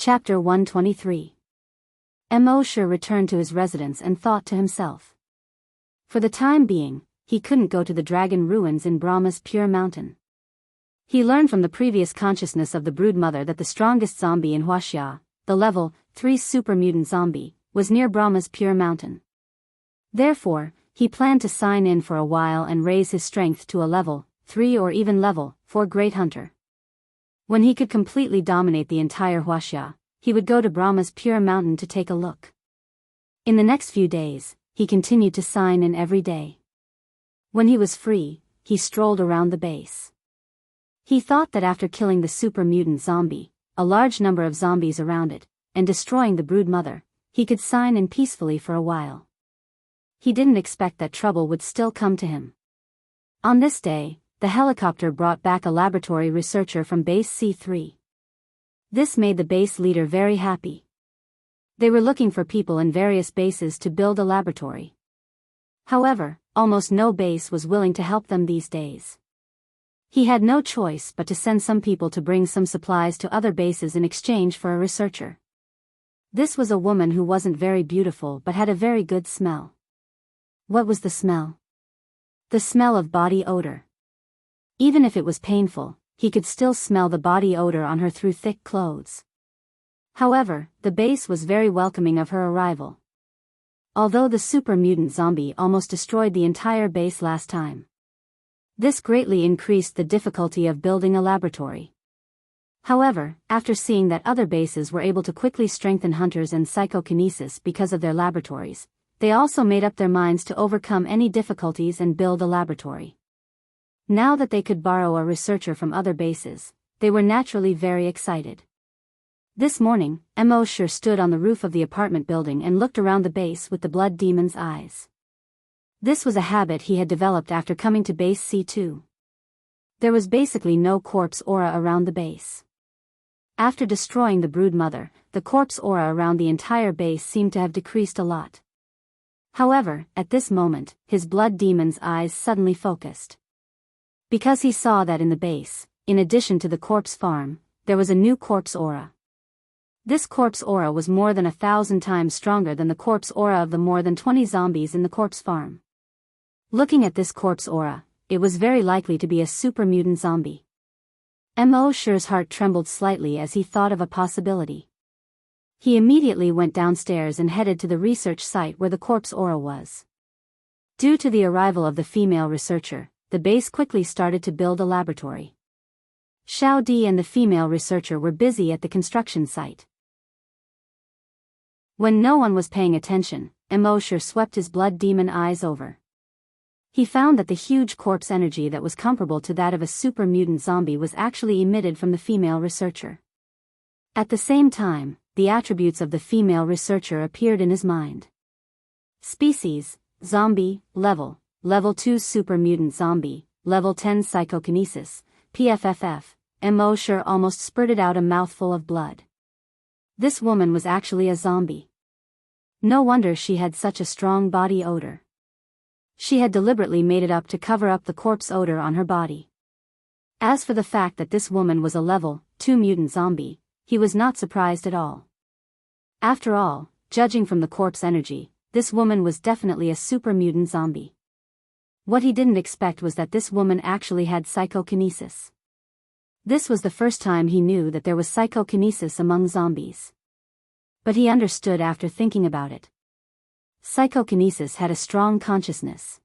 Chapter 123. Wuxia returned to his residence and thought to himself. For the time being, he couldn't go to the dragon ruins in Brahma's pure mountain. He learned from the previous consciousness of the broodmother that the strongest zombie in Wuxia, the level 3 super mutant zombie, was near Brahma's pure mountain. Therefore, he planned to sign in for a while and raise his strength to a level 3 or even level 4 great hunter. When he could completely dominate the entire Wuxia, he would go to Brahma's pure mountain to take a look. In the next few days, he continued to sign in every day. When he was free, he strolled around the base. He thought that after killing the super mutant zombie, a large number of zombies around it, and destroying the brood mother, he could sign in peacefully for a while. He didn't expect that trouble would still come to him. On this day, the helicopter brought back a laboratory researcher from base C3. This made the base leader very happy. They were looking for people in various bases to build a laboratory. However, almost no base was willing to help them these days. He had no choice but to send some people to bring some supplies to other bases in exchange for a researcher. This was a woman who wasn't very beautiful but had a very good smell. What was the smell? The smell of body odor. Even if it was painful, he could still smell the body odor on her through thick clothes. However, the base was very welcoming of her arrival. Although the super mutant zombie almost destroyed the entire base last time. This greatly increased the difficulty of building a laboratory. However, after seeing that other bases were able to quickly strengthen hunters and psychokinesis because of their laboratories, they also made up their minds to overcome any difficulties and build a laboratory. Now that they could borrow a researcher from other bases, they were naturally very excited. This morning, Wuxia stood on the roof of the apartment building and looked around the base with the blood demon's eyes. This was a habit he had developed after coming to base C2. There was basically no corpse aura around the base. After destroying the brood mother, the corpse aura around the entire base seemed to have decreased a lot. However, at this moment, his blood demon's eyes suddenly focused. Because he saw that in the base, in addition to the corpse farm, there was a new corpse aura. This corpse aura was more than 1,000 times stronger than the corpse aura of the more than 20 zombies in the corpse farm. Looking at this corpse aura, it was very likely to be a super mutant zombie. Wuxia's heart trembled slightly as he thought of a possibility. He immediately went downstairs and headed to the research site where the corpse aura was. Due to the arrival of the female researcher, the base quickly started to build a laboratory. Xiao Di and the female researcher were busy at the construction site. When no one was paying attention, Wuxia swept his blood demon eyes over. He found that the huge corpse energy that was comparable to that of a super mutant zombie was actually emitted from the female researcher. At the same time, the attributes of the female researcher appeared in his mind. Species, zombie, level 2 super mutant zombie, level 10 psychokinesis, PFFF. Wuxia almost spurted out a mouthful of blood. This woman was actually a zombie. No wonder she had such a strong body odor. She had deliberately made it up to cover up the corpse odor on her body. As for the fact that this woman was a level 2 mutant zombie, he was not surprised at all. After all, judging from the corpse energy, this woman was definitely a super mutant zombie. What he didn't expect was that this woman actually had psychokinesis. This was the first time he knew that there was psychokinesis among zombies. But he understood after thinking about it. Psychokinesis had a strong consciousness.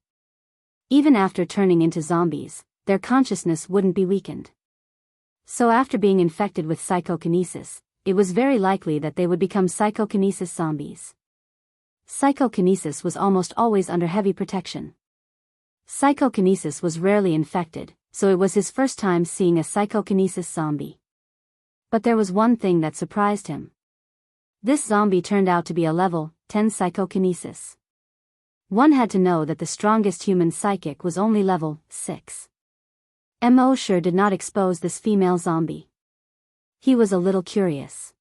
Even after turning into zombies, their consciousness wouldn't be weakened. So after being infected with psychokinesis, it was very likely that they would become psychokinesis zombies. Psychokinesis was almost always under heavy protection. Psychokinesis was rarely infected, so it was his first time seeing a psychokinesis zombie. But there was one thing that surprised him. This zombie turned out to be a level 10 psychokinesis. One had to know that the strongest human psychic was only level 6. Wuxia did not expose this female zombie. He was a little curious.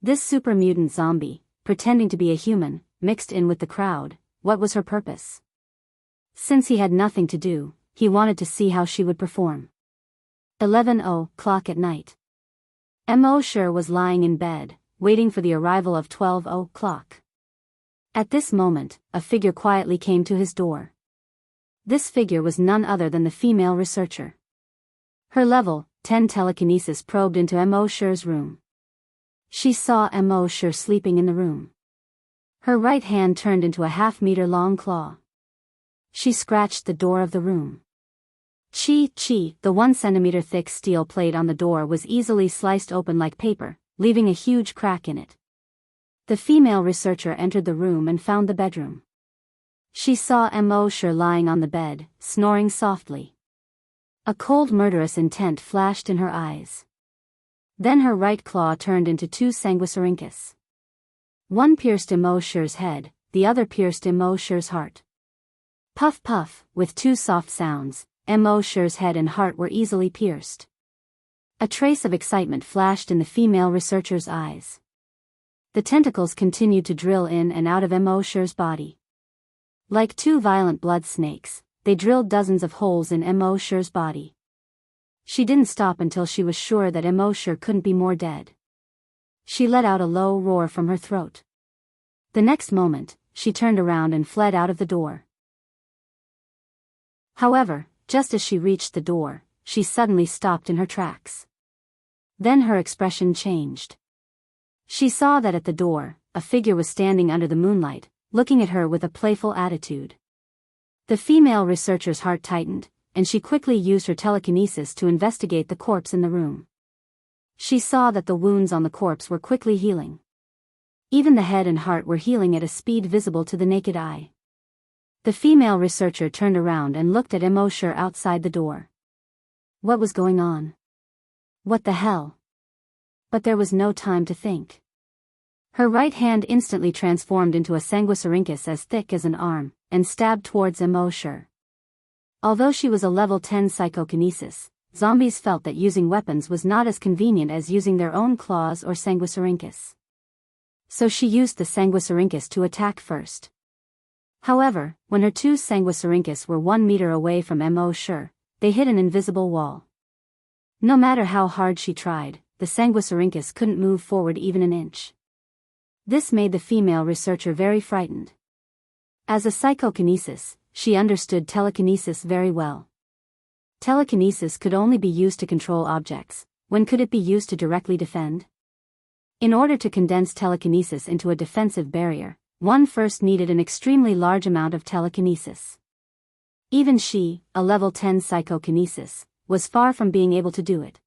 This super mutant zombie, pretending to be a human, mixed in with the crowd, what was her purpose? Since he had nothing to do, he wanted to see how she would perform. 11:00 at night. Mo Shi was lying in bed, waiting for the arrival of 12 o'clock. At this moment, a figure quietly came to his door. This figure was none other than the female researcher. Her level 10 telekinesis probed into Mo Shi's room. She saw Mo Shi sleeping in the room. Her right hand turned into a half-meter-long claw. She scratched the door of the room. The 1 centimeter thick steel plate on the door was easily sliced open like paper, leaving a huge crack in it. The female researcher entered the room and found the bedroom. She saw Mo Shi lying on the bed, snoring softly. A cold murderous intent flashed in her eyes. Then her right claw turned into 2 sanguisurincus. One pierced Mo Shi's head, the other pierced Mo Shi's heart. Puff puff, with 2 soft sounds, Mo Shi's head and heart were easily pierced. A trace of excitement flashed in the female researcher's eyes. The tentacles continued to drill in and out of Mo Shi's body. Like 2 violent blood snakes, they drilled dozens of holes in Mo Shi's body. She didn't stop until she was sure that Mo Shi couldn't be more dead. She let out a low roar from her throat. The next moment, she turned around and fled out of the door. However, just as she reached the door, she suddenly stopped in her tracks. Then her expression changed. She saw that at the door, a figure was standing under the moonlight, looking at her with a playful attitude. The female researcher's heart tightened, and she quickly used her telekinesis to investigate the corpse in the room. She saw that the wounds on the corpse were quickly healing. Even the head and heart were healing at a speed visible to the naked eye. The female researcher turned around and looked at Mo Shi outside the door. What was going on? What the hell? But there was no time to think. Her right hand instantly transformed into a sanguisurincus as thick as an arm, and stabbed towards Mo Shi. Although she was a level 10 psychokinesis, zombies felt that using weapons was not as convenient as using their own claws or sanguisurincus. So she used the sanguisurincus to attack first. However, when her 2 sanguisurincus were 1 meter away from Mo Shi, they hit an invisible wall. No matter how hard she tried, the sanguisurincus couldn't move forward even an inch. This made the female researcher very frightened. As a psychokinesis, she understood telekinesis very well. Telekinesis could only be used to control objects. When could it be used to directly defend? In order to condense telekinesis into a defensive barrier, one first needed an extremely large amount of telekinesis. Even she, a level 10 psychokinesis, was far from being able to do it.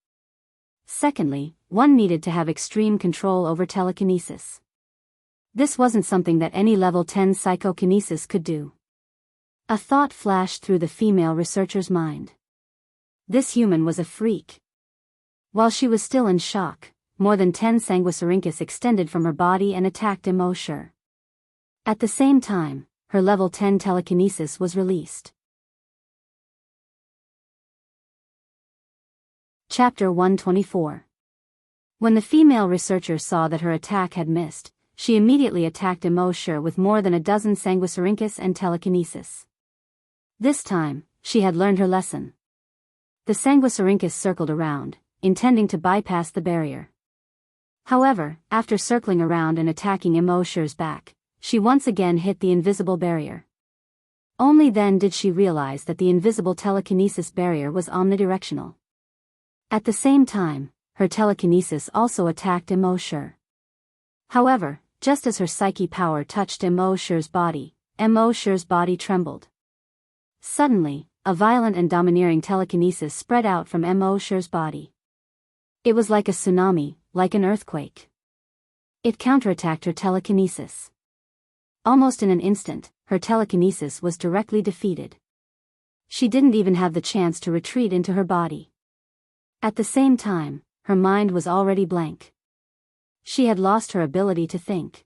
Secondly, one needed to have extreme control over telekinesis. This wasn't something that any level 10 psychokinesis could do. A thought flashed through the female researcher's mind. This human was a freak. While she was still in shock, more than 10 sanguisurincus extended from her body and attacked Mo Shi. At the same time, her level 10 telekinesis was released. Chapter 124. When the female researcher saw that her attack had missed, she immediately attacked Mo Shi with more than a dozen sanguisurincus and telekinesis. This time, she had learned her lesson. The sanguisurincus circled around, intending to bypass the barrier. However, after circling around and attacking Mo Shi's back, she once again hit the invisible barrier. Only then did she realize that the invisible telekinesis barrier was omnidirectional. At the same time, her telekinesis also attacked Mo Shi. However, just as her psyche power touched Mo Shi's body trembled. Suddenly, a violent and domineering telekinesis spread out from Mo Shi's body. It was like a tsunami, like an earthquake. It counterattacked her telekinesis. Almost in an instant, her telekinesis was directly defeated. She didn't even have the chance to retreat into her body. At the same time, her mind was already blank. She had lost her ability to think.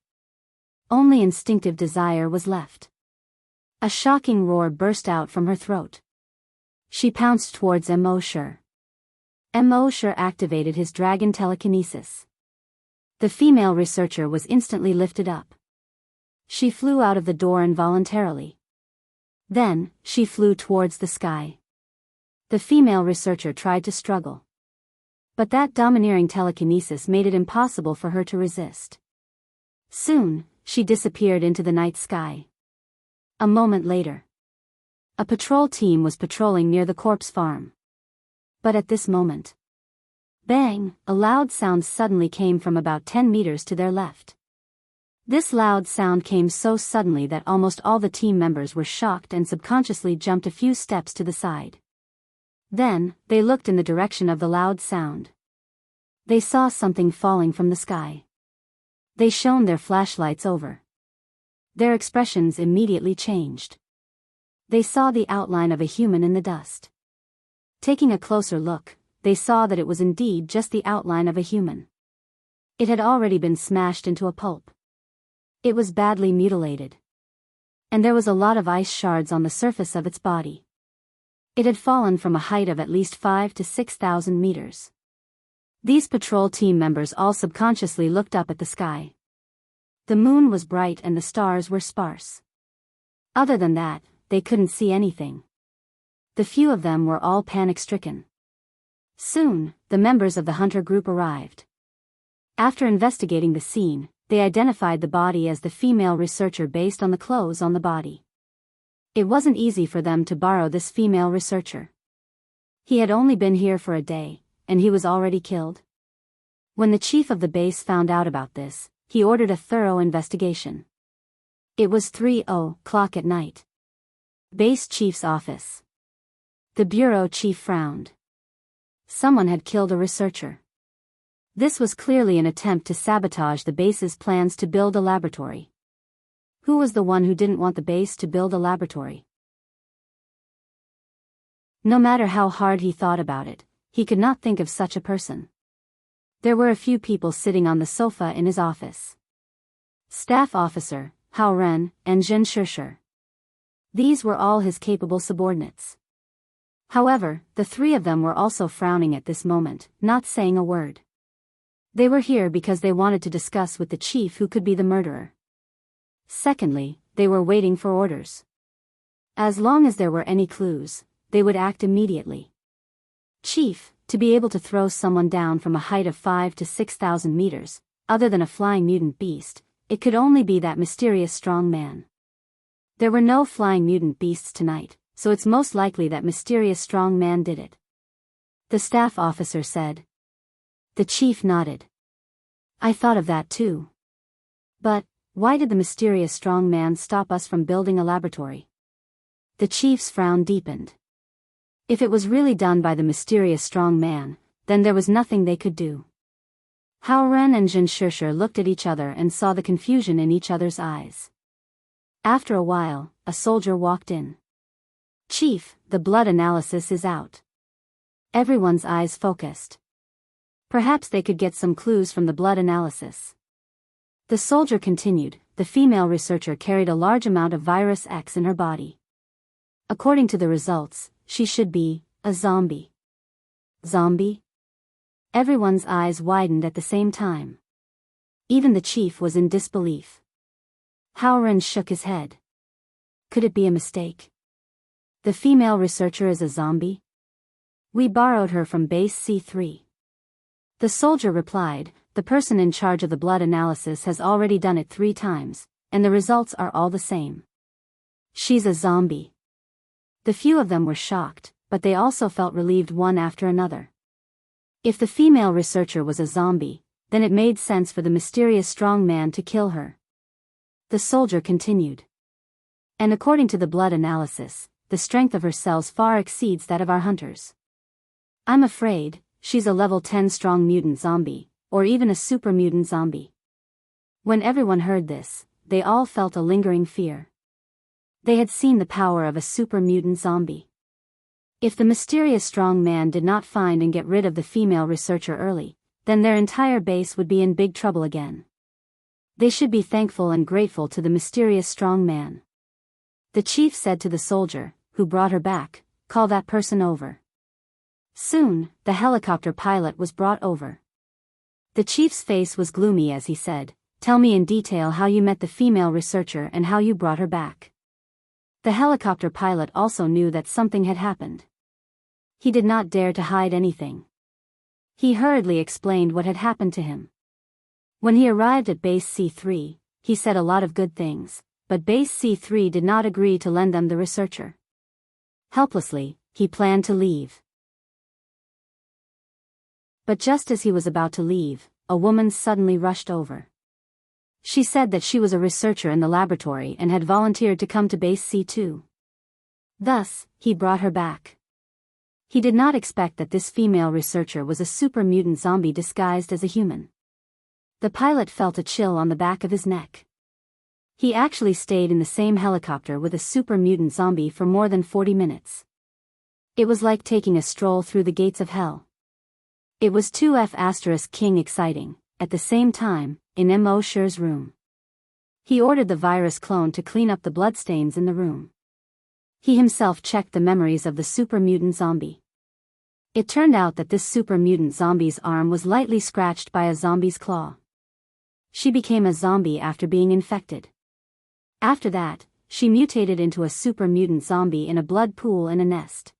Only instinctive desire was left. A shocking roar burst out from her throat. She pounced towards Mo Shi. Mo Shi activated his dragon telekinesis. The female researcher was instantly lifted up. She flew out of the door involuntarily. Then, she flew towards the sky. The female researcher tried to struggle. But that domineering telekinesis made it impossible for her to resist. Soon, she disappeared into the night sky. A moment later, a patrol team was patrolling near the corpse farm. But at this moment, bang, a loud sound suddenly came from about 10 meters to their left. This loud sound came so suddenly that almost all the team members were shocked and subconsciously jumped a few steps to the side. Then, they looked in the direction of the loud sound. They saw something falling from the sky. They shone their flashlights over. Their expressions immediately changed. They saw the outline of a human in the dust. Taking a closer look, they saw that it was indeed just the outline of a human. It had already been smashed into a pulp. It was badly mutilated. And there was a lot of ice shards on the surface of its body. It had fallen from a height of at least 5,000 to 6,000 meters. These patrol team members all subconsciously looked up at the sky. The moon was bright and the stars were sparse. Other than that, they couldn't see anything. The few of them were all panic-stricken. Soon, the members of the hunter group arrived. After investigating the scene, they identified the body as the female researcher based on the clothes on the body. It wasn't easy for them to borrow this female researcher. He had only been here for a day, and he was already killed. When the chief of the base found out about this, he ordered a thorough investigation. It was 3:00 at night. Base chief's office. The bureau chief frowned. Someone had killed a researcher. This was clearly an attempt to sabotage the base's plans to build a laboratory. Who was the one who didn't want the base to build a laboratory? No matter how hard he thought about it, he could not think of such a person. There were a few people sitting on the sofa in his office. Staff officer, Hao Ren, and Zhen Shishir. These were all his capable subordinates. However, the three of them were also frowning at this moment, not saying a word. They were here because they wanted to discuss with the chief who could be the murderer. Secondly, they were waiting for orders. As long as there were any clues, they would act immediately. Chief, to be able to throw someone down from a height of 5,000 to 6,000 meters, other than a flying mutant beast, it could only be that mysterious strong man. There were no flying mutant beasts tonight, so it's most likely that mysterious strong man did it. The staff officer said. The chief nodded. I thought of that too. But, why did the mysterious strong man stop us from building a laboratory? The chief's frown deepened. If it was really done by the mysterious strong man, then there was nothing they could do. Hao Ren and Zhen Shishir looked at each other and saw the confusion in each other's eyes. After a while, a soldier walked in. Chief, the blood analysis is out. Everyone's eyes focused. Perhaps they could get some clues from the blood analysis. The soldier continued, the female researcher carried a large amount of virus X in her body. According to the results, she should be a zombie. Zombie? Everyone's eyes widened at the same time. Even the chief was in disbelief. Hao Ren shook his head. Could it be a mistake? The female researcher is a zombie? We borrowed her from base C3. The soldier replied, the person in charge of the blood analysis has already done it 3 times, and the results are all the same. She's a zombie. The few of them were shocked, but they also felt relieved one after another. If the female researcher was a zombie, then it made sense for the mysterious strong man to kill her. The soldier continued. And according to the blood analysis, the strength of her cells far exceeds that of our hunters. I'm afraid, she's a level 10 strong mutant zombie, or even a super mutant zombie. When everyone heard this, they all felt a lingering fear. They had seen the power of a super mutant zombie. If the mysterious strong man did not find and get rid of the female researcher early, then their entire base would be in big trouble again. They should be thankful and grateful to the mysterious strong man. The chief said to the soldier, who brought her back, call that person over. Soon, the helicopter pilot was brought over. The chief's face was gloomy as he said, tell me in detail how you met the female researcher and how you brought her back. The helicopter pilot also knew that something had happened. He did not dare to hide anything. He hurriedly explained what had happened to him. When he arrived at Base C3, he said a lot of good things, but Base C3 did not agree to lend them the researcher. Helplessly, he planned to leave. But just as he was about to leave, a woman suddenly rushed over. She said that she was a researcher in the laboratory and had volunteered to come to Base C2. Thus, he brought her back. He did not expect that this female researcher was a super mutant zombie disguised as a human. The pilot felt a chill on the back of his neck. He actually stayed in the same helicopter with a super mutant zombie for more than 40 minutes. It was like taking a stroll through the gates of hell. It was 2F** King exciting. At the same time, in Mo Shi's room, he ordered the virus clone to clean up the bloodstains in the room. He himself checked the memories of the super mutant zombie. It turned out that this super mutant zombie's arm was lightly scratched by a zombie's claw. She became a zombie after being infected. After that, she mutated into a super mutant zombie in a blood pool in a nest.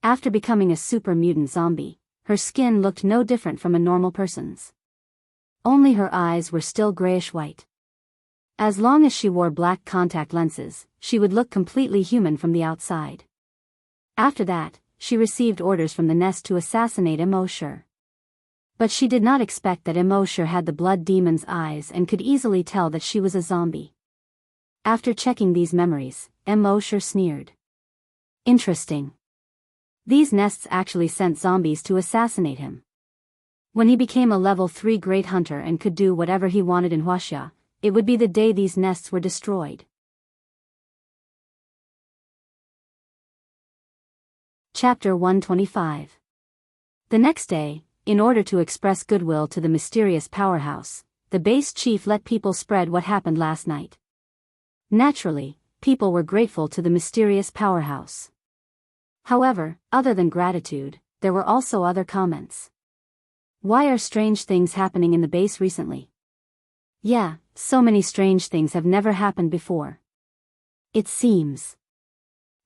After becoming a super mutant zombie, her skin looked no different from a normal person's. Only her eyes were still grayish-white. As long as she wore black contact lenses, she would look completely human from the outside. After that, she received orders from the nest to assassinate Mo Shi. But she did not expect that Mo Shi had the blood demon's eyes and could easily tell that she was a zombie. After checking these memories, Mo Shi sneered. Interesting. These nests actually sent zombies to assassinate him. When he became a level 3 great hunter and could do whatever he wanted in Wuxia, it would be the day these nests were destroyed. Chapter 125. The next day, in order to express goodwill to the mysterious powerhouse, the base chief let people spread what happened last night. Naturally, people were grateful to the mysterious powerhouse. However, other than gratitude, there were also other comments. Why are strange things happening in the base recently? Yeah, so many strange things have never happened before. It seems.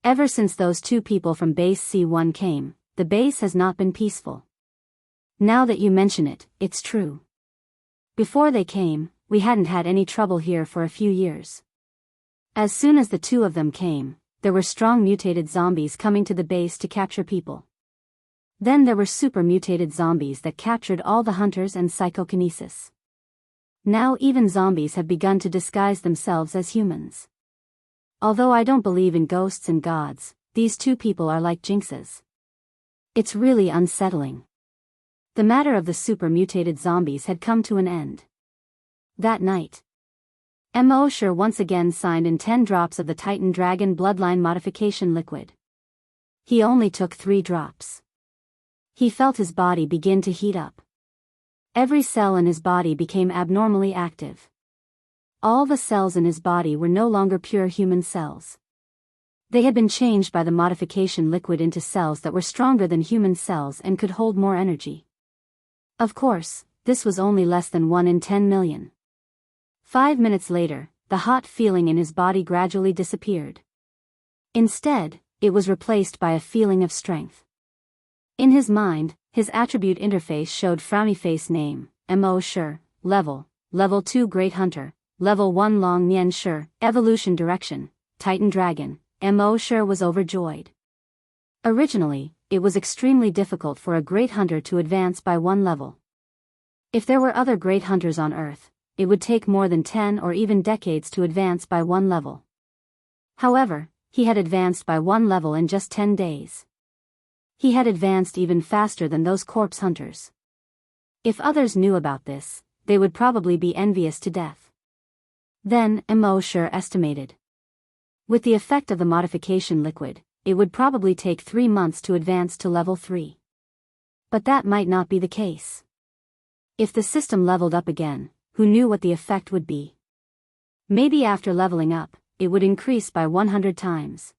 Ever since those two people from base C1 came, the base has not been peaceful. Now that you mention it, it's true. Before they came, we hadn't had any trouble here for a few years. As soon as the two of them came, there were strong mutated zombies coming to the base to capture people. Then there were super mutated zombies that captured all the hunters and psychokinesis. Now even zombies have begun to disguise themselves as humans. Although I don't believe in ghosts and gods, these two people are like jinxes. It's really unsettling. The matter of the super mutated zombies had come to an end. That night, Mo Shi once again signed in 10 drops of the Titan Dragon bloodline modification liquid. He only took 3 drops. He felt his body begin to heat up. Every cell in his body became abnormally active. All the cells in his body were no longer pure human cells. They had been changed by the modification liquid into cells that were stronger than human cells and could hold more energy. Of course, this was only less than 1 in 10 million. 5 minutes later, the hot feeling in his body gradually disappeared. Instead, it was replaced by a feeling of strength. In his mind, his attribute interface showed frowny face name, Mo Shi, level 2 Great Hunter, level 1 Long Nian Shi, evolution direction, Titan Dragon. Mo Shi was overjoyed. Originally, it was extremely difficult for a Great Hunter to advance by 1 level. If there were other Great Hunters on Earth, it would take more than 10 or even decades to advance by 1 level. However, he had advanced by 1 level in just 10 days. He had advanced even faster than those corpse hunters. If others knew about this, they would probably be envious to death. Then, Mo Shi estimated. With the effect of the modification liquid, it would probably take 3 months to advance to level 3. But that might not be the case. If the system leveled up again, who knew what the effect would be? Maybe after leveling up, it would increase by 100 times.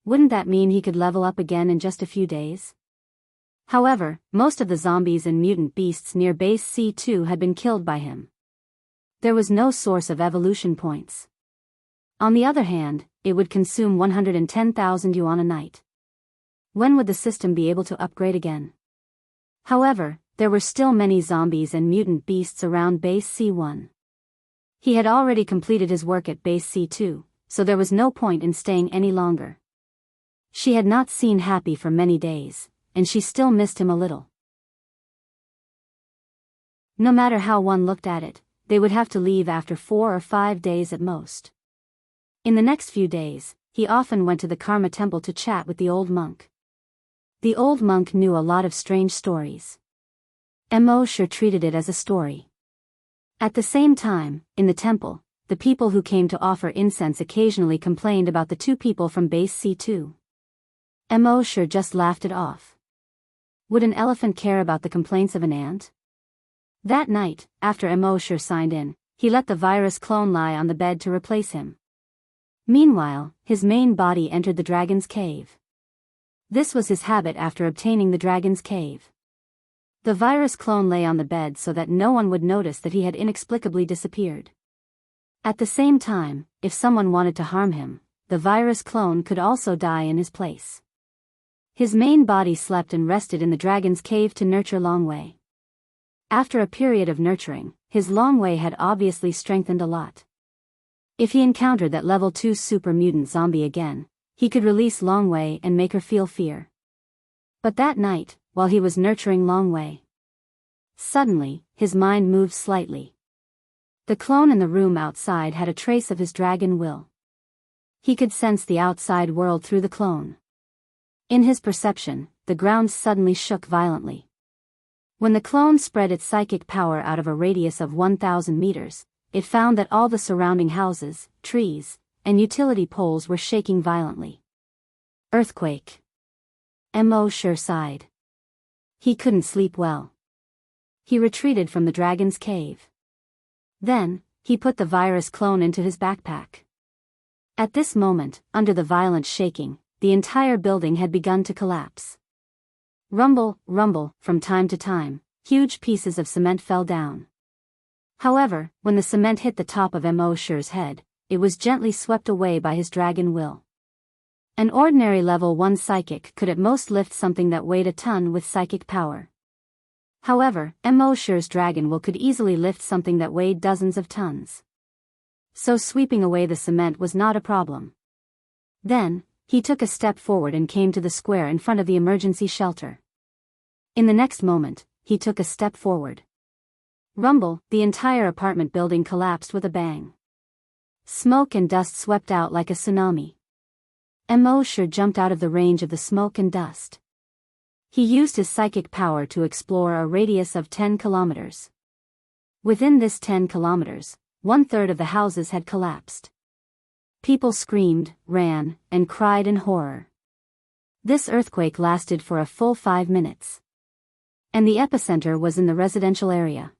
Wouldn't that mean he could level up again in just a few days? However, most of the zombies and mutant beasts near base C2 had been killed by him. There was no source of evolution points. On the other hand, it would consume 110,000 yuan a night. When would the system be able to upgrade again? However, there were still many zombies and mutant beasts around Base C1. He had already completed his work at Base C2, so there was no point in staying any longer. She had not seen Happy for many days, and she still missed him a little. No matter how one looked at it, they would have to leave after 4 or 5 days at most. In the next few days, he often went to the Karma Temple to chat with the old monk. The old monk knew a lot of strange stories. Mo sure treated it as a story. At the same time, in the temple, the people who came to offer incense occasionally complained about the 2 people from Base C2. Mo sure just laughed it off. Would an elephant care about the complaints of an ant? That night, after Mo sure signed in, he let the virus clone lie on the bed to replace him. Meanwhile, his main body entered the dragon's cave. This was his habit after obtaining the dragon's cave. The virus clone lay on the bed so that no one would notice that he had inexplicably disappeared. At the same time, if someone wanted to harm him, the virus clone could also die in his place. His main body slept and rested in the dragon's cave to nurture Longwei. After a period of nurturing, his Longwei had obviously strengthened a lot. If he encountered that level 2 super mutant zombie again, he could release Longwei and make her feel fear. But that night, while he was nurturing Longwei, suddenly, his mind moved slightly. The clone in the room outside had a trace of his dragon will. He could sense the outside world through the clone. In his perception, the ground suddenly shook violently. When the clone spread its psychic power out of a radius of 1,000 meters, it found that all the surrounding houses, trees, and utility poles were shaking violently. Earthquake. Mo sure sighed. He couldn't sleep well. He retreated from the dragon's cave. Then, he put the virus clone into his backpack. At this moment, under the violent shaking, the entire building had begun to collapse. Rumble, rumble, from time to time, huge pieces of cement fell down. However, when the cement hit the top of Mo sure's head, it was gently swept away by his dragon will. An ordinary level 1 psychic could at most lift something that weighed a ton with psychic power. However, Mo sure's dragon will could easily lift something that weighed dozens of tons. So sweeping away the cement was not a problem. Then, he took a step forward and came to the square in front of the emergency shelter. In the next moment, he took a step forward. Rumble, the entire apartment building collapsed with a bang. Smoke and dust swept out like a tsunami. Mo sure jumped out of the range of the smoke and dust. He used his psychic power to explore a radius of 10 kilometers. Within this 10 kilometers, 1/3 of the houses had collapsed. People screamed, ran, and cried in horror. This earthquake lasted for a full 5 minutes. And the epicenter was in the residential area.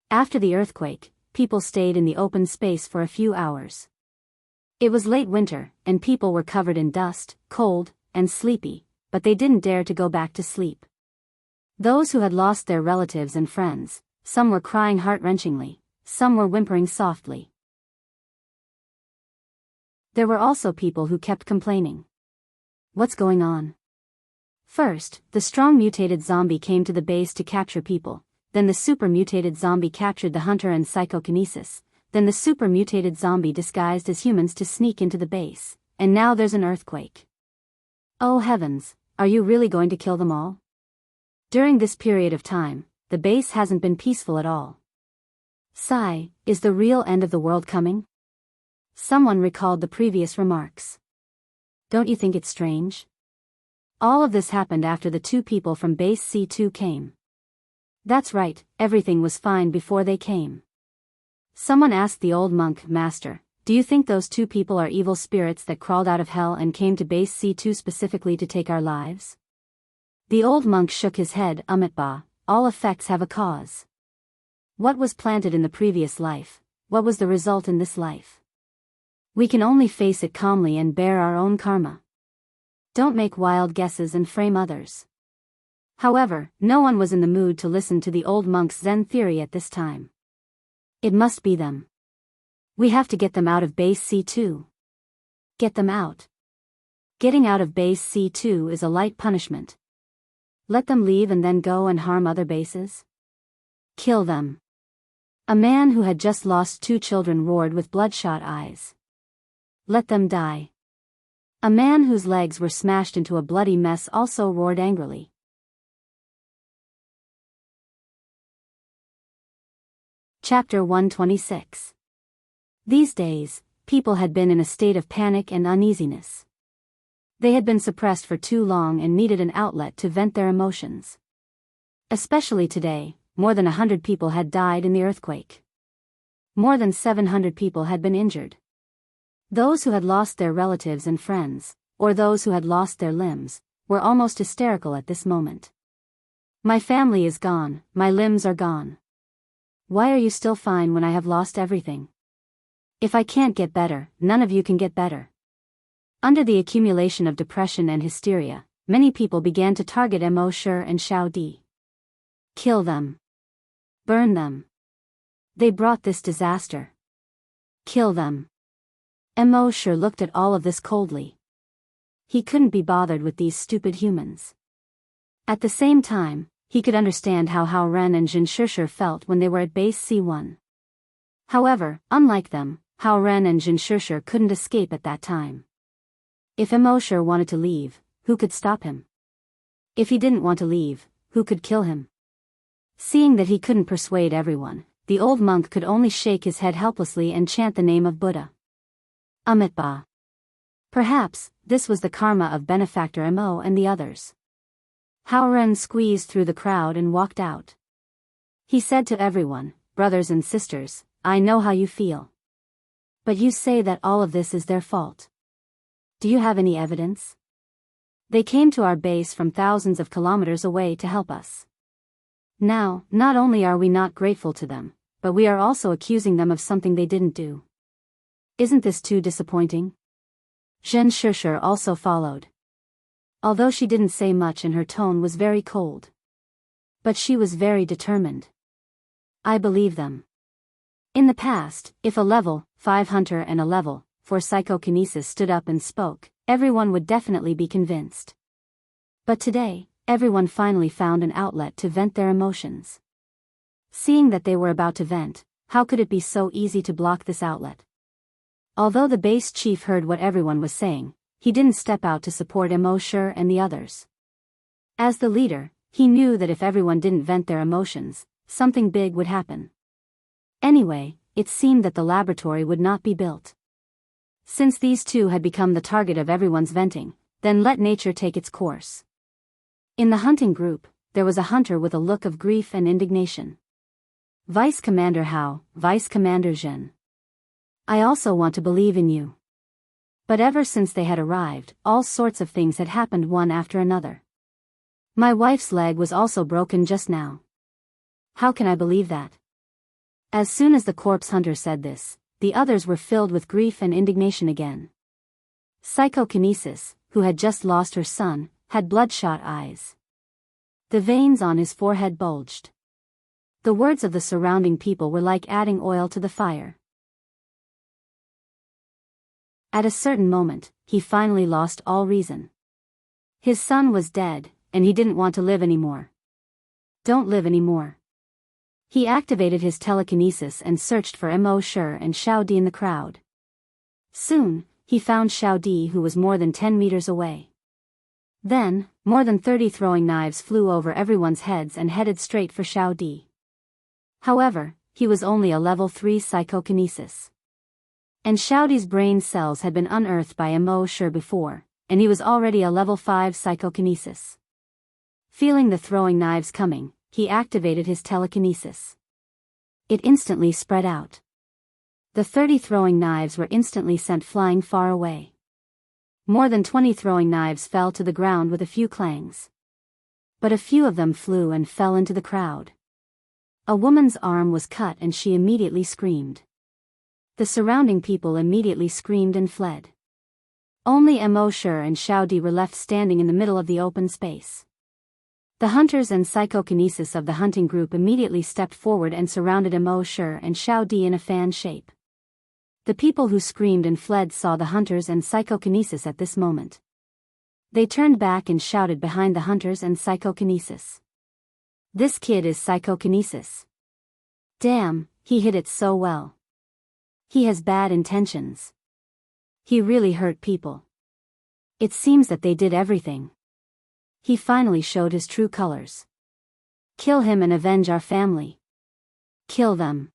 After the earthquake, people stayed in the open space for a few hours. It was late winter, and people were covered in dust, cold, and sleepy, but they didn't dare to go back to sleep. Those who had lost their relatives and friends, some were crying heart-wrenchingly, some were whimpering softly. There were also people who kept complaining. What's going on? First, the strong mutated zombie came to the base to capture people, then the super mutated zombie captured the hunter and psychokinesis, then the super mutated zombie disguised as humans to sneak into the base, and now there's an earthquake. Oh heavens, are you really going to kill them all? During this period of time, the base hasn't been peaceful at all. Sigh, is the real end of the world coming? Someone recalled the previous remarks. Don't you think it's strange? All of this happened after the 2 people from base C2 came. That's right, everything was fine before they came. Someone asked the old monk, Master, do you think those 2 people are evil spirits that crawled out of hell and came to base C2 specifically to take our lives? The old monk shook his head, Amitba, all effects have a cause. What was planted in the previous life, what was the result in this life? We can only face it calmly and bear our own karma. Don't make wild guesses and frame others. However, no one was in the mood to listen to the old monk's Zen theory at this time. It must be them. We have to get them out of base C2. Get them out. Getting out of base C2 is a light punishment. Let them leave and then go and harm other bases? Kill them. A man who had just lost 2 children roared with bloodshot eyes. Let them die. A man whose legs were smashed into a bloody mess also roared angrily. Chapter 126. These days, people had been in a state of panic and uneasiness. They had been suppressed for too long and needed an outlet to vent their emotions. Especially today, more than 100 people had died in the earthquake. More than 700 people had been injured. Those who had lost their relatives and friends, or those who had lost their limbs, were almost hysterical at this moment. My family is gone, my limbs are gone. Why are you still fine when I have lost everything? If I can't get better, none of you can get better. Under the accumulation of depression and hysteria, many people began to target Mo Shi and Xiao Di. Kill them. Burn them. They brought this disaster. Kill them. Mo Shi looked at all of this coldly. He couldn't be bothered with these stupid humans. At the same time, he could understand how Hao Ren and Jin Shishir felt when they were at base C1. However, unlike them, Hao Ren and Jin Shishir couldn't escape at that time. If Mo Shi wanted to leave, who could stop him? If he didn't want to leave, who could kill him? Seeing that he couldn't persuade everyone, the old monk could only shake his head helplessly and chant the name of Buddha. Amitabha. Perhaps, this was the karma of benefactor Mo and the others. Hao Ren squeezed through the crowd and walked out. He said to everyone, brothers and sisters, I know how you feel. But you say that all of this is their fault. Do you have any evidence? They came to our base from thousands of kilometers away to help us. Now, not only are we not grateful to them, but we are also accusing them of something they didn't do. Isn't this too disappointing? Zhen Shishir also followed. Although she didn't say much and her tone was very cold. But she was very determined. I believe them. In the past, if a level 5 hunter and a level 4 psychokinesis stood up and spoke, everyone would definitely be convinced. But today, everyone finally found an outlet to vent their emotions. Seeing that they were about to vent, how could it be so easy to block this outlet? Although the base chief heard what everyone was saying, he didn't step out to support Mo Shi and the others. As the leader, he knew that if everyone didn't vent their emotions, something big would happen. Anyway, it seemed that the laboratory would not be built. Since these two had become the target of everyone's venting, then let nature take its course. In the hunting group, there was a hunter with a look of grief and indignation. Vice Commander Hao, Vice Commander Zhen. I also want to believe in you. But ever since they had arrived, all sorts of things had happened one after another. My wife's leg was also broken just now. How can I believe that? As soon as the corpse hunter said this, the others were filled with grief and indignation again. Psychokinesis, who had just lost her son, had bloodshot eyes. The veins on his forehead bulged. The words of the surrounding people were like adding oil to the fire. At a certain moment, he finally lost all reason. His son was dead, and he didn't want to live anymore. Don't live anymore. He activated his telekinesis and searched for Mo Shi and Xiao Di in the crowd. Soon, he found Xiao Di, who was more than 10 meters away. Then, more than 30 throwing knives flew over everyone's heads and headed straight for Xiao Di. However, he was only a level 3 psychokinesis. And Xiao Di's brain cells had been unearthed by Mo Shi before, and he was already a level 5 psychokinesis. Feeling the throwing knives coming, he activated his telekinesis. It instantly spread out. The 30 throwing knives were instantly sent flying far away. More than 20 throwing knives fell to the ground with a few clangs. But a few of them flew and fell into the crowd. A woman's arm was cut and she immediately screamed. The surrounding people immediately screamed and fled. Only Mo Shi and Xiao Di were left standing in the middle of the open space. The hunters and psychokinesis of the hunting group immediately stepped forward and surrounded Mo Shi and Xiao Di in a fan shape. The people who screamed and fled saw the hunters and psychokinesis at this moment. They turned back and shouted behind the hunters and psychokinesis. This kid is psychokinesis. Damn, he hit it so well. He has bad intentions. He really hurt people. It seems that they did everything. He finally showed his true colors. Kill him and avenge our family. Kill them.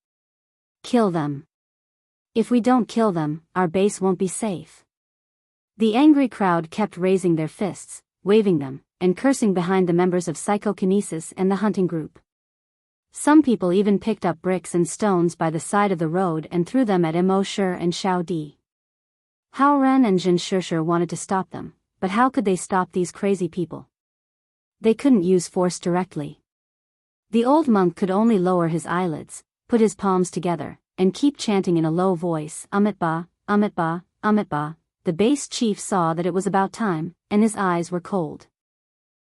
Kill them. If we don't kill them, our base won't be safe. The angry crowd kept raising their fists, waving them, and cursing behind the members of psychokinesis and the hunting group. Some people even picked up bricks and stones by the side of the road and threw them at Mo Shi and Xiao Di. Hao Ren and Jin Shi wanted to stop them, but how could they stop these crazy people? They couldn't use force directly. The old monk could only lower his eyelids, put his palms together, and keep chanting in a low voice, Amitba, Amitba, Amitba. The base chief saw that it was about time, and his eyes were cold.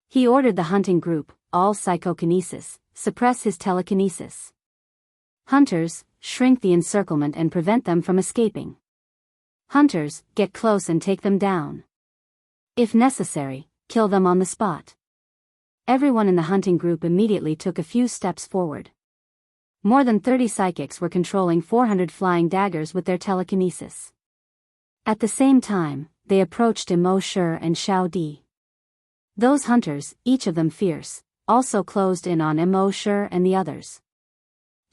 He ordered the hunting group, all psychokinesis, suppress his telekinesis. Hunters, shrink the encirclement and prevent them from escaping. Hunters, get close and take them down. If necessary, kill them on the spot. Everyone in the hunting group immediately took a few steps forward. More than 30 psychics were controlling 400 flying daggers with their telekinesis. At the same time, they approached Mo Shi and Xiao Di. Those hunters, each of them fierce, also closed in on Mo Shi and the others.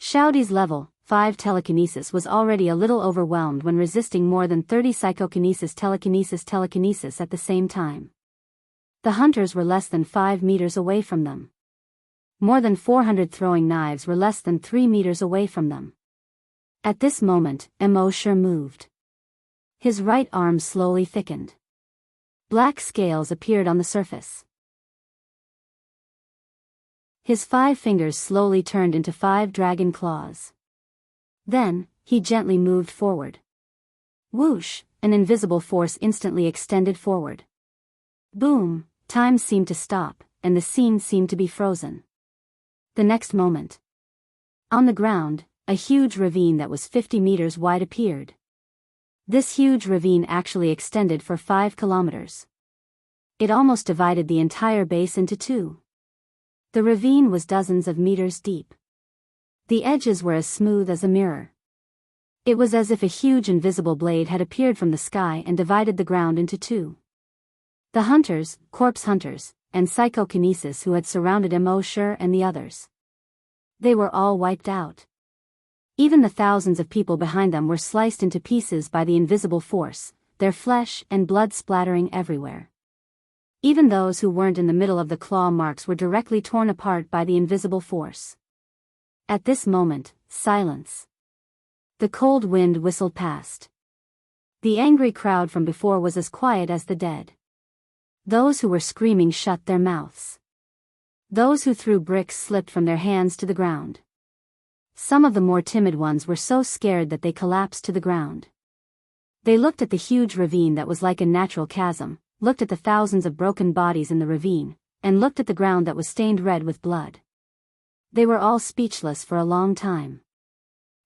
Xiao Di's level 5 telekinesis was already a little overwhelmed when resisting more than 30 psychokinesis telekinesis at the same time. The hunters were less than 5 meters away from them. More than 400 throwing knives were less than 3 meters away from them. At this moment, Mo Shi moved. His right arm slowly thickened. Black scales appeared on the surface. His 5 fingers slowly turned into 5 dragon claws. Then, he gently moved forward. Whoosh, an invisible force instantly extended forward. Boom, time seemed to stop, and the scene seemed to be frozen. The next moment, on the ground, a huge ravine that was 50 meters wide appeared. This huge ravine actually extended for 5 kilometers. It almost divided the entire base into 2. The ravine was dozens of meters deep. The edges were as smooth as a mirror. It was as if a huge invisible blade had appeared from the sky and divided the ground into 2. The hunters, corpse hunters, and psychokinesis who had surrounded Mo Shi and the others. They were all wiped out. Even the thousands of people behind them were sliced into pieces by the invisible force, their flesh and blood splattering everywhere. Even those who weren't in the middle of the claw marks were directly torn apart by the invisible force. At this moment, silence. The cold wind whistled past. The angry crowd from before was as quiet as the dead. Those who were screaming shut their mouths. Those who threw bricks slipped from their hands to the ground. Some of the more timid ones were so scared that they collapsed to the ground. They looked at the huge ravine that was like a natural chasm, looked at the thousands of broken bodies in the ravine, and looked at the ground that was stained red with blood. They were all speechless for a long time.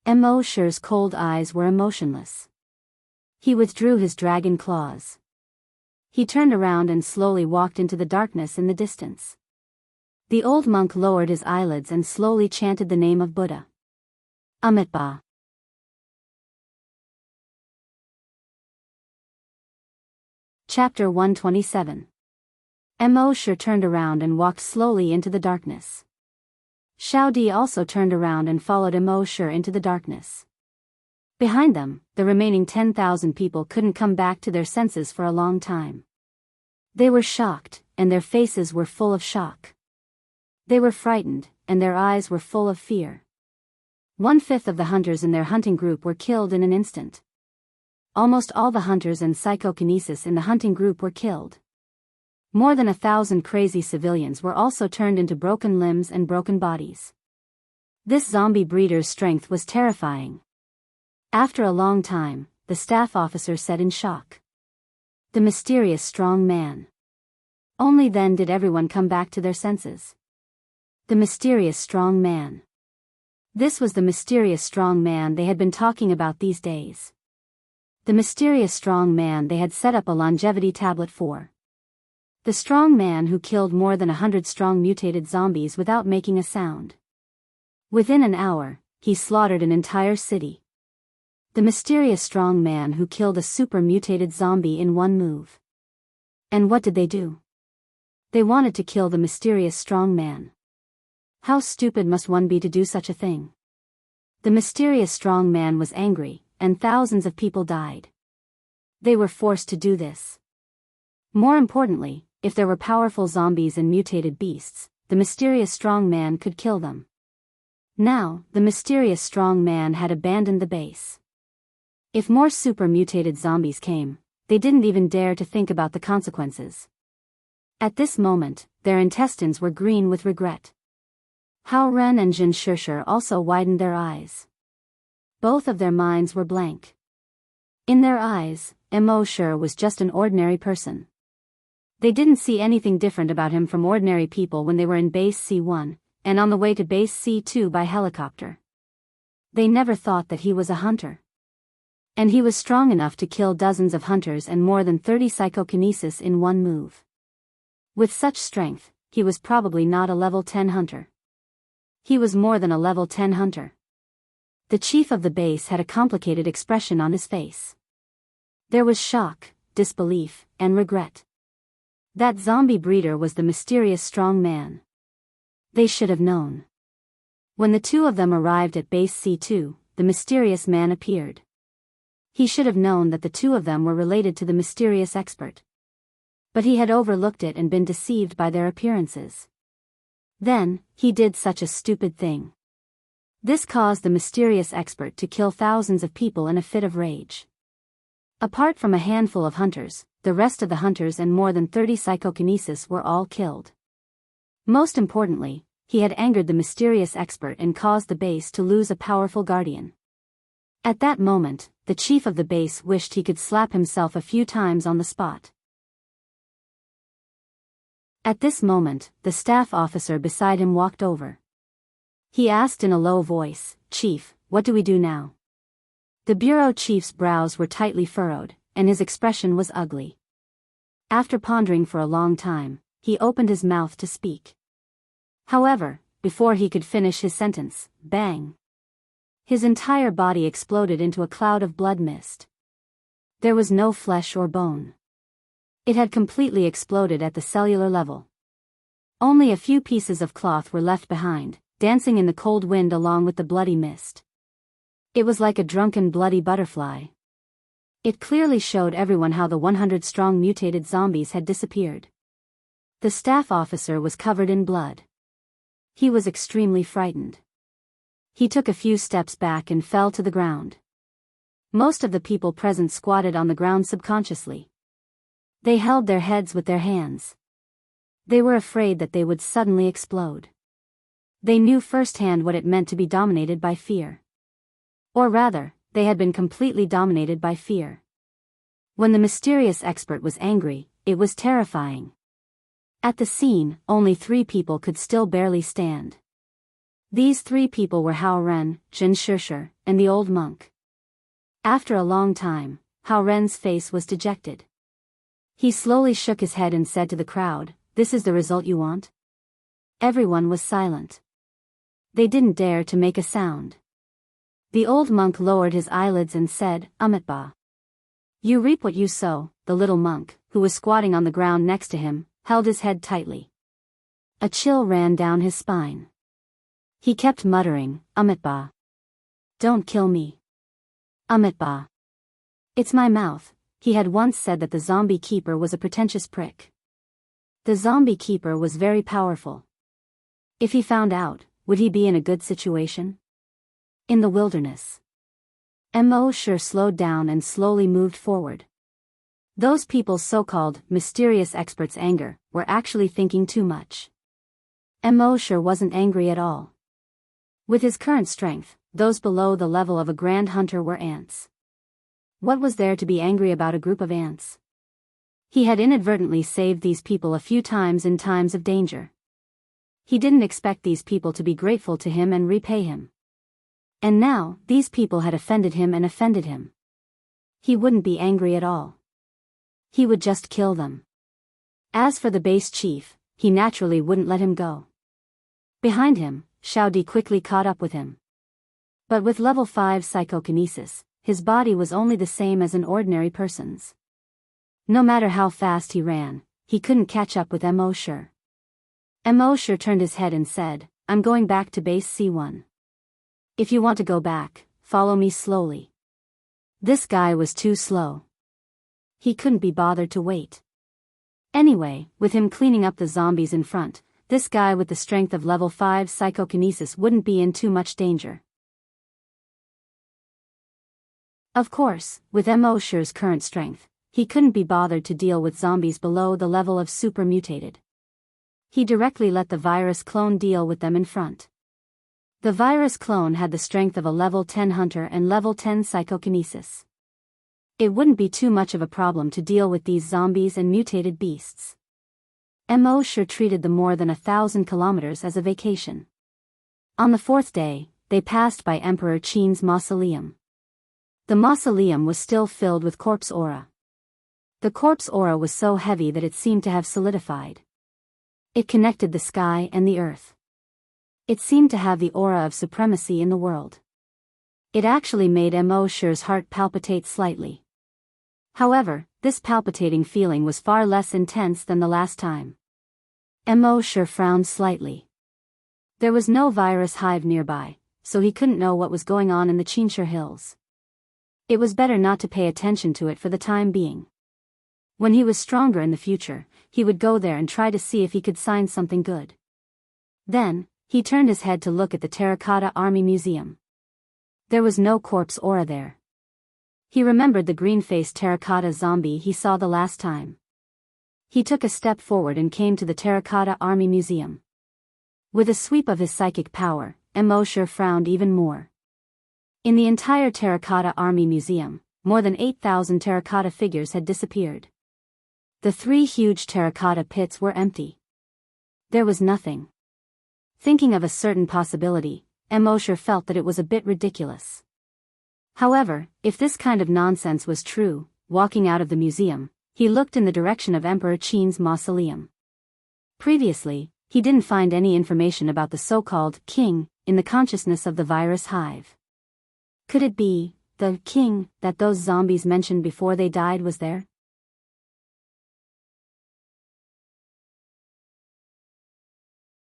Mo Shi's cold eyes were emotionless. He withdrew his dragon claws. He turned around and slowly walked into the darkness in the distance. The old monk lowered his eyelids and slowly chanted the name of Buddha. Amitba. Chapter 127. Mo Shi turned around and walked slowly into the darkness. Xiao Di also turned around and followed Mo Shi into the darkness. Behind them, the remaining 10,000 people couldn't come back to their senses for a long time. They were shocked, and their faces were full of shock. They were frightened, and their eyes were full of fear. 1/5 of the hunters in their hunting group were killed in an instant. Almost all the hunters and psychokinesis in the hunting group were killed. More than 1,000 crazy civilians were also turned into broken limbs and broken bodies. This zombie breeder's strength was terrifying. After a long time, the staff officer said in shock. The mysterious strong man. Only then did everyone come back to their senses. The mysterious strong man. This was the mysterious strong man they had been talking about these days. The mysterious strong man they had set up a longevity tablet for. The strong man who killed more than 100 strong mutated zombies without making a sound. Within an hour, he slaughtered an entire city. The mysterious strong man who killed a super mutated zombie in one move. And what did they do? They wanted to kill the mysterious strong man. How stupid must one be to do such a thing? The mysterious strong man was angry, and thousands of people died. They were forced to do this. More importantly, if there were powerful zombies and mutated beasts, the mysterious strong man could kill them. Now, the mysterious strong man had abandoned the base. If more super mutated zombies came, they didn't even dare to think about the consequences. At this moment, their intestines were green with regret. Hao Ren and Jianghu also widened their eyes. Both of their minds were blank. In their eyes, Mo Shi was just an ordinary person. They didn't see anything different about him from ordinary people when they were in base C1, and on the way to base C2 by helicopter. They never thought that he was a hunter. And he was strong enough to kill dozens of hunters and more than 30 psychokinesis in one move. With such strength, he was probably not a level 10 hunter. He was more than a level 10 hunter. The chief of the base had a complicated expression on his face. There was shock, disbelief, and regret. That zombie breeder was the mysterious strong man. They should have known. When the two of them arrived at base C2, the mysterious man appeared. He should have known that the two of them were related to the mysterious expert. But he had overlooked it and been deceived by their appearances. Then, he did such a stupid thing. This caused the mysterious expert to kill thousands of people in a fit of rage. Apart from a handful of hunters, the rest of the hunters and more than 30 psychokinesis were all killed. Most importantly, he had angered the mysterious expert and caused the base to lose a powerful guardian. At that moment, the chief of the base wished he could slap himself a few times on the spot. At this moment, the staff officer beside him walked over. He asked in a low voice, "Chief, what do we do now?" The bureau chief's brows were tightly furrowed, and his expression was ugly. After pondering for a long time, he opened his mouth to speak. However, before he could finish his sentence, bang! His entire body exploded into a cloud of blood mist. There was no flesh or bone. It had completely exploded at the cellular level. Only a few pieces of cloth were left behind, dancing in the cold wind along with the bloody mist. It was like a drunken bloody butterfly. It clearly showed everyone how the 100-strong mutated zombies had disappeared. The staff officer was covered in blood. He was extremely frightened. He took a few steps back and fell to the ground. Most of the people present squatted on the ground subconsciously. They held their heads with their hands. They were afraid that they would suddenly explode. They knew firsthand what it meant to be dominated by fear. Or rather, they had been completely dominated by fear. When the mysterious expert was angry, it was terrifying. At the scene, only 3 people could still barely stand. These 3 people were Hao Ren, Jianghu, and the old monk. After a long time, Hao Ren's face was dejected. He slowly shook his head and said to the crowd, "This is the result you want?" Everyone was silent. They didn't dare to make a sound. The old monk lowered his eyelids and said, "Amitabha. You reap what you sow." The little monk, who was squatting on the ground next to him, held his head tightly. A chill ran down his spine. He kept muttering, "Amitabha. Don't kill me. Amitabha. It's my mouth." He had once said that the zombie keeper was a pretentious prick. The zombie keeper was very powerful. If he found out, would he be in a good situation? In the wilderness. Mo Shi slowed down and slowly moved forward. Those people's so-called mysterious experts' anger were actually thinking too much. Mo Shi wasn't angry at all. With his current strength, those below the level of a grand hunter were ants. What was there to be angry about a group of ants? He had inadvertently saved these people a few times in times of danger. He didn't expect these people to be grateful to him and repay him. And now, these people had offended him and offended him. He wouldn't be angry at all. He would just kill them. As for the base chief, he naturally wouldn't let him go. Behind him, Xiao Di quickly caught up with him. But with level 5 psychokinesis, his body was only the same as an ordinary person's. No matter how fast he ran, he couldn't catch up with Mo Shi. Mo Shi turned his head and said, "I'm going back to base C1. If you want to go back, follow me slowly." This guy was too slow. He couldn't be bothered to wait. Anyway, with him cleaning up the zombies in front, this guy with the strength of level 5 psychokinesis wouldn't be in too much danger. Of course, with Mo Shi's current strength, he couldn't be bothered to deal with zombies below the level of super mutated. He directly let the virus clone deal with them in front. The virus clone had the strength of a level 10 hunter and level 10 psychokinesis. It wouldn't be too much of a problem to deal with these zombies and mutated beasts. Mo Shi treated the more than 1,000 kilometers as a vacation. On the 4th day, they passed by Emperor Qin's mausoleum. The mausoleum was still filled with corpse aura. The corpse aura was so heavy that it seemed to have solidified. It connected the sky and the earth. It seemed to have the aura of supremacy in the world. It actually made Mo Shi's heart palpitate slightly. However, this palpitating feeling was far less intense than the last time. Mo Shi frowned slightly. There was no virus hive nearby, so he couldn't know what was going on in the Qinshe Hills. It was better not to pay attention to it for the time being. When he was stronger in the future, he would go there and try to see if he could find something good. Then, he turned his head to look at the Terracotta Army Museum. There was no corpse aura there. He remembered the green-faced terracotta zombie he saw the last time. He took a step forward and came to the Terracotta Army Museum. With a sweep of his psychic power, Mo Shi frowned even more. In the entire Terracotta Army Museum, more than 8,000 terracotta figures had disappeared. The 3 huge terracotta pits were empty. There was nothing. Thinking of a certain possibility, Mo Shi felt that it was a bit ridiculous. However, if this kind of nonsense was true, walking out of the museum, he looked in the direction of Emperor Qin's mausoleum. Previously, he didn't find any information about the so-called king in the consciousness of the virus hive. Could it be the king that those zombies mentioned before they died was there?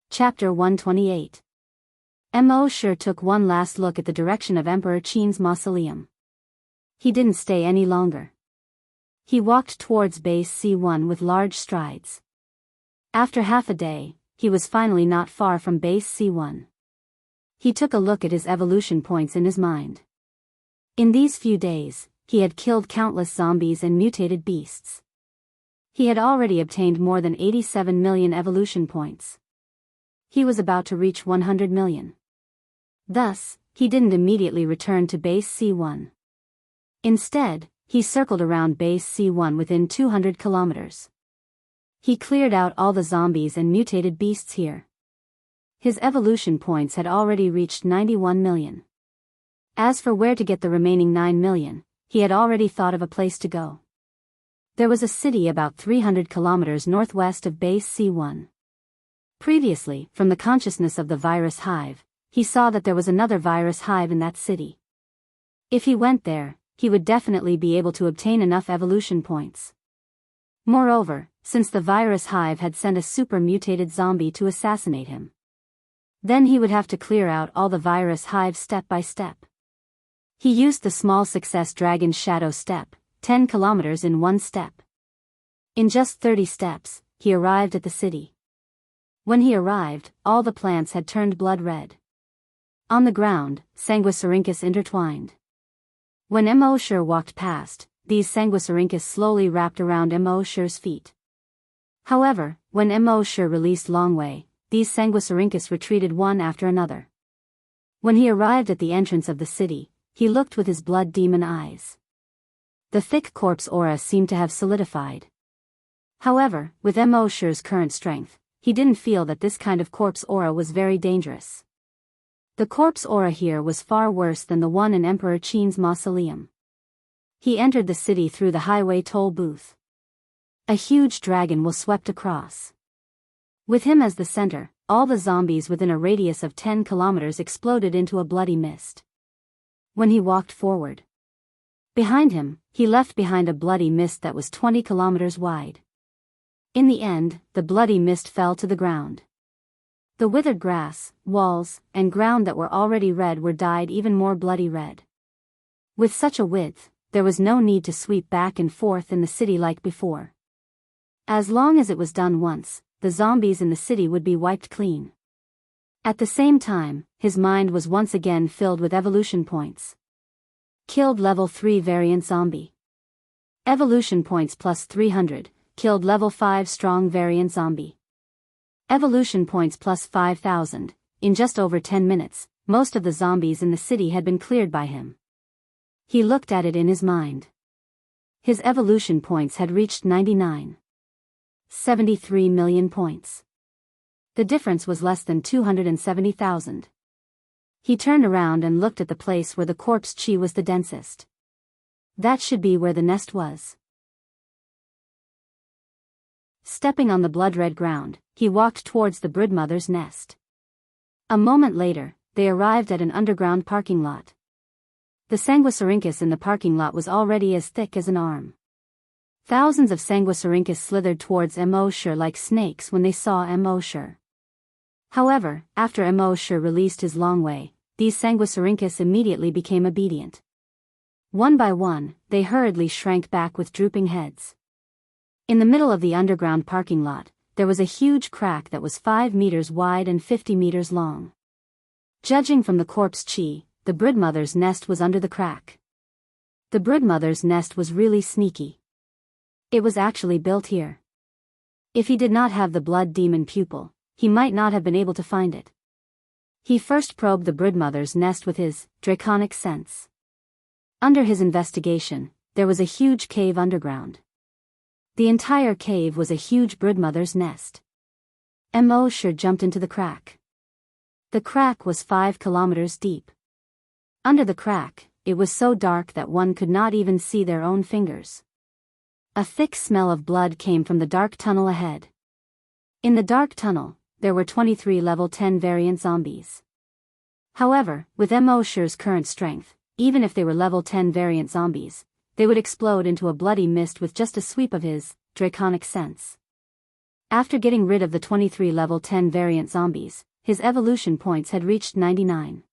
Chapter 128. Mo Shi took one last look at the direction of Emperor Qin's mausoleum. He didn't stay any longer. He walked towards base C1 with large strides. After half a day, he was finally not far from base C1. He took a look at his evolution points in his mind. In these few days, he had killed countless zombies and mutated beasts. He had already obtained more than 87 million evolution points. He was about to reach 100 million. Thus, he didn't immediately return to base C1. Instead, he circled around base C1 within 200 kilometers. He cleared out all the zombies and mutated beasts here. His evolution points had already reached 91 million. As for where to get the remaining 9 million, he had already thought of a place to go. There was a city about 300 kilometers northwest of base C1. Previously, from the consciousness of the virus hive, he saw that there was another virus hive in that city. If he went there, he would definitely be able to obtain enough evolution points. Moreover, since the virus hive had sent a super mutated zombie to assassinate him, then he would have to clear out all the virus hive step by step. He used the small success dragon shadow step, 10 kilometers in one step. In just 30 steps, he arrived at the city. When he arrived, all the plants had turned blood red. On the ground, sanguisurincus intertwined. When Mo Shi walked past, these sanguisurincus slowly wrapped around Mo Shi's feet. However, when Mo Shi released Longwei, these sanguisurincus retreated one after another. When he arrived at the entrance of the city, he looked with his blood demon eyes. The thick corpse aura seemed to have solidified. However, with Mo Shi's current strength, he didn't feel that this kind of corpse aura was very dangerous. The corpse aura here was far worse than the one in Emperor Qin's mausoleum. He entered the city through the highway toll booth. A huge dragon was swept across. With him as the center, all the zombies within a radius of 10 kilometers exploded into a bloody mist. When he walked forward, behind him, he left behind a bloody mist that was 20 kilometers wide. In the end, the bloody mist fell to the ground. The withered grass, walls, and ground that were already red were dyed even more bloody red. With such a width, there was no need to sweep back and forth in the city like before. As long as it was done once, the zombies in the city would be wiped clean. At the same time, his mind was once again filled with evolution points. Killed level 3 variant zombie. Evolution points plus 300, killed level 5 strong variant zombie. Evolution points plus 5,000, in just over 10 minutes, most of the zombies in the city had been cleared by him. He looked at it in his mind. His evolution points had reached 99. 73 million points. The difference was less than 270,000. He turned around and looked at the place where the corpse chi was the densest. That should be where the nest was. Stepping on the blood-red ground, he walked towards the broodmother's nest. A moment later, they arrived at an underground parking lot. The Sanguisurincus in the parking lot was already as thick as an arm. Thousands of Sanguisurincus slithered towards Mosher like snakes when they saw Mosher. However, after Mosher released his long way, these Sanguisurincus immediately became obedient. One by one, they hurriedly shrank back with drooping heads. In the middle of the underground parking lot, there was a huge crack that was 5 meters wide and 50 meters long. Judging from the corpse chi, the broodmother's nest was under the crack. The broodmother's nest was really sneaky. It was actually built here. If he did not have the blood demon pupil, he might not have been able to find it. He first probed the broodmother's nest with his draconic sense. Under his investigation, there was a huge cave underground. The entire cave was a huge broodmother's nest. Mosher jumped into the crack. The crack was 5 kilometers deep. Under the crack, it was so dark that one could not even see their own fingers. A thick smell of blood came from the dark tunnel ahead. In the dark tunnel, there were 23 level 10 variant zombies. However, with Mosher's current strength, even if they were level 10 variant zombies, they would explode into a bloody mist with just a sweep of his draconic sense. After getting rid of the 23 level 10 variant zombies, his evolution points had reached 99.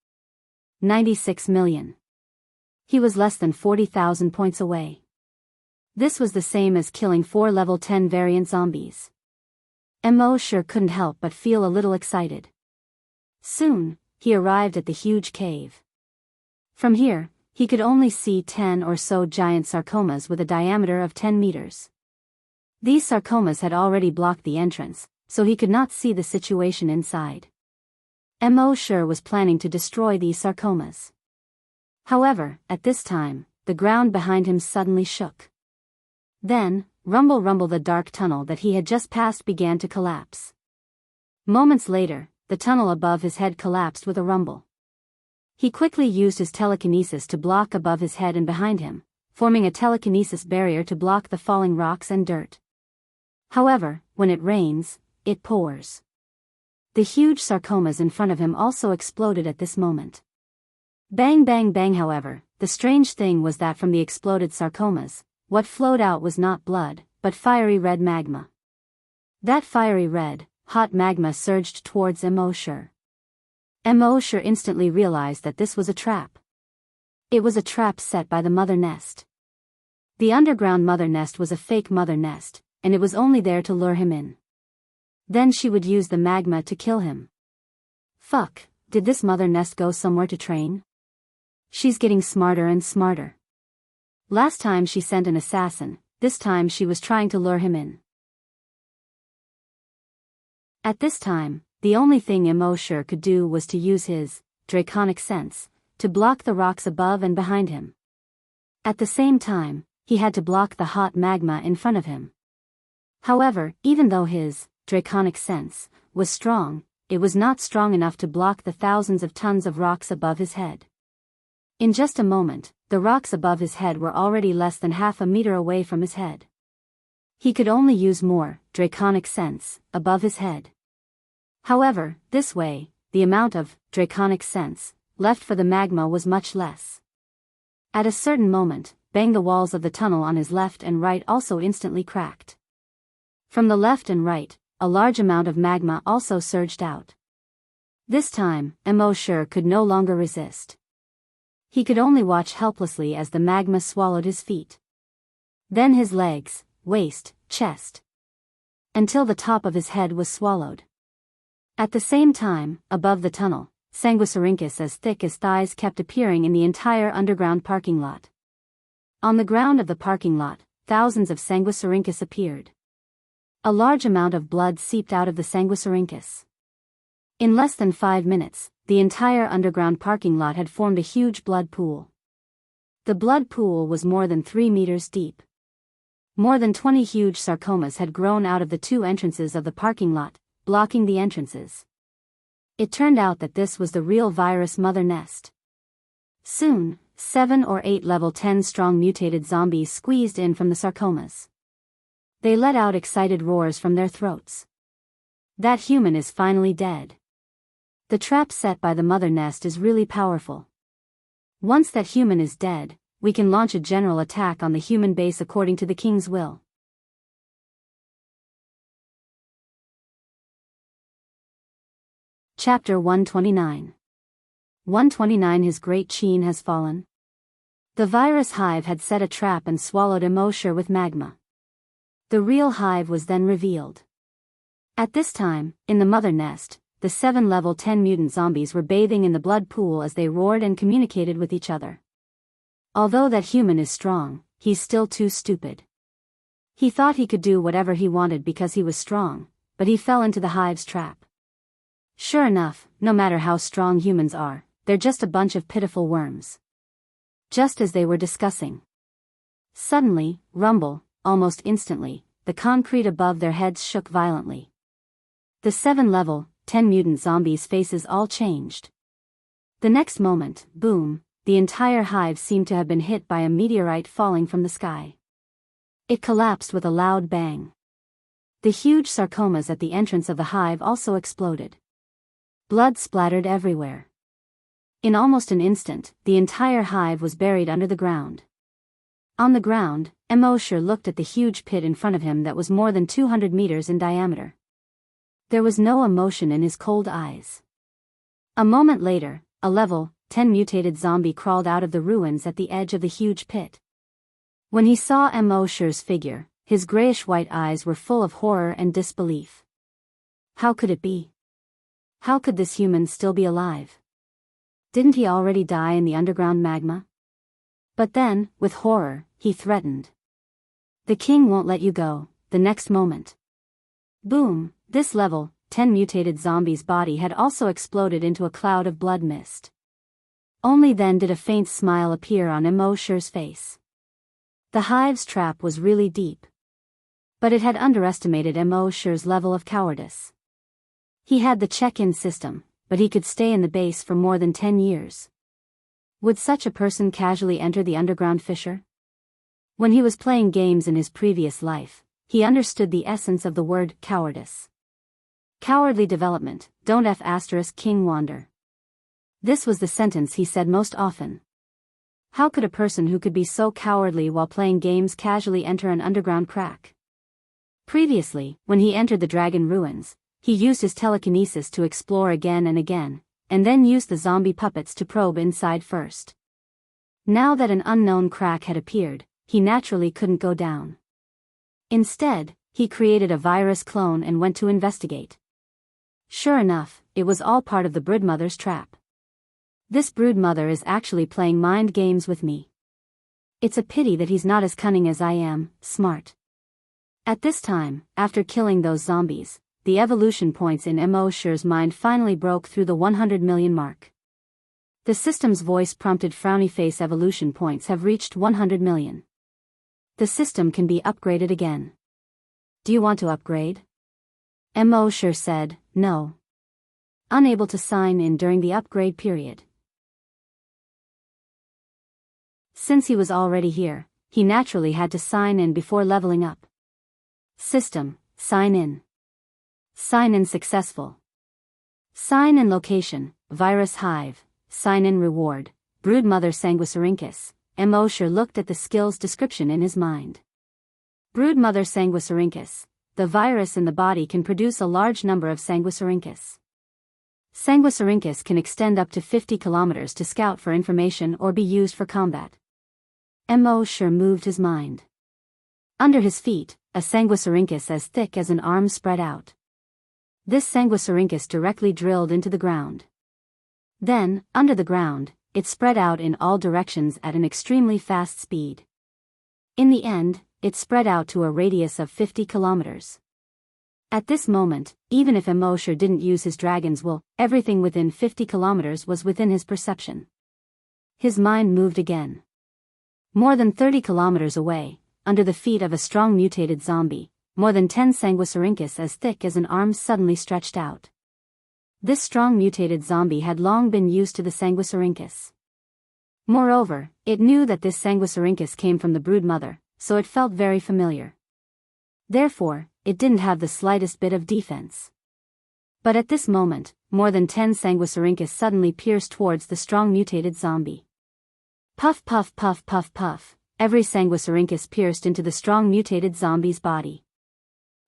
96 million. He was less than 40,000 points away. This was the same as killing 4 level 10 variant zombies. Mosher couldn't help but feel a little excited. Soon, he arrived at the huge cave. From here, he could only see 10 or so giant sarcomas with a diameter of 10 meters. These sarcomas had already blocked the entrance, so he could not see the situation inside. Mosher was planning to destroy these sarcomas. However, at this time, the ground behind him suddenly shook. Then, rumble rumble, the dark tunnel that he had just passed began to collapse. Moments later, the tunnel above his head collapsed with a rumble. He quickly used his telekinesis to block above his head and behind him, forming a telekinesis barrier to block the falling rocks and dirt. However, when it rains, it pours. The huge sarcomas in front of him also exploded at this moment. Bang bang bang. However, the strange thing was that from the exploded sarcomas, what flowed out was not blood, but fiery red magma. That fiery red, hot magma surged towards Mosher. Mosher instantly realized that this was a trap. It was a trap set by the mother nest. The underground mother nest was a fake mother nest, and it was only there to lure him in. Then she would use the magma to kill him. Fuck, did this mother nest go somewhere to train? She's getting smarter and smarter. Last time she sent an assassin, this time she was trying to lure him in. At this time, the only thing Mosher could do was to use his draconic sense to block the rocks above and behind him. At the same time, he had to block the hot magma in front of him. However, even though his draconic sense was strong, it was not strong enough to block the thousands of tons of rocks above his head. In just a moment, the rocks above his head were already less than half a meter away from his head. He could only use more draconic sense above his head. However, this way, the amount of draconic sense left for the magma was much less. At a certain moment, bang, the walls of the tunnel on his left and right also instantly cracked. From the left and right, a large amount of magma also surged out. This time, Mo could no longer resist. He could only watch helplessly as the magma swallowed his feet. Then his legs, waist, chest. Until the top of his head was swallowed. At the same time, above the tunnel, sanguisurincus as thick as thighs kept appearing in the entire underground parking lot. On the ground of the parking lot, thousands of sanguisurincus appeared. A large amount of blood seeped out of the sanguisurincus. In less than 5 minutes, the entire underground parking lot had formed a huge blood pool. The blood pool was more than 3 meters deep. More than 20 huge sarcomas had grown out of the 2 entrances of the parking lot, blocking the entrances. It turned out that this was the real virus mother nest. Soon, 7 or 8 level 10 strong mutated zombies squeezed in from the sarcomas. They let out excited roars from their throats. That human is finally dead. The trap set by the mother nest is really powerful. Once that human is dead, we can launch a general attack on the human base according to the king's will. Chapter 129. 129 His great Qin has fallen. The virus hive had set a trap and swallowed Mo with magma. The real hive was then revealed. At this time, in the mother nest, the 7 level 10 mutant zombies were bathing in the blood pool as they roared and communicated with each other. Although that human is strong, he's still too stupid. He thought he could do whatever he wanted because he was strong, but he fell into the hive's trap. Sure enough, no matter how strong humans are, they're just a bunch of pitiful worms. Just as they were discussing. Suddenly, rumble, almost instantly, the concrete above their heads shook violently. The 7 level 10 mutant zombies' faces all changed. The next moment, boom, the entire hive seemed to have been hit by a meteorite falling from the sky. It collapsed with a loud bang. The huge sarcomas at the entrance of the hive also exploded. Blood splattered everywhere. In almost an instant, the entire hive was buried under the ground. On the ground, Mo looked at the huge pit in front of him that was more than 200 meters in diameter. There was no emotion in his cold eyes. A moment later, a level 10 mutated zombie crawled out of the ruins at the edge of the huge pit. When he saw Mo's figure, his grayish-white eyes were full of horror and disbelief. How could it be? How could this human still be alive? Didn't he already die in the underground magma? But then, with horror, he threatened. The king won't let you go. The next moment. Boom, this level 10 mutated zombie's body had also exploded into a cloud of blood mist. Only then did a faint smile appear on Mo's face. The hive's trap was really deep. But it had underestimated Mo's level of cowardice. He had the check-in system, but he could stay in the base for more than 10 years. Would such a person casually enter the underground fissure? When he was playing games in his previous life, he understood the essence of the word cowardice. Cowardly development, don't King wander. This was the sentence he said most often. How could a person who could be so cowardly while playing games casually enter an underground crack? Previously, when he entered the dragon ruins, he used his telekinesis to explore again and again, and then used the zombie puppets to probe inside first. Now that an unknown crack had appeared, he naturally couldn't go down. Instead, he created a virus clone and went to investigate. Sure enough, it was all part of the broodmother's trap. This broodmother is actually playing mind games with me. It's a pity that he's not as cunning as I am, smart. At this time, after killing those zombies, the evolution points in Mo's mind finally broke through the 100 million mark. The system's voice prompted frowny face evolution points have reached 100 million. The system can be upgraded again. Do you want to upgrade? Mo said, no. Unable to sign in during the upgrade period. Since he was already here, he naturally had to sign in before leveling up. System, sign in. Sign in successful. Sign in location, virus hive, sign in reward, broodmother sanguisurincus. Mosher looked at the skills description in his mind. Broodmother sanguisurincus. The virus in the body can produce a large number of sanguisurincus. Sanguisurincus can extend up to 50 kilometers to scout for information or be used for combat. Mosher moved his mind. Under his feet, a sanguisurincus as thick as an arm spread out. This sanguisurincus directly drilled into the ground. Then, under the ground, it spread out in all directions at an extremely fast speed. In the end, it spread out to a radius of 50 kilometers. At this moment, even if Mosher didn't use his dragon's will, everything within 50 kilometers was within his perception. His mind moved again. More than 30 kilometers away, under the feet of a strong mutated zombie, more than 10 sanguisurincus as thick as an arm suddenly stretched out. This strong mutated zombie had long been used to the sanguisurincus. Moreover, it knew that this sanguisurincus came from the brood mother, so it felt very familiar. Therefore, it didn't have the slightest bit of defense. But at this moment, more than 10 sanguisurincus suddenly pierced towards the strong mutated zombie. Puff puff puff puff puff, every sanguisurincus pierced into the strong mutated zombie's body.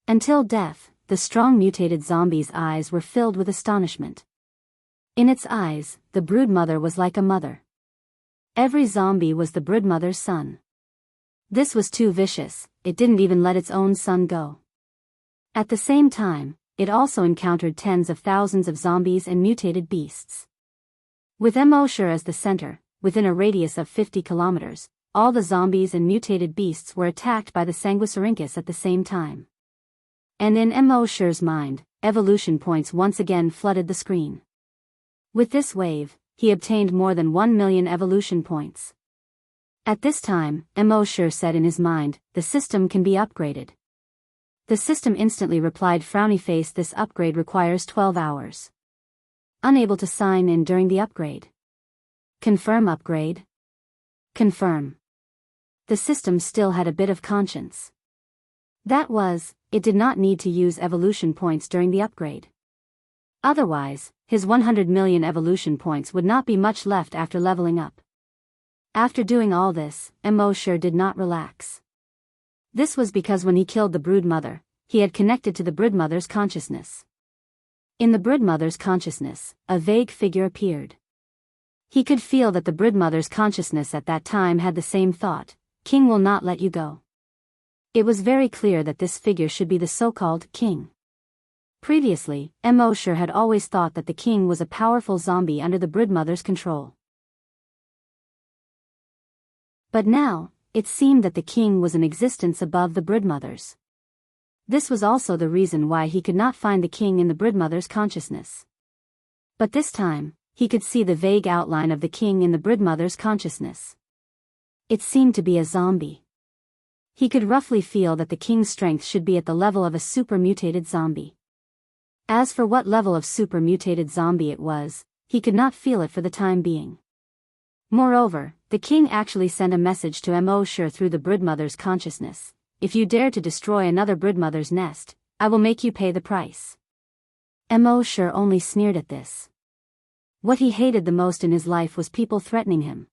Until death, the strong mutated zombie's eyes were filled with astonishment. In its eyes, the broodmother was like a mother. Every zombie was the broodmother's son. This was too vicious, it didn't even let its own son go. At the same time, it also encountered tens of thousands of zombies and mutated beasts. With Mosher as the center, within a radius of 50 kilometers, all the zombies and mutated beasts were attacked by the sanguisurincus at the same time. And in Mosher's mind, evolution points once again flooded the screen. With this wave, he obtained more than 1 million evolution points. At this time, Mosher said in his mind, the system can be upgraded. The system instantly replied, frowny face, this upgrade requires 12 hours. Unable to sign in during the upgrade. Confirm upgrade. Confirm. The system still had a bit of conscience. That was, it did not need to use evolution points during the upgrade. Otherwise, his 100 million evolution points would not be much left after leveling up. After doing all this, Mosher did not relax. This was because when he killed the brood mother, he had connected to the brood mother's consciousness. In the brood mother's consciousness, a vague figure appeared. He could feel that the brood mother's consciousness at that time had the same thought, King will not let you go. It was very clear that this figure should be the so-called king. Previously, Mosher had always thought that the king was a powerful zombie under the brood mother's control. But now, it seemed that the king was an existence above the broodmothers. This was also the reason why he could not find the king in the broodmother's consciousness. But this time, he could see the vague outline of the king in the broodmother's consciousness. It seemed to be a zombie. He could roughly feel that the king's strength should be at the level of a super-mutated zombie. As for what level of super-mutated zombie it was, he could not feel it for the time being. Moreover, the king actually sent a message to Mosher through the broodmother's consciousness. If you dare to destroy another broodmother's nest, I will make you pay the price. Mosher only sneered at this. What he hated the most in his life was people threatening him.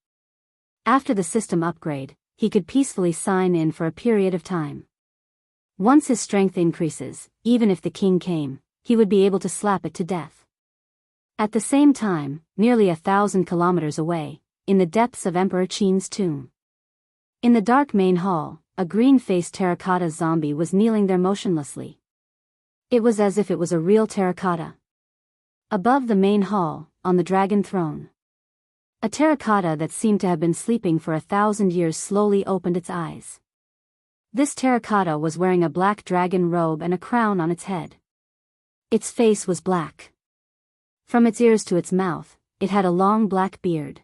After the system upgrade, he could peacefully sign in for a period of time. Once his strength increases, even if the king came, he would be able to slap it to death. At the same time, nearly 1,000 kilometers away, in the depths of Emperor Qin's tomb. In the dark main hall, a green-faced terracotta zombie was kneeling there motionlessly. It was as if it was a real terracotta. Above the main hall, on the dragon throne, a terracotta that seemed to have been sleeping for 1,000 years slowly opened its eyes. This terracotta was wearing a black dragon robe and a crown on its head. Its face was black. From its ears to its mouth, it had a long black beard.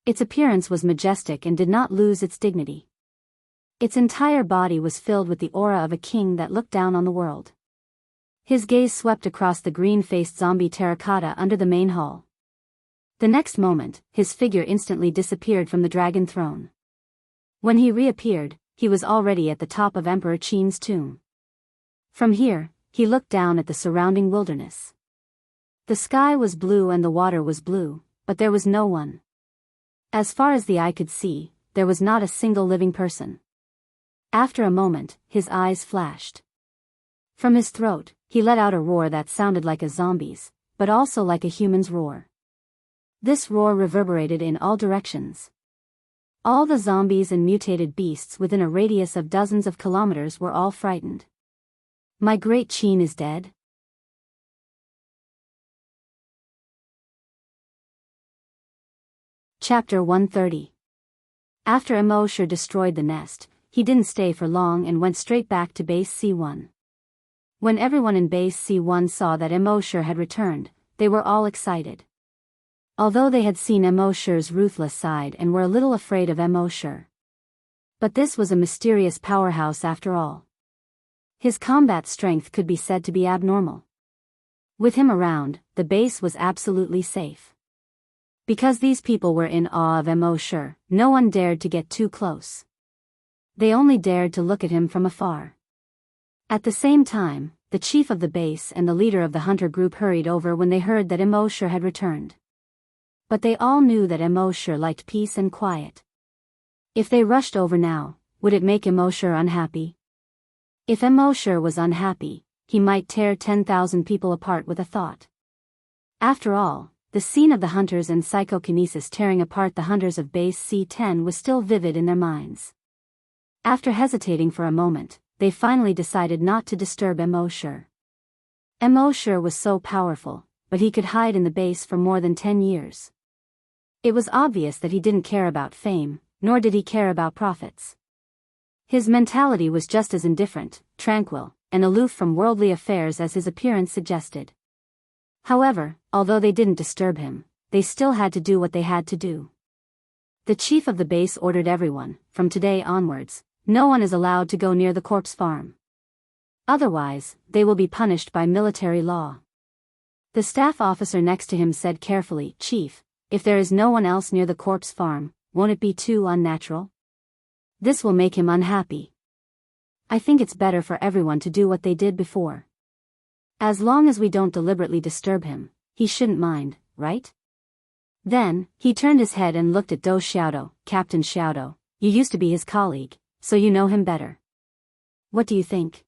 Its appearance was majestic and did not lose its dignity. Its entire body was filled with the aura of a king that looked down on the world. His gaze swept across the green-faced zombie terracotta under the main hall. The next moment, his figure instantly disappeared from the dragon throne. When he reappeared, he was already at the top of Emperor Qin's tomb. From here, he looked down at the surrounding wilderness. The sky was blue and the water was blue, but there was no one. As far as the eye could see, there was not a single living person. After a moment, his eyes flashed. From his throat, he let out a roar that sounded like a zombie's, but also like a human's roar. This roar reverberated in all directions. All the zombies and mutated beasts within a radius of dozens of kilometers were all frightened. My great Qin is dead? Chapter 130. After Immersive destroyed the nest, he didn't stay for long and went straight back to Base C1. When everyone in Base C1 saw that Immersive had returned, they were all excited. Although they had seen Immersiv's ruthless side and were a little afraid of Immersive. But this was a mysterious powerhouse after all. His combat strength could be said to be abnormal. With him around, the base was absolutely safe. Because these people were in awe of Immersive, no one dared to get too close. They only dared to look at him from afar. At the same time, the chief of the base and the leader of the hunter group hurried over when they heard that Immersive had returned. But they all knew that Immersive liked peace and quiet. If they rushed over now, would it make Immersive unhappy? If Immersive was unhappy, he might tear 10,000 people apart with a thought. After all, the scene of the hunters and psychokinesis tearing apart the hunters of Base C10 was still vivid in their minds. After hesitating for a moment, they finally decided not to disturb Immersive. Immersive was so powerful, but he could hide in the base for more than 10 years. It was obvious that he didn't care about fame, nor did he care about profits. His mentality was just as indifferent, tranquil, and aloof from worldly affairs as his appearance suggested. However, although they didn't disturb him, they still had to do what they had to do. The chief of the base ordered everyone, from today onwards, no one is allowed to go near the corpse farm. Otherwise, they will be punished by military law. The staff officer next to him said carefully, "Chief, if there is no one else near the corpse farm, won't it be too unnatural? This will make him unhappy. I think it's better for everyone to do what they did before. As long as we don't deliberately disturb him, he shouldn't mind, right?" Then, he turned his head and looked at Do Xiaodo. "Captain Xiaodo, you used to be his colleague, so you know him better. What do you think?"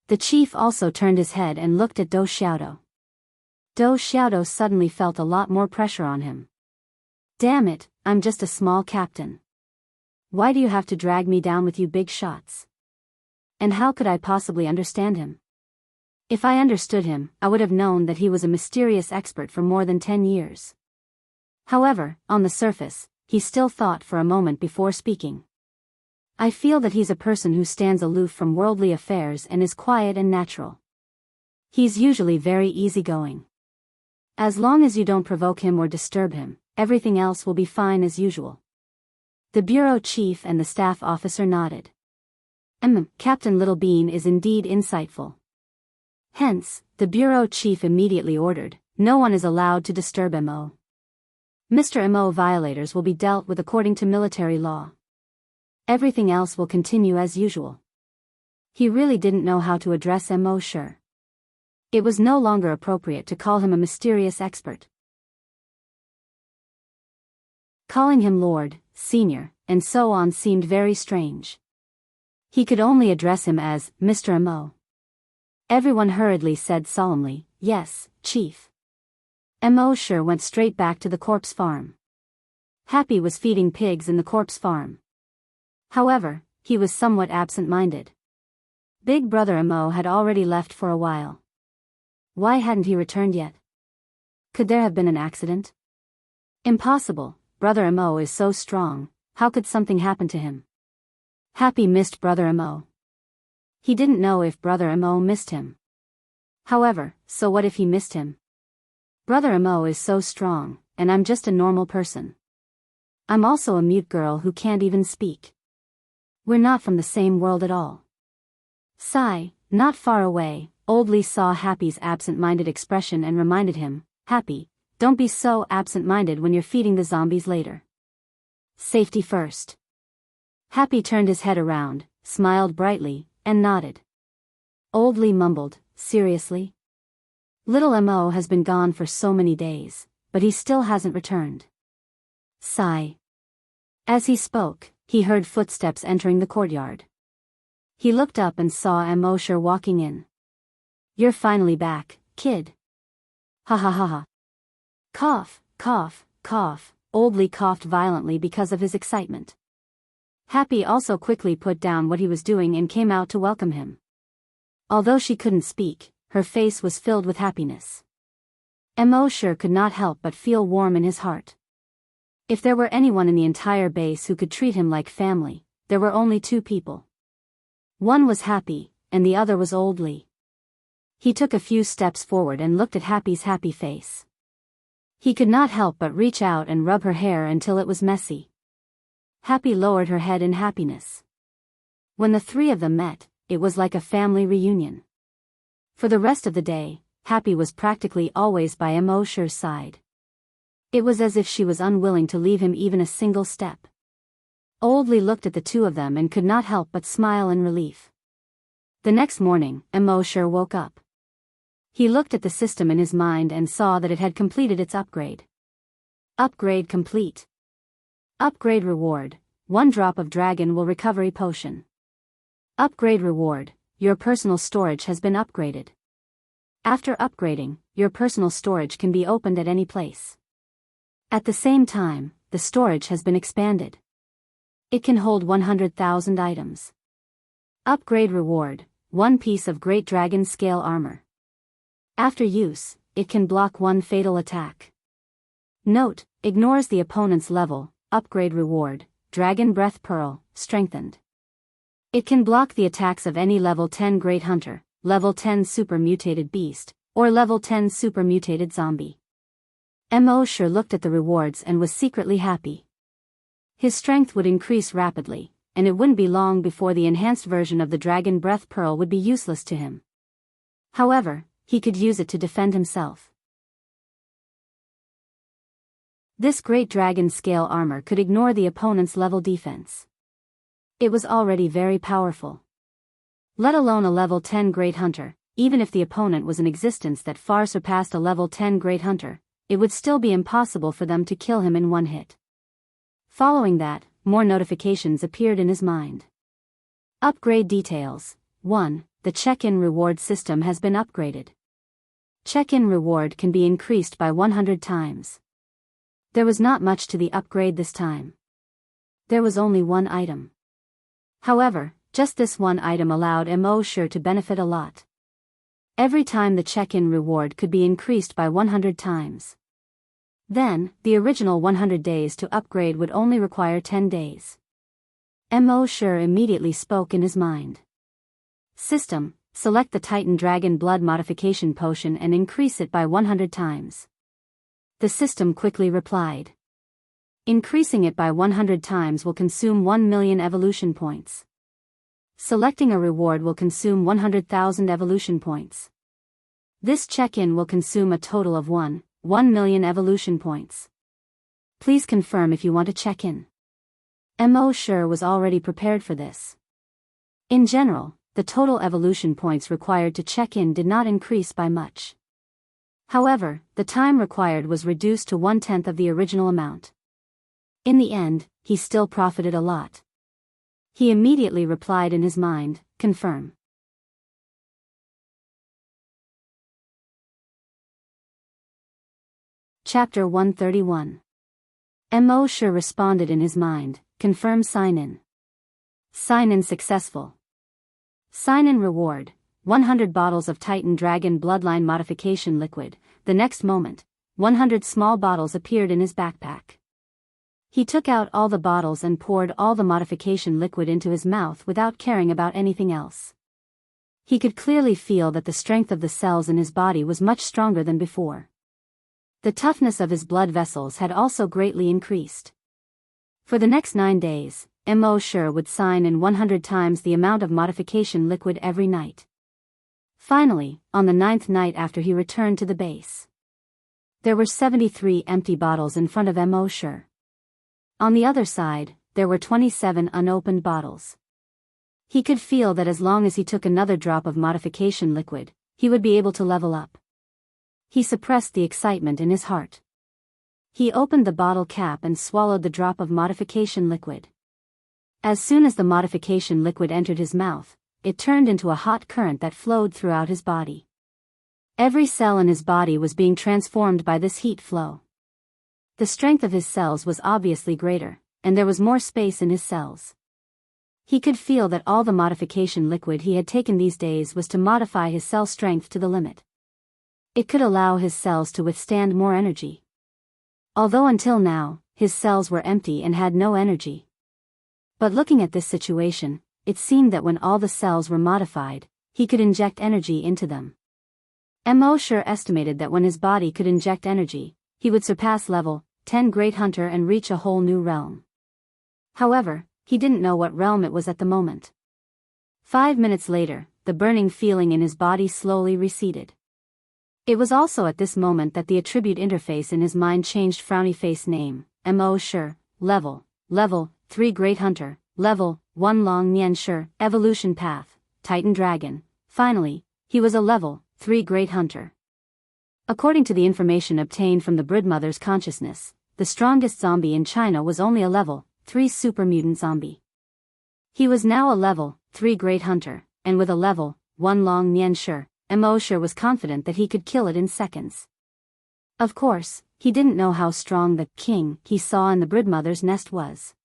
The chief also turned his head and looked at Do Xiaodo. Do Xiaodo suddenly felt a lot more pressure on him. "Damn it, I'm just a small captain. Why do you have to drag me down with you big shots? And how could I possibly understand him? If I understood him, I would have known that he was a mysterious expert for more than 10 years. However, on the surface, he still thought for a moment before speaking. I feel that he's a person who stands aloof from worldly affairs and is quiet and natural. He's usually very easygoing. As long as you don't provoke him or disturb him, everything else will be fine as usual." The bureau chief and the staff officer nodded. Captain Littlebean is indeed insightful. Hence, the bureau chief immediately ordered, "No one is allowed to disturb MO. Mr. MO violators will be dealt with according to military law. Everything else will continue as usual." He really didn't know how to address MO Sure. It was no longer appropriate to call him a mysterious expert. Calling him Lord, Senior, and so on seemed very strange. He could only address him as Mr. MO. Everyone hurriedly said solemnly, "Yes, Chief." MO Sure went straight back to the corpse farm. Happy was feeding pigs in the corpse farm. However, he was somewhat absent-minded. Big Brother Mo had already left for a while. Why hadn't he returned yet? Could there have been an accident? Impossible, Brother Mo is so strong, how could something happen to him? Happy missed Brother Mo. He didn't know if Brother Mo missed him. However, so what if he missed him? Brother Mo is so strong, and I'm just a normal person. I'm also a mute girl who can't even speak. We're not from the same world at all. Sigh, not far away, Old Lee saw Happy's absent-minded expression and reminded him, "Happy, don't be so absent-minded when you're feeding the zombies later. Safety first." Happy turned his head around, smiled brightly, and nodded. Old Lee mumbled, seriously? Little Mo has been gone for so many days, but he still hasn't returned. Sigh. As he spoke, he heard footsteps entering the courtyard. He looked up and saw Mosher walking in. You're finally back, kid. Ha ha ha ha. Cough, cough, cough. Old Lee coughed violently because of his excitement. Happy also quickly put down what he was doing and came out to welcome him. Although she couldn't speak, her face was filled with happiness. Mosher could not help but feel warm in his heart. If there were anyone in the entire base who could treat him like family, there were only two people. One was Happy, and the other was Old Lee. He took a few steps forward and looked at Happy's happy face. He could not help but reach out and rub her hair until it was messy. Happy lowered her head in happiness. When the three of them met, it was like a family reunion. For the rest of the day, Happy was practically always by Mosher's side. It was as if she was unwilling to leave him even a single step. Old Lee looked at the two of them and could not help but smile in relief. The next morning, Mosher woke up. He looked at the system in his mind and saw that it had completed its upgrade. Upgrade complete. Upgrade reward, 1 drop of dragon will recovery potion. Upgrade reward, your personal storage has been upgraded. After upgrading, your personal storage can be opened at any place. At the same time, the storage has been expanded. It can hold 100,000 items. Upgrade reward, 1 piece of Great Dragon Scale Armor. After use, it can block 1 fatal attack. Note, ignores the opponent's level. Upgrade reward, Dragon Breath Pearl, strengthened. It can block the attacks of any level 10 Great Hunter, level 10 Super Mutated Beast, or level 10 Super Mutated Zombie. Mosher looked at the rewards and was secretly happy. His strength would increase rapidly, and it wouldn't be long before the enhanced version of the Dragon Breath Pearl would be useless to him. However, he could use it to defend himself. This Great Dragon Scale Armor could ignore the opponent's level defense. It was already very powerful. Let alone a level 10 Great Hunter, even if the opponent was in existence that far surpassed a level 10 Great Hunter, it would still be impossible for them to kill him in one hit. Following that, more notifications appeared in his mind. Upgrade details. 1. The check-in reward system has been upgraded. Check-in reward can be increased by 100 times. There was not much to the upgrade this time. There was only 1 item. However, just this 1 item allowed Mosher to benefit a lot. Every time the check-in reward could be increased by 100 times. Then, the original 100 days to upgrade would only require 10 days. Mosher immediately spoke in his mind. System, select the Titan Dragon Blood Modification Potion and increase it by 100 times. The system quickly replied. Increasing it by 100 times will consume 1 million evolution points. Selecting a reward will consume 100,000 evolution points. This check-in will consume a total of 1 million evolution points. Please confirm if you want to check in. Mosher was already prepared for this. In general, the total evolution points required to check in did not increase by much. However, the time required was reduced to 1/10 of the original amount. In the end, he still profited a lot. He immediately replied in his mind, confirm. Chapter 131. Mosher responded in his mind, confirm sign-in. Sign-in successful. Sign-in reward, 100 bottles of Titan Dragon Bloodline Modification Liquid. The next moment, 100 small bottles appeared in his backpack. He took out all the bottles and poured all the modification liquid into his mouth without caring about anything else. He could clearly feel that the strength of the cells in his body was much stronger than before. The toughness of his blood vessels had also greatly increased. For the next 9 days, Mosher would sign in 100 times the amount of modification liquid every night. Finally, on the 9th night after he returned to the base, there were 73 empty bottles in front of Mosher. On the other side, there were 27 unopened bottles. He could feel that as long as he took another drop of modification liquid, he would be able to level up. He suppressed the excitement in his heart. He opened the bottle cap and swallowed the drop of modification liquid. As soon as the modification liquid entered his mouth, it turned into a hot current that flowed throughout his body. Every cell in his body was being transformed by this heat flow. The strength of his cells was obviously greater, and there was more space in his cells. He could feel that all the modification liquid he had taken these days was to modify his cell strength to the limit. It could allow his cells to withstand more energy. Although until now, his cells were empty and had no energy. But looking at this situation, it seemed that when all the cells were modified, he could inject energy into them. Mo sure estimated that when his body could inject energy, he would surpass level 10 Great Hunter and reach a whole new realm. However, he didn't know what realm it was at the moment. 5 minutes later, the burning feeling in his body slowly receded. It was also at this moment that the attribute interface in his mind changed. Frowny face name, Mo sure, level 3 Great Hunter, level 1 Long Nian sure, evolution path, Titan Dragon. Finally, he was a level 3 Great Hunter. According to the information obtained from the Broodmother's consciousness, the strongest zombie in China was only a level 3 super mutant zombie. He was now a level 3 Great Hunter, and with a level 1 Long Nian sure, Mo sure was confident that he could kill it in seconds. Of course, he didn't know how strong the king he saw in the Broodmother's nest was.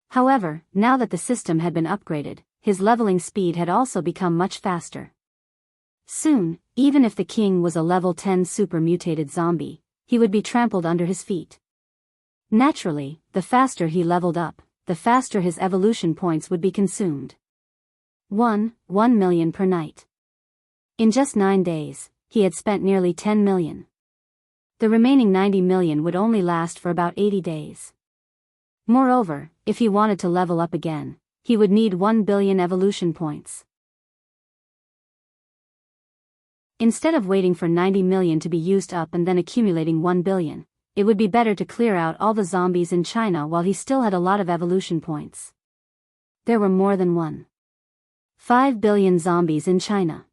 However, now that the system had been upgraded, his leveling speed had also become much faster. Soon, even if the king was a level 10 super mutated zombie, he would be trampled under his feet. Naturally, the faster he leveled up, the faster his evolution points would be consumed. 1 million per night. In just 9 days, he had spent nearly 10 million. The remaining 90 million would only last for about 80 days. Moreover, if he wanted to level up again, he would need 1 billion evolution points. Instead of waiting for 90 million to be used up and then accumulating 1 billion, it would be better to clear out all the zombies in China while he still had a lot of evolution points. There were more than 1.5 billion zombies in China.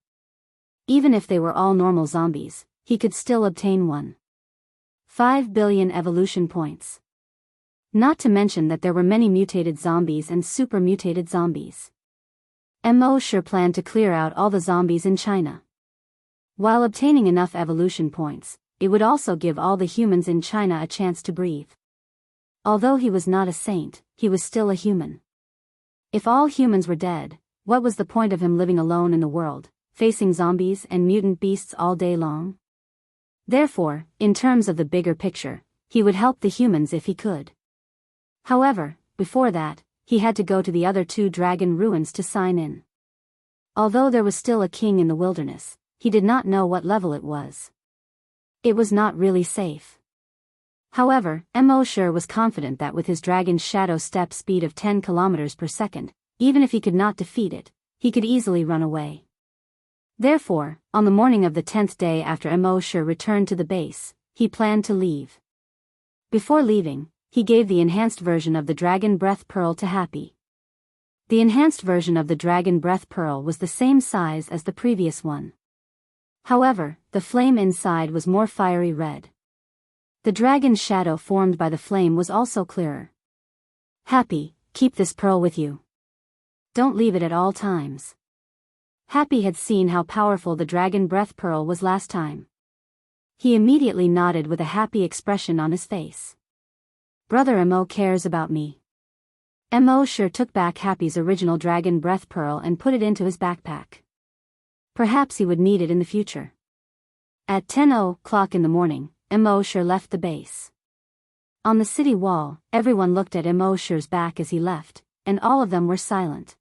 Even if they were all normal zombies, he could still obtain 1.5 billion evolution points. Not to mention that there were many mutated zombies and super mutated zombies. Mo sure planned to clear out all the zombies in China. While obtaining enough evolution points, it would also give all the humans in China a chance to breathe. Although he was not a saint, he was still a human. If all humans were dead, what was the point of him living alone in the world, facing zombies and mutant beasts all day long? Therefore, in terms of the bigger picture, he would help the humans if he could. However, before that, he had to go to the other 2 dragon ruins to sign in. Although there was still a king in the wilderness, he did not know what level it was. It was not really safe. However, Mo sure was confident that with his dragon's shadow step speed of 10 kilometers per second, even if he could not defeat it, he could easily run away. Therefore, on the morning of the 10th day after Mo sure returned to the base, he planned to leave. Before leaving, he gave the enhanced version of the Dragon Breath Pearl to Happy. The enhanced version of the Dragon Breath Pearl was the same size as the previous one. However, the flame inside was more fiery red. The dragon's shadow formed by the flame was also clearer. Happy, keep this pearl with you. Don't leave it at all times. Happy had seen how powerful the Dragon Breath Pearl was last time. He immediately nodded with a happy expression on his face. Brother Mo cares about me. Mo sure took back Happy's original Dragon Breath Pearl and put it into his backpack. Perhaps he would need it in the future. At 10:00 in the morning, Mo sure left the base. On the city wall, everyone looked at Mo sure's back as he left, and all of them were silent.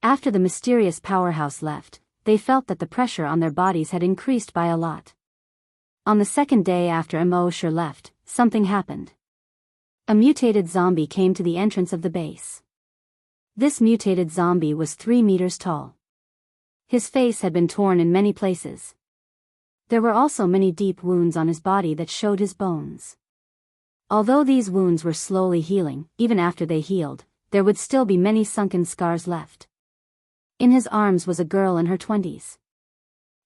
After the mysterious powerhouse left, they felt that the pressure on their bodies had increased by a lot. On the second day after Mo sure left, something happened. A mutated zombie came to the entrance of the base. This mutated zombie was 3 meters tall. His face had been torn in many places. There were also many deep wounds on his body that showed his bones. Although these wounds were slowly healing, even after they healed, there would still be many sunken scars left. In his arms was a girl in her 20s.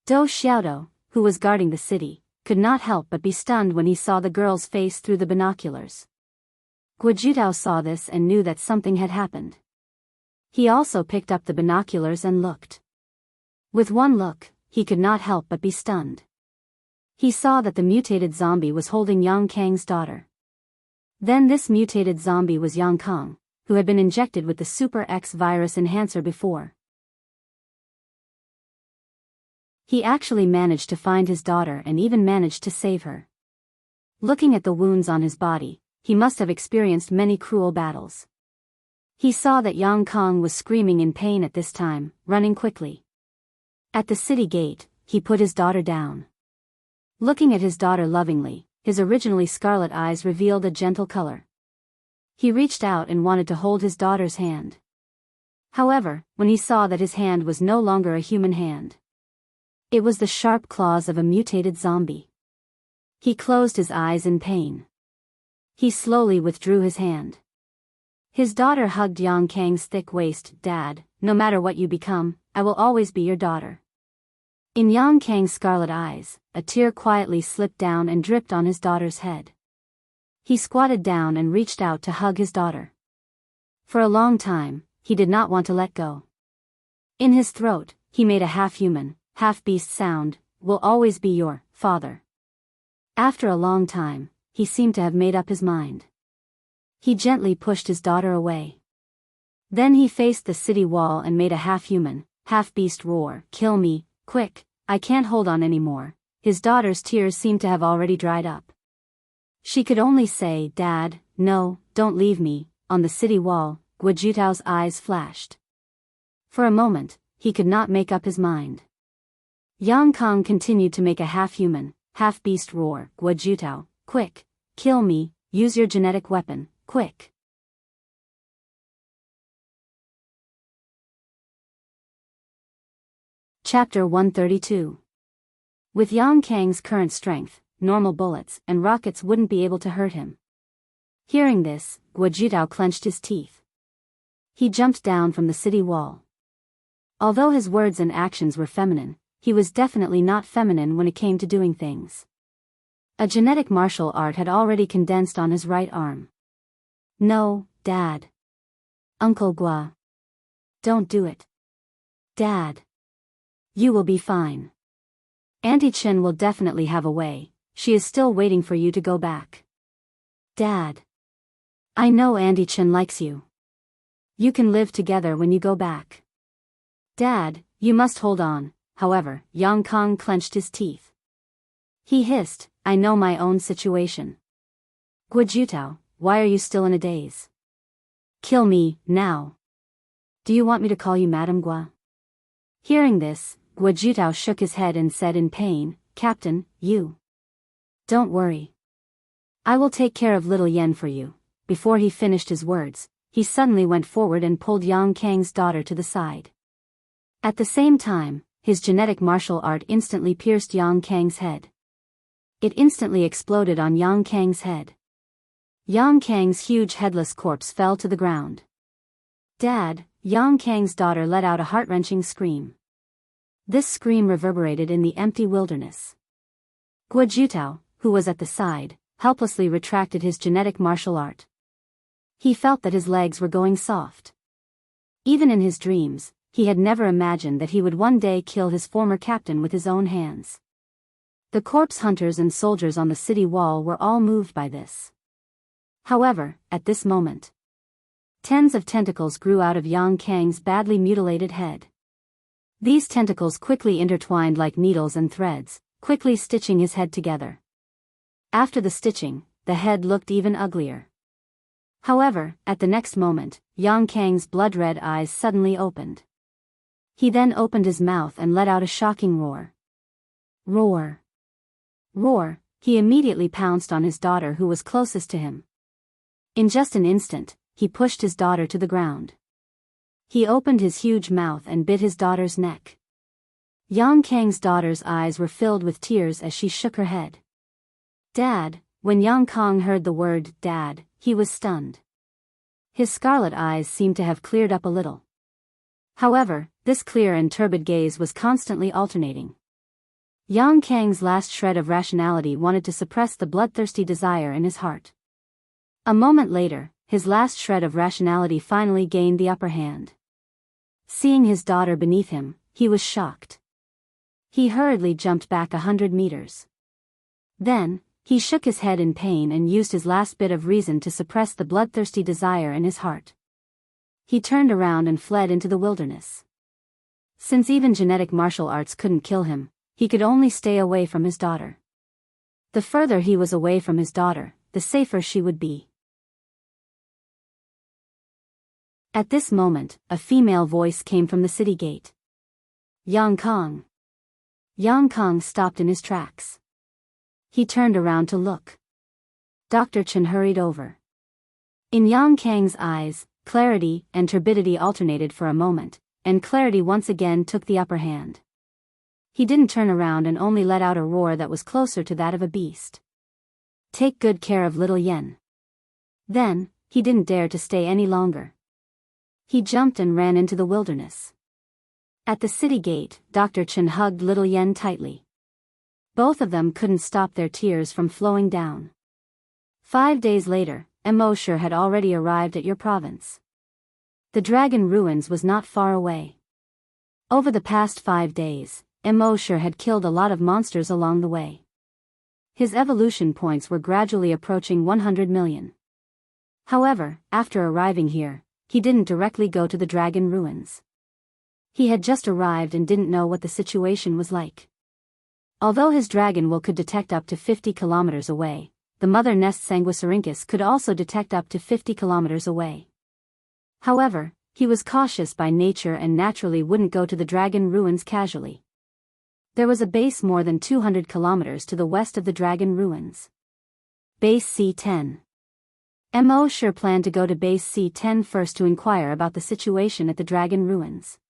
Dou Xiaodou, who was guarding the city, could not help but be stunned when he saw the girl's face through the binoculars. Guojutao saw this and knew that something had happened. He also picked up the binoculars and looked. With one look, he could not help but be stunned. He saw that the mutated zombie was holding Yang Kang's daughter. Then this mutated zombie was Yang Kang, who had been injected with the Super X virus enhancer before. He actually managed to find his daughter and even managed to save her. Looking at the wounds on his body, he must have experienced many cruel battles. He saw that Yang Kang was screaming in pain at this time, running quickly. At the city gate, he put his daughter down. Looking at his daughter lovingly, his originally scarlet eyes revealed a gentle color. He reached out and wanted to hold his daughter's hand. However, when he saw that his hand was no longer a human hand, it was the sharp claws of a mutated zombie. He closed his eyes in pain. He slowly withdrew his hand. His daughter hugged Yang Kang's thick waist. "Dad, no matter what you become, I will always be your daughter." In Yang Kang's scarlet eyes, a tear quietly slipped down and dripped on his daughter's head. He squatted down and reached out to hug his daughter. For a long time, he did not want to let go. In his throat, he made a half-human, half-beast sound, "Will always be your father." After a long time, he seemed to have made up his mind. He gently pushed his daughter away. Then he faced the city wall and made a half-human, half-beast roar, "Kill me, quick, I can't hold on anymore." His daughter's tears seemed to have already dried up. She could only say, "Dad, no, don't leave me." On the city wall, Guojutao's eyes flashed. For a moment, he could not make up his mind. Yang Kang continued to make a half-human, half-beast roar, "Guojutao, quick, kill me, use your genetic weapon, quick." Chapter 132. With Yang Kang's current strength, normal bullets and rockets wouldn't be able to hurt him. Hearing this, Guojutao clenched his teeth. He jumped down from the city wall. Although his words and actions were feminine, he was definitely not feminine when it came to doing things. A genetic martial art had already condensed on his right arm. "No, Dad. Uncle Gua. Don't do it. Dad. You will be fine. Auntie Chen will definitely have a way, she is still waiting for you to go back. Dad. I know Auntie Chen likes you. You can live together when you go back. Dad, you must hold on." However, Yang Kang clenched his teeth. He hissed, "I know my own situation. Guojutao, why are you still in a daze? Kill me, now. Do you want me to call you Madame Gua?" Hearing this, Guojutao shook his head and said in pain, "Captain, you. Don't worry. I will take care of little Yen for you." Before he finished his words, he suddenly went forward and pulled Yang Kang's daughter to the side. At the same time, his genetic martial art instantly pierced Yang Kang's head. It instantly exploded on Yang Kang's head. Yang Kang's huge headless corpse fell to the ground. "Dad," Yang Kang's daughter let out a heart-wrenching scream. This scream reverberated in the empty wilderness. Guojutao, who was at the side, helplessly retracted his genetic martial art. He felt that his legs were going soft. Even in his dreams, he had never imagined that he would one day kill his former captain with his own hands. The corpse hunters and soldiers on the city wall were all moved by this. However, at this moment, tens of tentacles grew out of Yang Kang's badly mutilated head. These tentacles quickly intertwined like needles and threads, quickly stitching his head together. After the stitching, the head looked even uglier. However, at the next moment, Yang Kang's blood-red eyes suddenly opened. He then opened his mouth and let out a shocking roar. Roar. Roar, he immediately pounced on his daughter who was closest to him. In just an instant, he pushed his daughter to the ground. He opened his huge mouth and bit his daughter's neck. Yang Kang's daughter's eyes were filled with tears as she shook her head. "Dad," when Yang Kang heard the word "Dad," he was stunned. His scarlet eyes seemed to have cleared up a little. However, This clear and turbid gaze was constantly alternating. Yang Kang's last shred of rationality wanted to suppress the bloodthirsty desire in his heart. A moment later, his last shred of rationality finally gained the upper hand. Seeing his daughter beneath him, he was shocked. He hurriedly jumped back 100 meters. Then, he shook his head in pain and used his last bit of reason to suppress the bloodthirsty desire in his heart. He turned around and fled into the wilderness. Since even genetic martial arts couldn't kill him, he could only stay away from his daughter. The further he was away from his daughter, the safer she would be. At this moment, a female voice came from the city gate. Yang Kang. Yang Kang stopped in his tracks. He turned around to look. Dr. Chen hurried over. In Yang Kang's eyes, clarity and turbidity alternated for a moment, and clarity once again took the upper hand. He didn't turn around and only let out a roar that was closer to that of a beast. Take good care of little Yen. Then, he didn't dare to stay any longer. He jumped and ran into the wilderness. At the city gate, Dr. Chen hugged little Yen tightly. Both of them couldn't stop their tears from flowing down. 5 days later, Mosher had already arrived at your province. The dragon ruins was not far away. Over the past 5 days, Mosher had killed a lot of monsters along the way. His evolution points were gradually approaching 100 million. However, after arriving here, he didn't directly go to the dragon ruins. He had just arrived and didn't know what the situation was like. Although his dragon will could detect up to 50 kilometers away, the mother nest Sanguisurincus could also detect up to 50 kilometers away. However, he was cautious by nature and naturally wouldn't go to the dragon ruins casually. There was a base more than 200 kilometers to the west of the dragon ruins. Base C-10. Mosher planned to go to base C-10 first to inquire about the situation at the dragon ruins.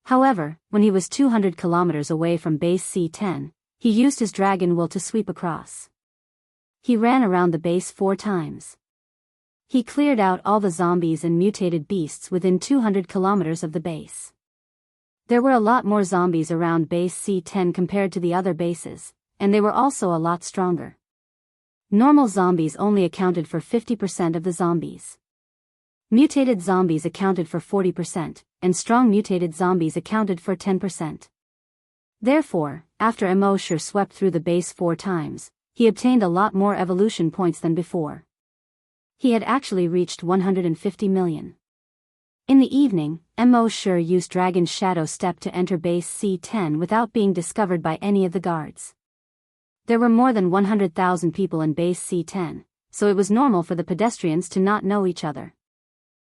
However, when he was 200 kilometers away from base C-10, he used his dragon will to sweep across. He ran around the base 4 times. He cleared out all the zombies and mutated beasts within 200 kilometers of the base. There were a lot more zombies around base C-10 compared to the other bases, and they were also a lot stronger. Normal zombies only accounted for 50% of the zombies. Mutated zombies accounted for 40%, and strong mutated zombies accounted for 10%. Therefore, after Mosher swept through the base 4 times, he obtained a lot more evolution points than before. He had actually reached 150 million. In the evening, Mosher used Dragon's Shadow Step to enter base C-10 without being discovered by any of the guards. There were more than 100,000 people in base C-10, so it was normal for the pedestrians to not know each other.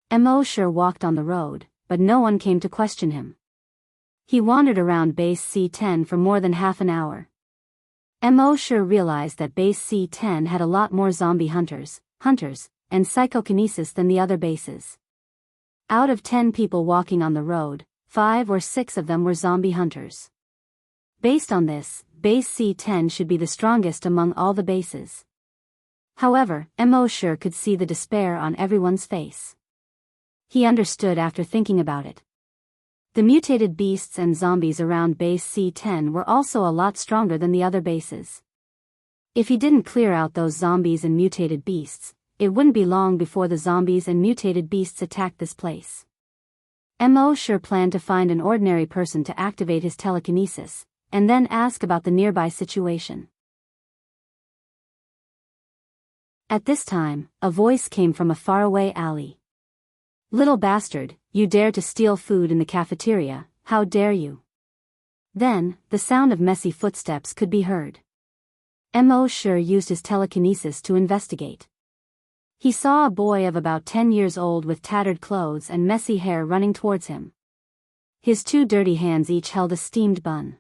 Mosher walked on the road, but no one came to question him. He wandered around base C-10 for more than half an hour. Mosher realized that base C-10 had a lot more zombie hunters, and psychokinesis than the other bases. Out of 10 people walking on the road, 5 or 6 of them were zombie hunters. Based on this, base C-10 should be the strongest among all the bases. However, Mosher could see the despair on everyone's face. He understood after thinking about it. The mutated beasts and zombies around base C-10 were also a lot stronger than the other bases. If he didn't clear out those zombies and mutated beasts, it wouldn't be long before the zombies and mutated beasts attacked this place. Mosher planned to find an ordinary person to activate his telekinesis, and then ask about the nearby situation. At this time, a voice came from a faraway alley. "Little bastard, you dare to steal food in the cafeteria, how dare you?" Then, the sound of messy footsteps could be heard. Mosher used his telekinesis to investigate. He saw a boy of about 10 years old with tattered clothes and messy hair running towards him. His 2 dirty hands each held a steamed bun.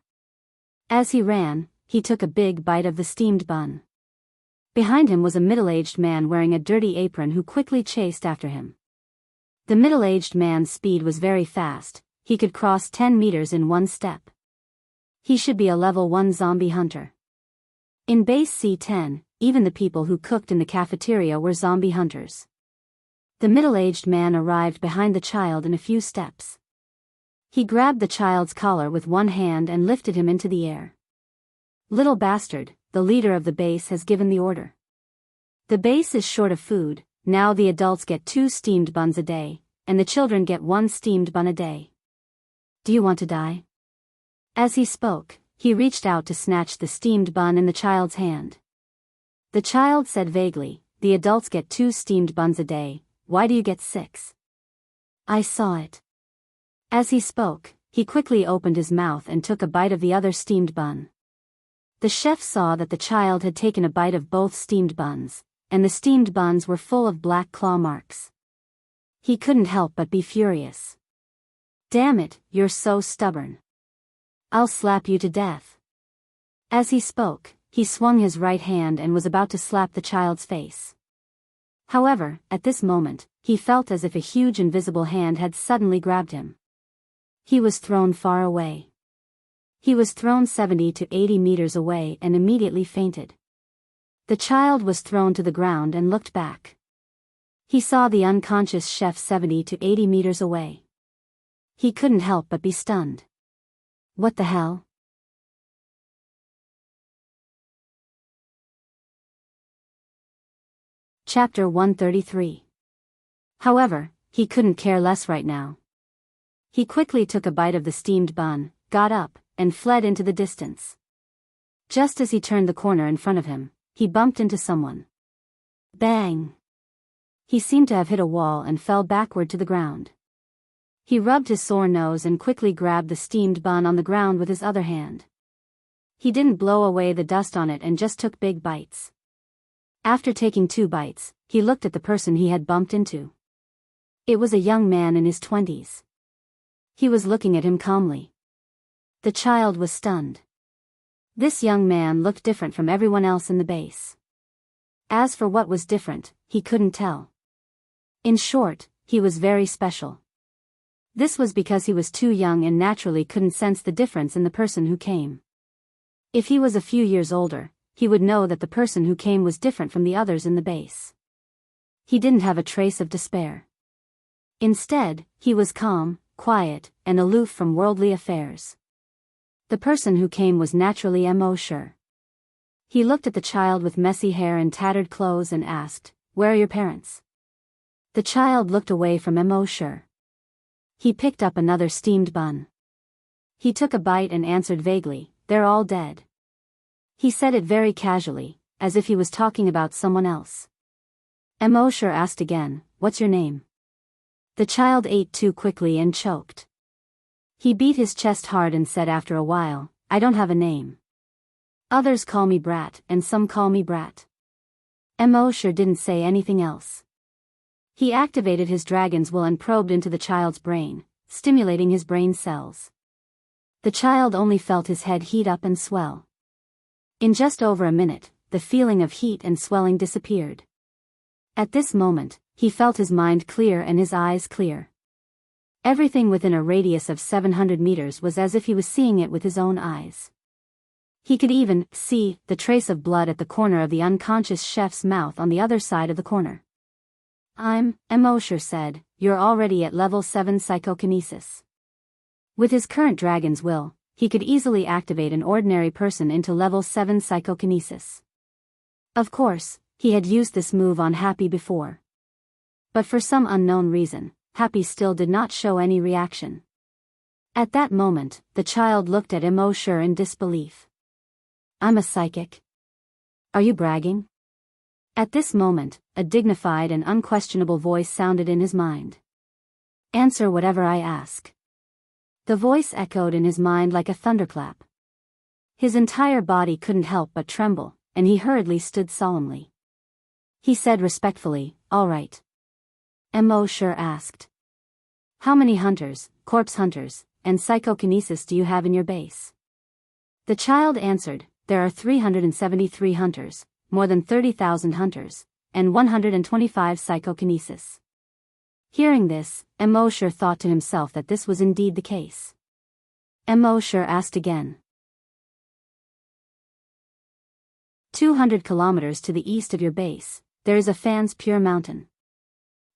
As he ran, he took a big bite of the steamed bun. Behind him was a middle-aged man wearing a dirty apron who quickly chased after him. The middle-aged man's speed was very fast, he could cross 10 meters in 1 step. He should be a level 1 zombie hunter. In base C-10, even the people who cooked in the cafeteria were zombie hunters. The middle-aged man arrived behind the child in a few steps. He grabbed the child's collar with one hand and lifted him into the air. Little bastard, the leader of the base has given the order. The base is short of food, now the adults get 2 steamed buns a day, and the children get 1 steamed bun a day. Do you want to die? As he spoke, he reached out to snatch the steamed bun in the child's hand. The child said vaguely, the adults get 2 steamed buns a day, why do you get 6? I saw it. As he spoke, he quickly opened his mouth and took a bite of the other steamed bun. The chef saw that the child had taken a bite of both steamed buns, and the steamed buns were full of black claw marks. He couldn't help but be furious. Damn it, you're so stubborn. I'll slap you to death. As he spoke, he swung his right hand and was about to slap the child's face. However, at this moment, he felt as if a huge invisible hand had suddenly grabbed him. He was thrown far away. He was thrown 70 to 80 meters away and immediately fainted. The child was thrown to the ground and looked back. He saw the unconscious chef 70 to 80 meters away. He couldn't help but be stunned. What the hell? Chapter 133. However, he couldn't care less right now. He quickly took a bite of the steamed bun, got up, and fled into the distance. Just as he turned the corner in front of him, he bumped into someone. Bang! He seemed to have hit a wall and fell backward to the ground. He rubbed his sore nose and quickly grabbed the steamed bun on the ground with his other hand. He didn't blow away the dust on it and just took big bites. After taking 2 bites, he looked at the person he had bumped into. It was a young man in his 20s. He was looking at him calmly. The child was stunned. This young man looked different from everyone else in the base. As for what was different, he couldn't tell. In short, he was very special. This was because he was too young and naturally couldn't sense the difference in the person who came. If he was a few years older, he would know that the person who came was different from the others in the base. He didn't have a trace of despair. Instead, he was calm, quiet, and aloof from worldly affairs. The person who came was naturally Mo. He looked at the child with messy hair and tattered clothes and asked, "Where are your parents?" The child looked away from Mo. He picked up another steamed bun. He took a bite and answered vaguely, "They're all dead." He said it very casually, as if he was talking about someone else. Mo. asked again, "What's your name?" The child ate too quickly and choked. He beat his chest hard and said after a while, "I don't have a name. Others call me Brat and some call me Brat." Mo. didn't say anything else. He activated his dragon's will and probed into the child's brain, stimulating his brain cells. The child only felt his head heat up and swell. In just over a minute, the feeling of heat and swelling disappeared. At this moment, he felt his mind clear and his eyes clear. Everything within a radius of 700 meters was as if he was seeing it with his own eyes. He could even see the trace of blood at the corner of the unconscious chef's mouth on the other side of the corner. Mo. said, "You're already at level 7 psychokinesis." With his current dragon's will, he could easily activate an ordinary person into level 7 psychokinesis. Of course, he had used this move on Happy before. But for some unknown reason, Happy still did not show any reaction. At that moment, the child looked at Mo. in disbelief. "I'm a psychic? Are you bragging?" At this moment, a dignified and unquestionable voice sounded in his mind. "Answer whatever I ask." The voice echoed in his mind like a thunderclap. His entire body couldn't help but tremble, and he hurriedly stood solemnly. He said respectfully, "All right." Mo. asked, "How many hunters, corpse hunters, and psychokinesis do you have in your base?" The child answered, "There are 373 hunters, more than 30,000 hunters, and 125 psychokinesis." Hearing this, Mo. thought to himself that this was indeed the case. Mo. asked again. 200 kilometers to the east of your base, there is a Fan's Pure Mountain.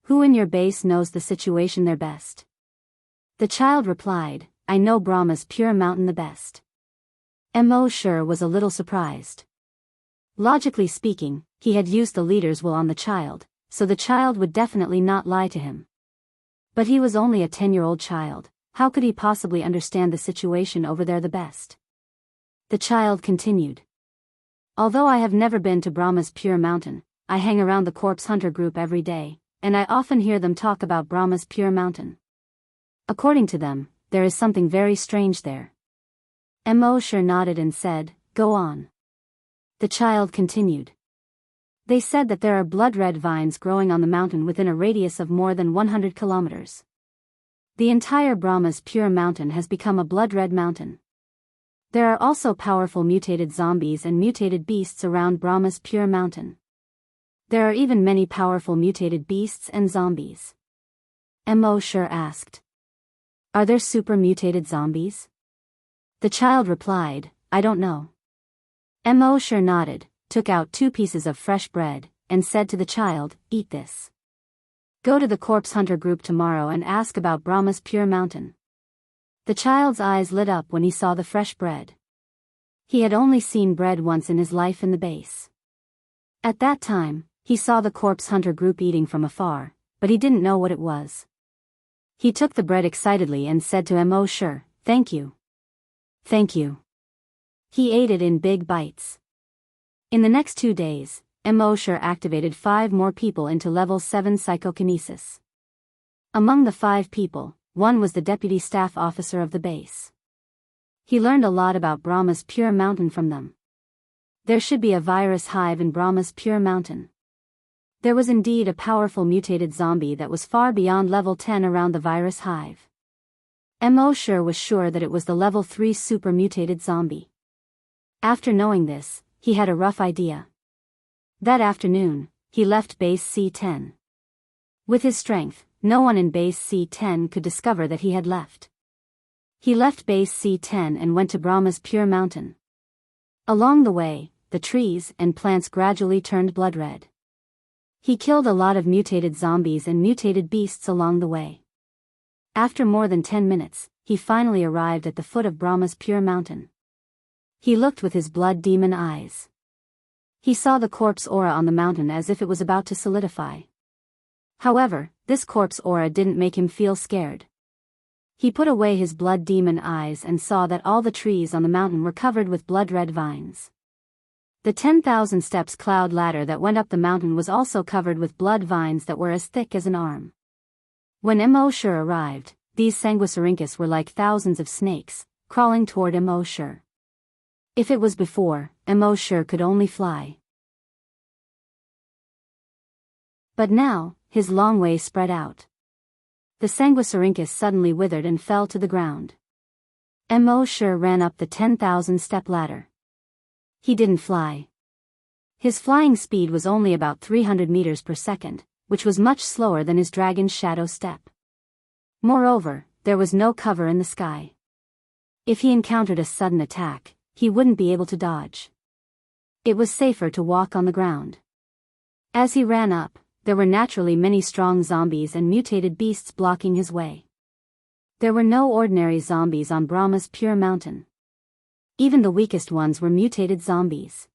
Who in your base knows the situation there best? The child replied, I know Brahma's pure mountain the best. Mo was a little surprised. Logically speaking, he had used the leader's will on the child, so the child would definitely not lie to him. But he was only a 10-year-old child, how could he possibly understand the situation over there the best? The child continued. Although I have never been to Brahma's pure mountain, I hang around the corpse hunter group every day, and I often hear them talk about Brahma's pure mountain. According to them, there is something very strange there. Mo nodded and said, Go on. The child continued. They said that there are blood-red vines growing on the mountain within a radius of more than 100 kilometers. The entire Brahma's pure mountain has become a blood-red mountain. There are also powerful mutated zombies and mutated beasts around Brahma's pure mountain. There are even many powerful mutated beasts and zombies. Mo asked. Are there super mutated zombies? The child replied, I don't know. Mo nodded, took out 2 pieces of fresh bread, and said to the child, Eat this. Go to the corpse hunter group tomorrow and ask about Brahma's pure mountain. The child's eyes lit up when he saw the fresh bread. He had only seen bread once in his life in the base. At that time, he saw the corpse hunter group eating from afar, but he didn't know what it was. He took the bread excitedly and said to Mo, Thank you. Thank you. He ate it in big bites. In the next 2 days, Mo activated 5 more people into level 7 psychokinesis. Among the 5 people, one was the deputy staff officer of the base. He learned a lot about Brahma's pure mountain from them. There should be a virus hive in Brahma's pure mountain. There was indeed a powerful mutated zombie that was far beyond level 10 around the virus hive. Mo was sure that it was the level 3 super mutated zombie. After knowing this, he had a rough idea. That afternoon, he left base C-10. With his strength, no one in base C-10 could discover that he had left. He left base C-10 and went to Brahma's pure mountain. Along the way, the trees and plants gradually turned blood red. He killed a lot of mutated zombies and mutated beasts along the way. After more than 10 minutes, he finally arrived at the foot of Brahma's pure mountain. He looked with his blood demon eyes. He saw the corpse aura on the mountain as if it was about to solidify. However, this corpse aura didn't make him feel scared. He put away his blood demon eyes and saw that all the trees on the mountain were covered with blood-red vines. The 10,000 steps cloud ladder that went up the mountain was also covered with blood vines that were as thick as an arm. When Mo arrived, these sanguisurincus were like thousands of snakes, crawling toward Mo. If it was before, Mo could only fly. But now, his long way spread out. The sanguisurincus suddenly withered and fell to the ground. Mo ran up the 10,000 step ladder. He didn't fly. His flying speed was only about 300 meters per second, which was much slower than his dragon's shadow step. Moreover, there was no cover in the sky. If he encountered a sudden attack, he wouldn't be able to dodge. It was safer to walk on the ground. As he ran up, there were naturally many strong zombies and mutated beasts blocking his way. There were no ordinary zombies on Brahma's pure mountain. Even the weakest ones were mutated zombies.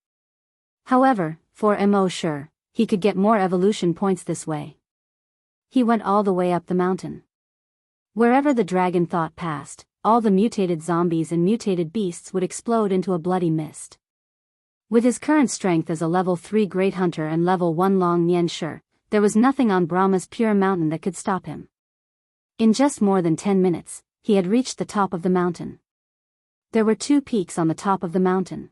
However, for Mo, he could get more evolution points this way. He went all the way up the mountain. Wherever the dragon thought passed, all the mutated zombies and mutated beasts would explode into a bloody mist. With his current strength as a level 3 great hunter and level 1 long Nian, there was nothing on Brahma's pure mountain that could stop him. In just more than 10 minutes, he had reached the top of the mountain. There were 2 peaks on the top of the mountain.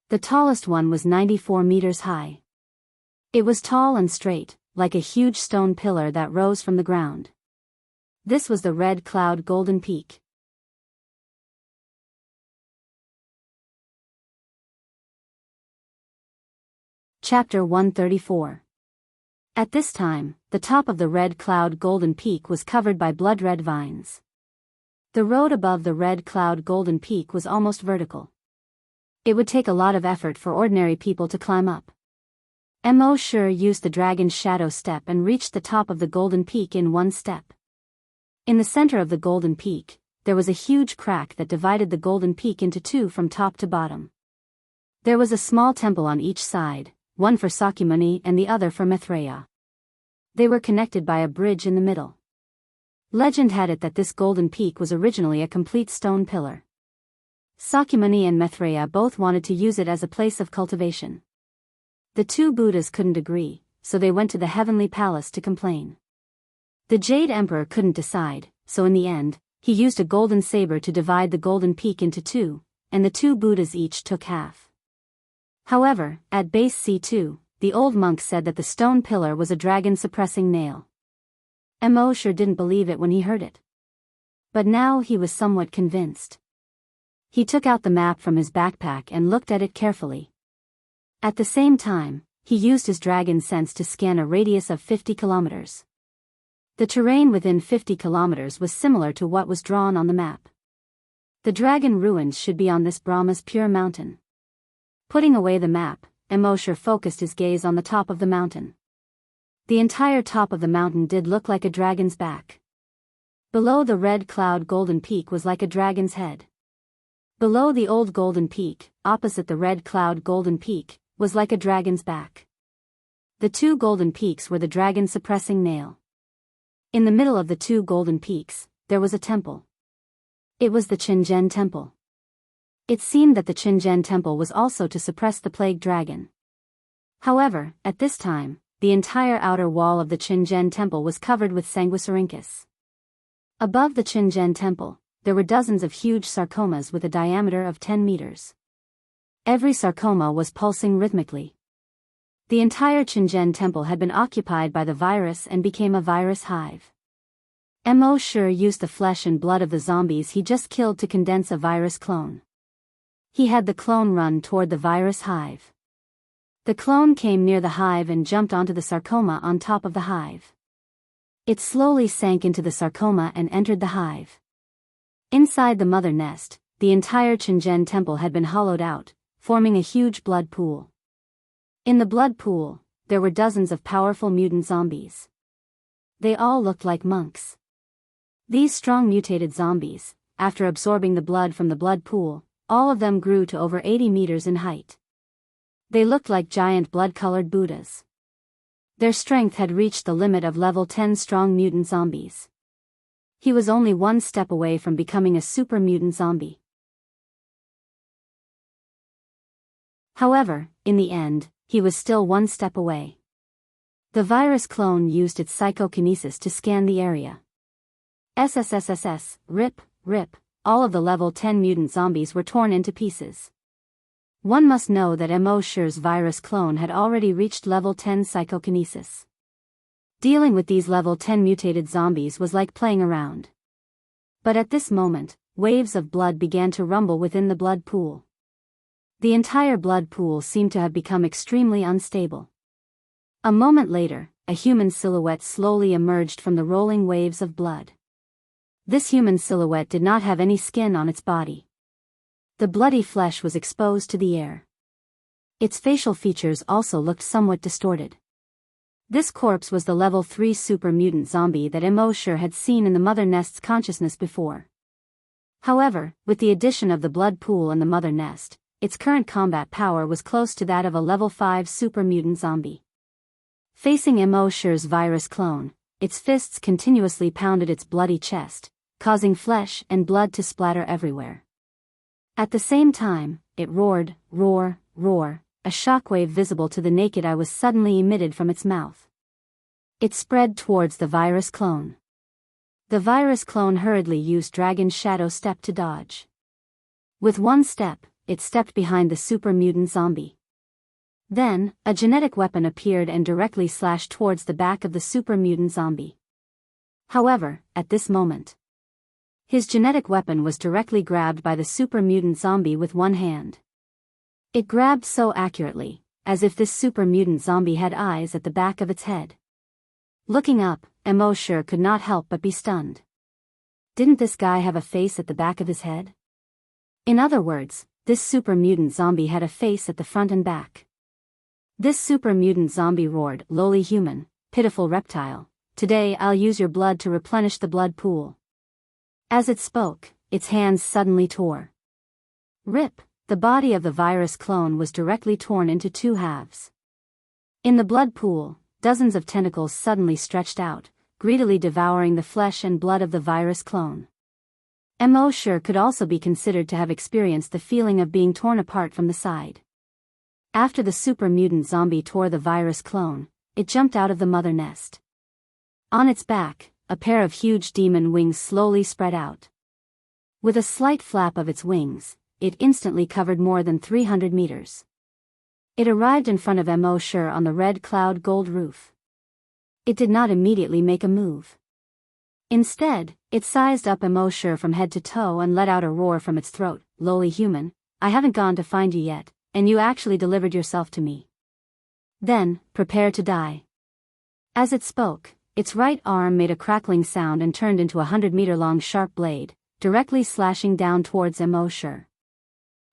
The tallest one was 94 meters high. It was tall and straight, like a huge stone pillar that rose from the ground. This was the Red Cloud Golden Peak. Chapter 134. At this time, the top of the Red Cloud Golden Peak was covered by blood-red vines. The road above the Red Cloud Golden Peak was almost vertical. It would take a lot of effort for ordinary people to climb up. Mo used the dragon's shadow step and reached the top of the Golden Peak in 1 step. In the center of the golden peak, there was a huge crack that divided the golden peak into two from top to bottom. There was a small temple on each side, one for Sakyamuni and the other for Maitreya. They were connected by a bridge in the middle. Legend had it that this golden peak was originally a complete stone pillar. Sakyamuni and Maitreya both wanted to use it as a place of cultivation. The two Buddhas couldn't agree, so they went to the heavenly palace to complain. The Jade Emperor couldn't decide, so in the end, he used a golden saber to divide the golden peak into two, and the two Buddhas each took half. However, at base C2, the old monk said that the stone pillar was a dragon-suppressing nail. Mo sure didn't believe it when he heard it. But now he was somewhat convinced. He took out the map from his backpack and looked at it carefully. At the same time, he used his dragon sense to scan a radius of 50 kilometers. The terrain within 50 kilometers was similar to what was drawn on the map. The dragon ruins should be on this Brahma's pure mountain. Putting away the map, Mosher focused his gaze on the top of the mountain. The entire top of the mountain did look like a dragon's back. Below the red cloud golden peak was like a dragon's head. Below the old golden peak, opposite the red cloud golden peak, was like a dragon's back. The two golden peaks were the dragon-suppressing nail. In the middle of the two golden peaks, there was a temple. It was the Qingzhen Temple. It seemed that the Qingzhen Temple was also to suppress the plague dragon. However, at this time, the entire outer wall of the Qingzhen Temple was covered with Sanguisurincus. Above the Qingzhen Temple, there were dozens of huge sarcomas with a diameter of 10 meters. Every sarcoma was pulsing rhythmically. The entire Qingzhen Temple had been occupied by the virus and became a virus hive. Mo Sure used the flesh and blood of the zombies he just killed to condense a virus clone. He had the clone run toward the virus hive. The clone came near the hive and jumped onto the sarcoma on top of the hive. It slowly sank into the sarcoma and entered the hive. Inside the mother nest, the entire Qingzhen Temple had been hollowed out, forming a huge blood pool. In the blood pool, there were dozens of powerful mutant zombies. They all looked like monks. These strong mutated zombies, after absorbing the blood from the blood pool, all of them grew to over 80 meters in height. They looked like giant blood-colored Buddhas. Their strength had reached the limit of level 10 strong mutant zombies. He was only one step away from becoming a super mutant zombie. However, in the end, he was still one step away. The virus clone used its psychokinesis to scan the area. SSSSS, rip, all of the level 10 mutant zombies were torn into pieces. One must know that Mo Sher's virus clone had already reached level 10 psychokinesis. Dealing with these level 10 mutated zombies was like playing around. But at this moment, waves of blood began to rumble within the blood pool. The entire blood pool seemed to have become extremely unstable. A moment later, a human silhouette slowly emerged from the rolling waves of blood. This human silhouette did not have any skin on its body. The bloody flesh was exposed to the air. Its facial features also looked somewhat distorted. This corpse was the level 3 super mutant zombie that Mo Sher had seen in the mother nest's consciousness before. However, with the addition of the blood pool and the mother nest, its current combat power was close to that of a level 5 super mutant zombie. Facing Mo Sher's virus clone, its fists continuously pounded its bloody chest, causing flesh and blood to splatter everywhere. At the same time, it roared, roar, a shockwave visible to the naked eye was suddenly emitted from its mouth. It spread towards the virus clone. The virus clone hurriedly used Dragon's Shadow Step to dodge. With one step, it stepped behind the super mutant zombie. Then, a genetic weapon appeared and directly slashed towards the back of the super mutant zombie. However, at this moment, his genetic weapon was directly grabbed by the super mutant zombie with one hand. It grabbed so accurately, as if this super mutant zombie had eyes at the back of its head. Looking up, Mo Sher could not help but be stunned. Didn't this guy have a face at the back of his head? In other words, this super mutant zombie had a face at the front and back. This super mutant zombie roared, "Lowly human, pitiful reptile, today I'll use your blood to replenish the blood pool." As it spoke, its hands suddenly tore. Rip, the body of the virus clone was directly torn into two halves. In the blood pool, dozens of tentacles suddenly stretched out, greedily devouring the flesh and blood of the virus clone. Mosher could also be considered to have experienced the feeling of being torn apart from the side. After the super mutant zombie tore the virus clone, it jumped out of the mother nest. On its back, a pair of huge demon wings slowly spread out. With a slight flap of its wings, it instantly covered more than 300 meters. It arrived in front of Mosher on the red cloud gold roof. It did not immediately make a move. Instead, it sized up Mosher from head to toe and let out a roar from its throat. "Lowly human, I haven't gone to find you yet, and you actually delivered yourself to me. Then, prepare to die." As it spoke, its right arm made a crackling sound and turned into a 100-meter-long sharp blade, directly slashing down towards Mosher.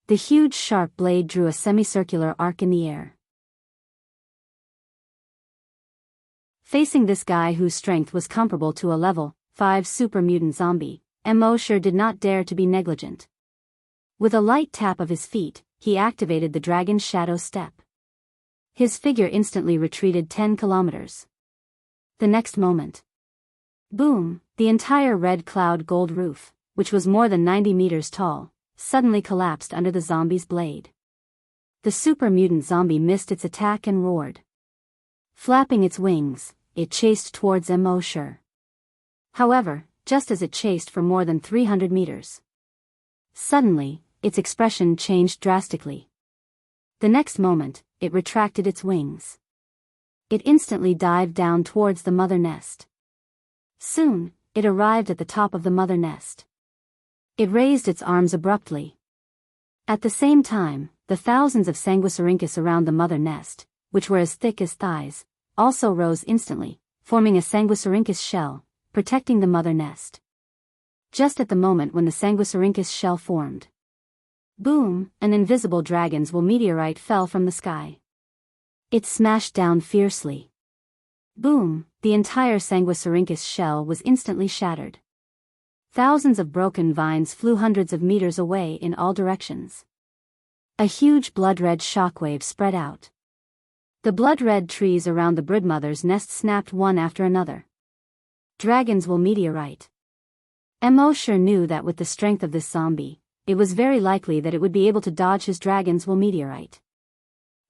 The huge sharp blade drew a semicircular arc in the air. Facing this guy whose strength was comparable to a level 5 super mutant zombie, Mosher did not dare to be negligent. With a light tap of his feet, he activated the dragon's shadow step. His figure instantly retreated 10 kilometers. The next moment, boom, the entire red cloud gold roof, which was more than 90 meters tall, suddenly collapsed under the zombie's blade. The super mutant zombie missed its attack and roared. Flapping its wings, it chased towards Mosher. However, just as it chased for more than 300 meters, suddenly, its expression changed drastically. The next moment, it retracted its wings. It instantly dived down towards the mother nest. Soon, it arrived at the top of the mother nest. It raised its arms abruptly. At the same time, the thousands of sanguisurincus around the mother nest, which were as thick as thighs, also rose instantly, forming a sanguisurincus shell, protecting the mother nest. Just at the moment when the sanguisurincus shell formed, boom, an invisible dragon's wool meteorite fell from the sky. It smashed down fiercely. Boom, the entire sanguisurincus shell was instantly shattered. Thousands of broken vines flew hundreds of meters away in all directions. A huge blood-red shockwave spread out. The blood-red trees around the broodmother's nest snapped one after another. Dragon's wool meteorite. Mosher knew that with the strength of this zombie, it was very likely that it would be able to dodge his dragon's wool meteorite.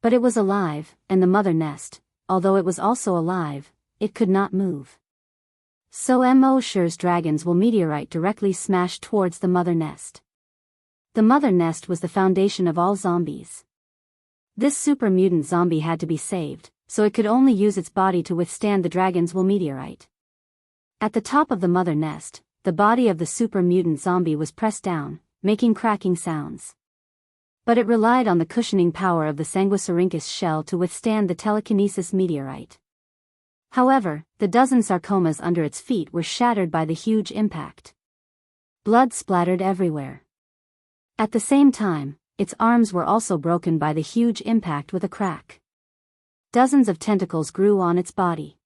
But it was alive, and the mother nest, although it was also alive, it could not move. So Mosher's dragon's wool meteorite directly smashed towards the mother nest. The mother nest was the foundation of all zombies. This super mutant zombie had to be saved, so it could only use its body to withstand the dragon's wool meteorite. At the top of the mother nest, the body of the super mutant zombie was pressed down, making cracking sounds. But it relied on the cushioning power of the sanguisurincus shell to withstand the telekinesis meteorite. However, the dozen sarcomas under its feet were shattered by the huge impact. Blood splattered everywhere. At the same time, its arms were also broken by the huge impact with a crack. Dozens of tentacles grew on its body.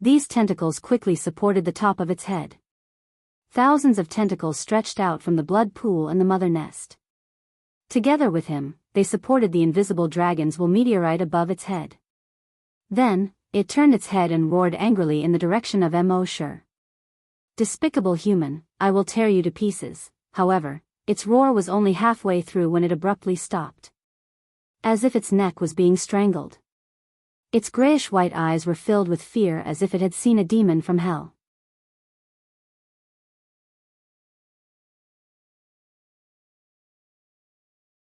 These tentacles quickly supported the top of its head. Thousands of tentacles stretched out from the blood pool and the mother nest. Together with him, they supported the invisible dragon's wool meteorite above its head. Then, it turned its head and roared angrily in the direction of Mosher. "Despicable human, I will tear you to pieces." However, its roar was only halfway through when it abruptly stopped. As if its neck was being strangled. Its grayish-white eyes were filled with fear as if it had seen a demon from hell.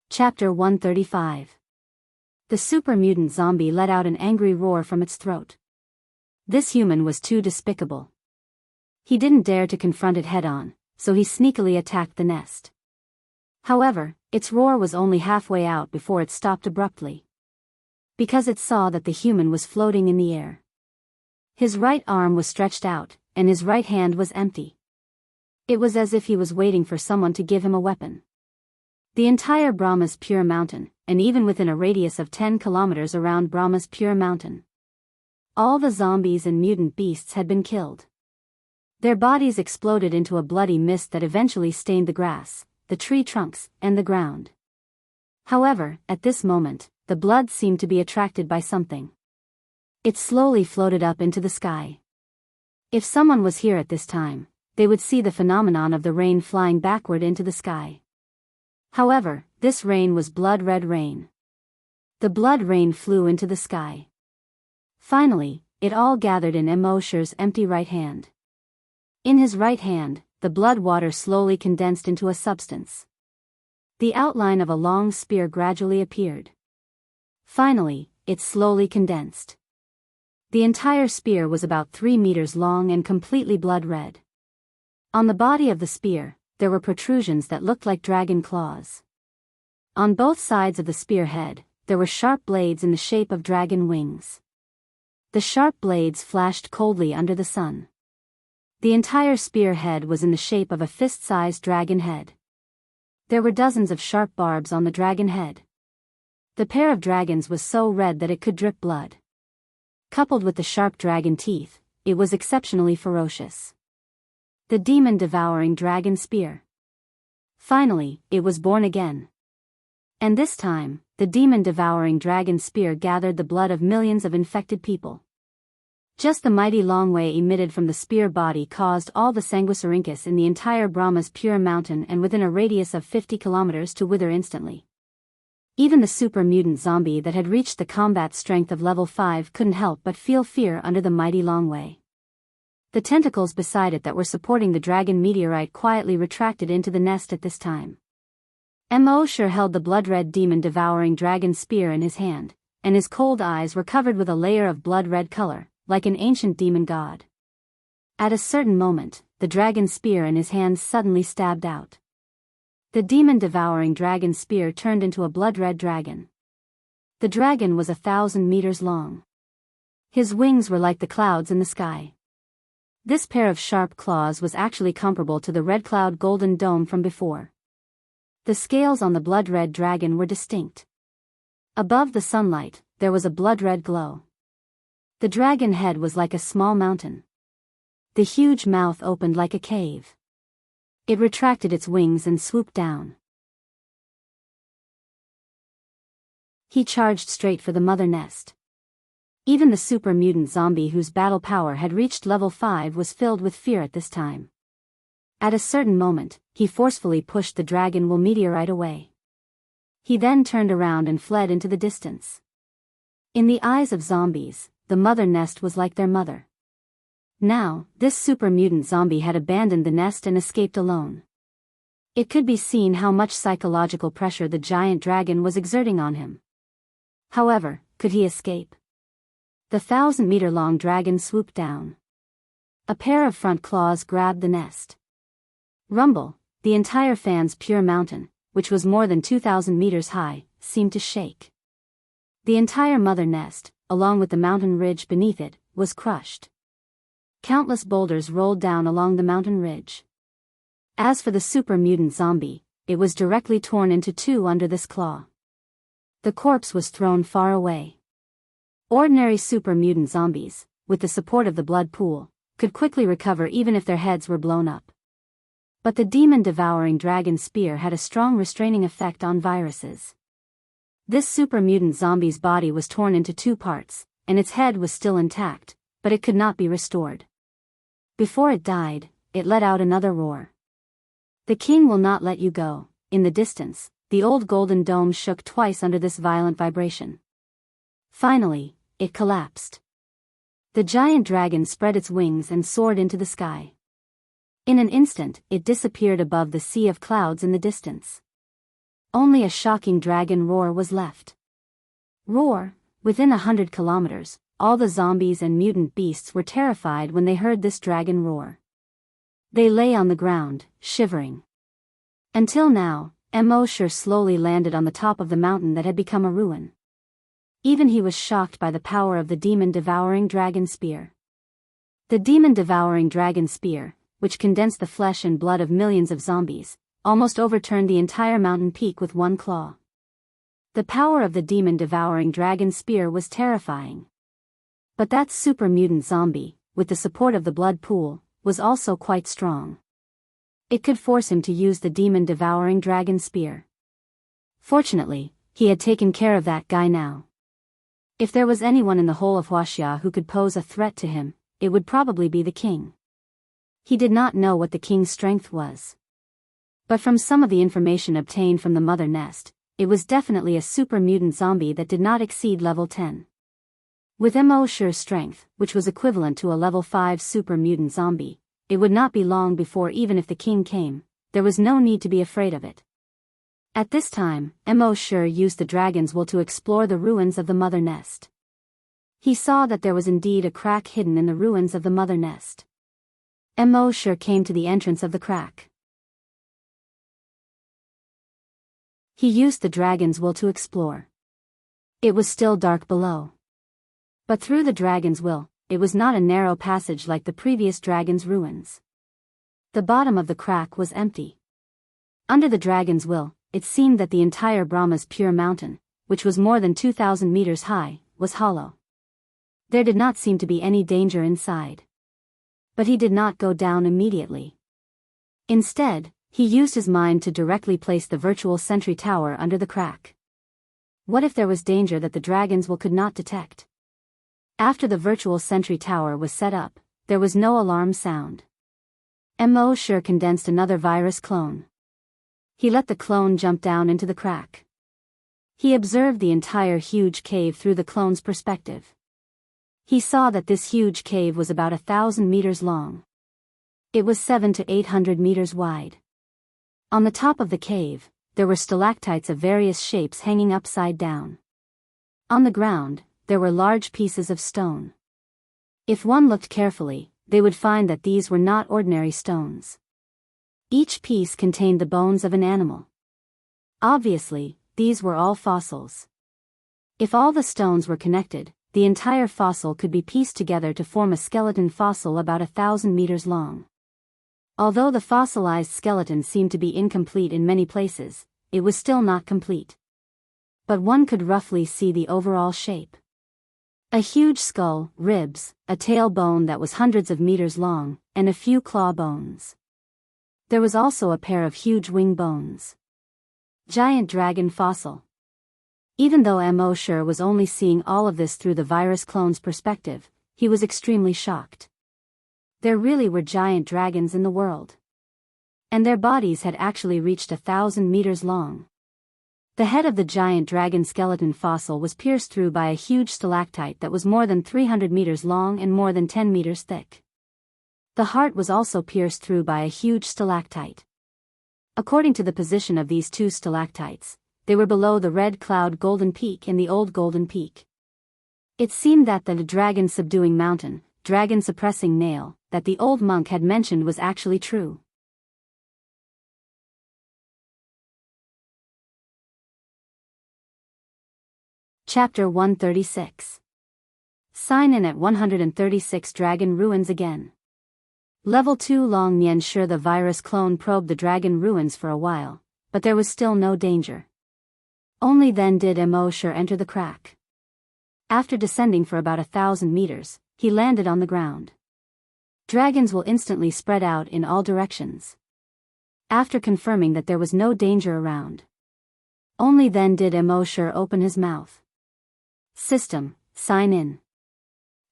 Chapter 135. The super mutant zombie let out an angry roar from its throat. This human was too despicable. He didn't dare to confront it head-on, so he sneakily attacked the nest. However, its roar was only halfway out before it stopped abruptly. Because it saw that the human was floating in the air. His right arm was stretched out, and his right hand was empty. It was as if he was waiting for someone to give him a weapon. The entire Brahma's Pure Mountain, and even within a radius of 10 kilometers around Brahma's Pure Mountain, All the zombies and mutant beasts had been killed. Their bodies exploded into a bloody mist that eventually stained the grass, the tree trunks, and the ground. However, at this moment, the blood seemed to be attracted by something. It slowly floated up into the sky. If someone was here at this time, they would see the phenomenon of the rain flying backward into the sky. However, this rain was blood-red rain. The blood rain flew into the sky. Finally, it all gathered in Mosher's empty right hand. In his right hand, the blood water slowly condensed into a substance. The outline of a long spear gradually appeared. Finally, it slowly condensed. The entire spear was about 3 meters long and completely blood-red. On the body of the spear, there were protrusions that looked like dragon claws. On both sides of the spearhead, there were sharp blades in the shape of dragon wings. The sharp blades flashed coldly under the sun. The entire spearhead was in the shape of a fist-sized dragon head. There were dozens of sharp barbs on the dragon head. The pair of dragons was so red that it could drip blood. Coupled with the sharp dragon teeth, it was exceptionally ferocious. The demon-devouring dragon spear. Finally, it was born again. And this time, the demon-devouring dragon spear gathered the blood of millions of infected people. Just the mighty long way emitted from the spear body caused all the sanguisurincus in the entire Brahma's pure mountain and within a radius of 50 kilometers to wither instantly. Even the super mutant zombie that had reached the combat strength of level 5 couldn't help but feel fear under the mighty long way. The tentacles beside it that were supporting the dragon meteorite quietly retracted into the nest at this time. Mosher held the blood-red demon-devouring dragon spear in his hand, and his cold eyes were covered with a layer of blood-red color, like an ancient demon god. At a certain moment, the dragon spear in his hand suddenly stabbed out. The demon-devouring dragon spear turned into a blood-red dragon. The dragon was 1,000 meters long. His wings were like the clouds in the sky. This pair of sharp claws was actually comparable to the red cloud golden dome from before. The scales on the blood-red dragon were distinct. Above the sunlight, there was a blood-red glow. The dragon head was like a small mountain. The huge mouth opened like a cave. It retracted its wings and swooped down. He charged straight for the mother nest. Even the super mutant zombie whose battle power had reached level 5 was filled with fear at this time. At a certain moment, he forcefully pushed the dragon wool meteorite away. He then turned around and fled into the distance. In the eyes of zombies, the mother nest was like their mother. Now, this super mutant zombie had abandoned the nest and escaped alone. It could be seen how much psychological pressure the giant dragon was exerting on him. However, could he escape? The 1,000-meter-long dragon swooped down. A pair of front claws grabbed the nest. Rumble, the entire Fan's pure mountain, which was more than 2,000 meters high, seemed to shake. The entire mother nest, along with the mountain ridge beneath it, was crushed. Countless boulders rolled down along the mountain ridge. As for the super mutant zombie, it was directly torn into two under this claw. The corpse was thrown far away. Ordinary super mutant zombies, with the support of the blood pool, could quickly recover even if their heads were blown up. But the demon-devouring dragon spear had a strong restraining effect on viruses. This super mutant zombie's body was torn into two parts, and its head was still intact, but it could not be restored. Before it died, it let out another roar. The king will not let you go. In the distance, the old golden dome shook twice under this violent vibration. Finally, it collapsed. The giant dragon spread its wings and soared into the sky. In an instant, it disappeared above the sea of clouds in the distance. Only a shocking dragon roar was left. Roar, within 100 kilometers. All the zombies and mutant beasts were terrified when they heard this dragon roar. They lay on the ground, shivering. Until now, Mosher slowly landed on the top of the mountain that had become a ruin. Even he was shocked by the power of the demon-devouring dragon spear. The demon-devouring dragon spear, which condensed the flesh and blood of millions of zombies, almost overturned the entire mountain peak with one claw. The power of the demon-devouring dragon spear was terrifying. But that super mutant zombie, with the support of the blood pool, was also quite strong. It could force him to use the demon-devouring dragon spear. Fortunately, he had taken care of that guy now. If there was anyone in the whole of Wuxia who could pose a threat to him, it would probably be the king. He did not know what the king's strength was. But from some of the information obtained from the mother nest, it was definitely a super mutant zombie that did not exceed level 10. With Mo's strength, which was equivalent to a level 5 super mutant zombie, it would not be long before even if the king came, there was no need to be afraid of it. At this time, Mo used the dragon's will to explore the ruins of the mother nest. He saw that there was indeed a crack hidden in the ruins of the mother nest. Mo came to the entrance of the crack. He used the dragon's will to explore. It was still dark below. But through the dragon's will, it was not a narrow passage like the previous dragon's ruins. The bottom of the crack was empty. Under the dragon's will, it seemed that the entire Brahma's pure mountain, which was more than 2,000 meters high, was hollow. There did not seem to be any danger inside. But he did not go down immediately. Instead, he used his mind to directly place the virtual sentry tower under the crack. What if there was danger that the dragon's will could not detect? After the virtual sentry tower was set up, there was no alarm sound. Mo condensed another virus clone. He let the clone jump down into the crack. He observed the entire huge cave through the clone's perspective. He saw that this huge cave was about 1,000 meters long. It was 700 to 800 meters wide. On the top of the cave, there were stalactites of various shapes hanging upside down. On the ground, there were large pieces of stone. If one looked carefully, they would find that these were not ordinary stones. Each piece contained the bones of an animal. Obviously, these were all fossils. If all the stones were connected, the entire fossil could be pieced together to form a skeleton fossil about 1,000 meters long. Although the fossilized skeleton seemed to be incomplete in many places, it was still not complete. But one could roughly see the overall shape. A huge skull, ribs, a tailbone that was hundreds of meters long, and a few claw bones. There was also a pair of huge wing bones. Giant dragon fossil. Even though Mo was only seeing all of this through the virus clone's perspective, he was extremely shocked. There really were giant dragons in the world. And their bodies had actually reached 1,000 meters long. The head of the giant dragon skeleton fossil was pierced through by a huge stalactite that was more than 300 meters long and more than 10 meters thick. The heart was also pierced through by a huge stalactite. According to the position of these two stalactites, they were below the Red Cloud Golden Peak and the Old Golden Peak. It seemed that the dragon subduing mountain, dragon suppressing nail, that the old monk had mentioned was actually true. Chapter 136. Sign in at 136 Dragon Ruins again. Level 2 Long Nian the virus clone probed the dragon ruins for a while, but there was still no danger. Only then did Mo enter the crack. After descending for about 1,000 meters, he landed on the ground. Dragons will instantly spread out in all directions. After confirming that there was no danger around, only then did Mo open his mouth. System, sign in.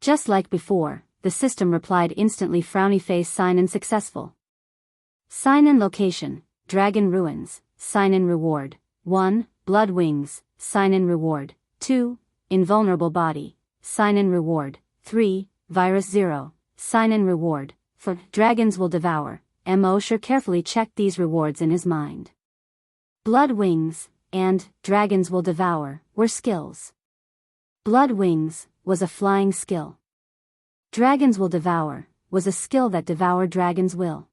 Just like before, the system replied instantly. Frowny face. Sign in successful. Sign in location, Dragon Ruins. Sign in reward. 1. Blood wings. Sign in reward. 2. Invulnerable body. Sign in reward. 3. Virus 0. Sign in reward. 4. Dragons will devour. Mo carefully checked these rewards in his mind. Blood wings and dragons will devour were skills. Blood wings was a flying skill. Dragons will devour was a skill that devoured dragons will.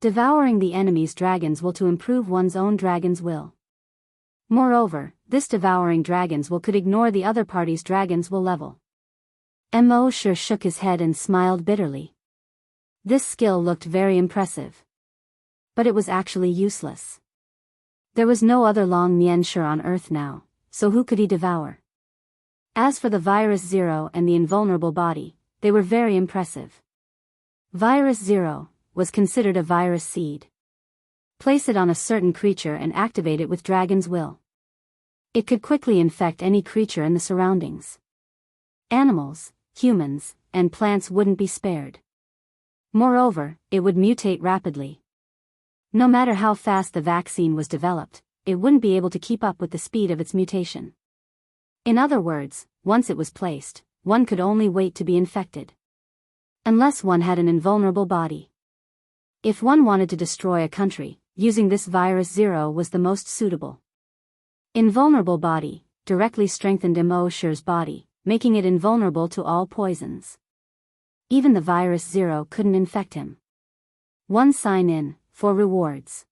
Devouring the enemy's dragons will to improve one's own dragon's will. Moreover, this devouring dragons will could ignore the other party's dragons will level. Mo shook his head and smiled bitterly. This skill looked very impressive. But it was actually useless. There was no other Long Nian on Earth now, so who could he devour? As for the Virus Zero and the invulnerable body, they were very impressive. Virus Zero was considered a virus seed. Place it on a certain creature and activate it with dragon's will. It could quickly infect any creature in the surroundings. Animals, humans, and plants wouldn't be spared. Moreover, it would mutate rapidly. No matter how fast the vaccine was developed, it wouldn't be able to keep up with the speed of its mutation. In other words, once it was placed, one could only wait to be infected. Unless one had an invulnerable body. If one wanted to destroy a country, using this Virus Zero was the most suitable. Invulnerable body directly strengthened Mo Shi's body, making it invulnerable to all poisons. Even the Virus Zero couldn't infect him. One sign-in, for rewards.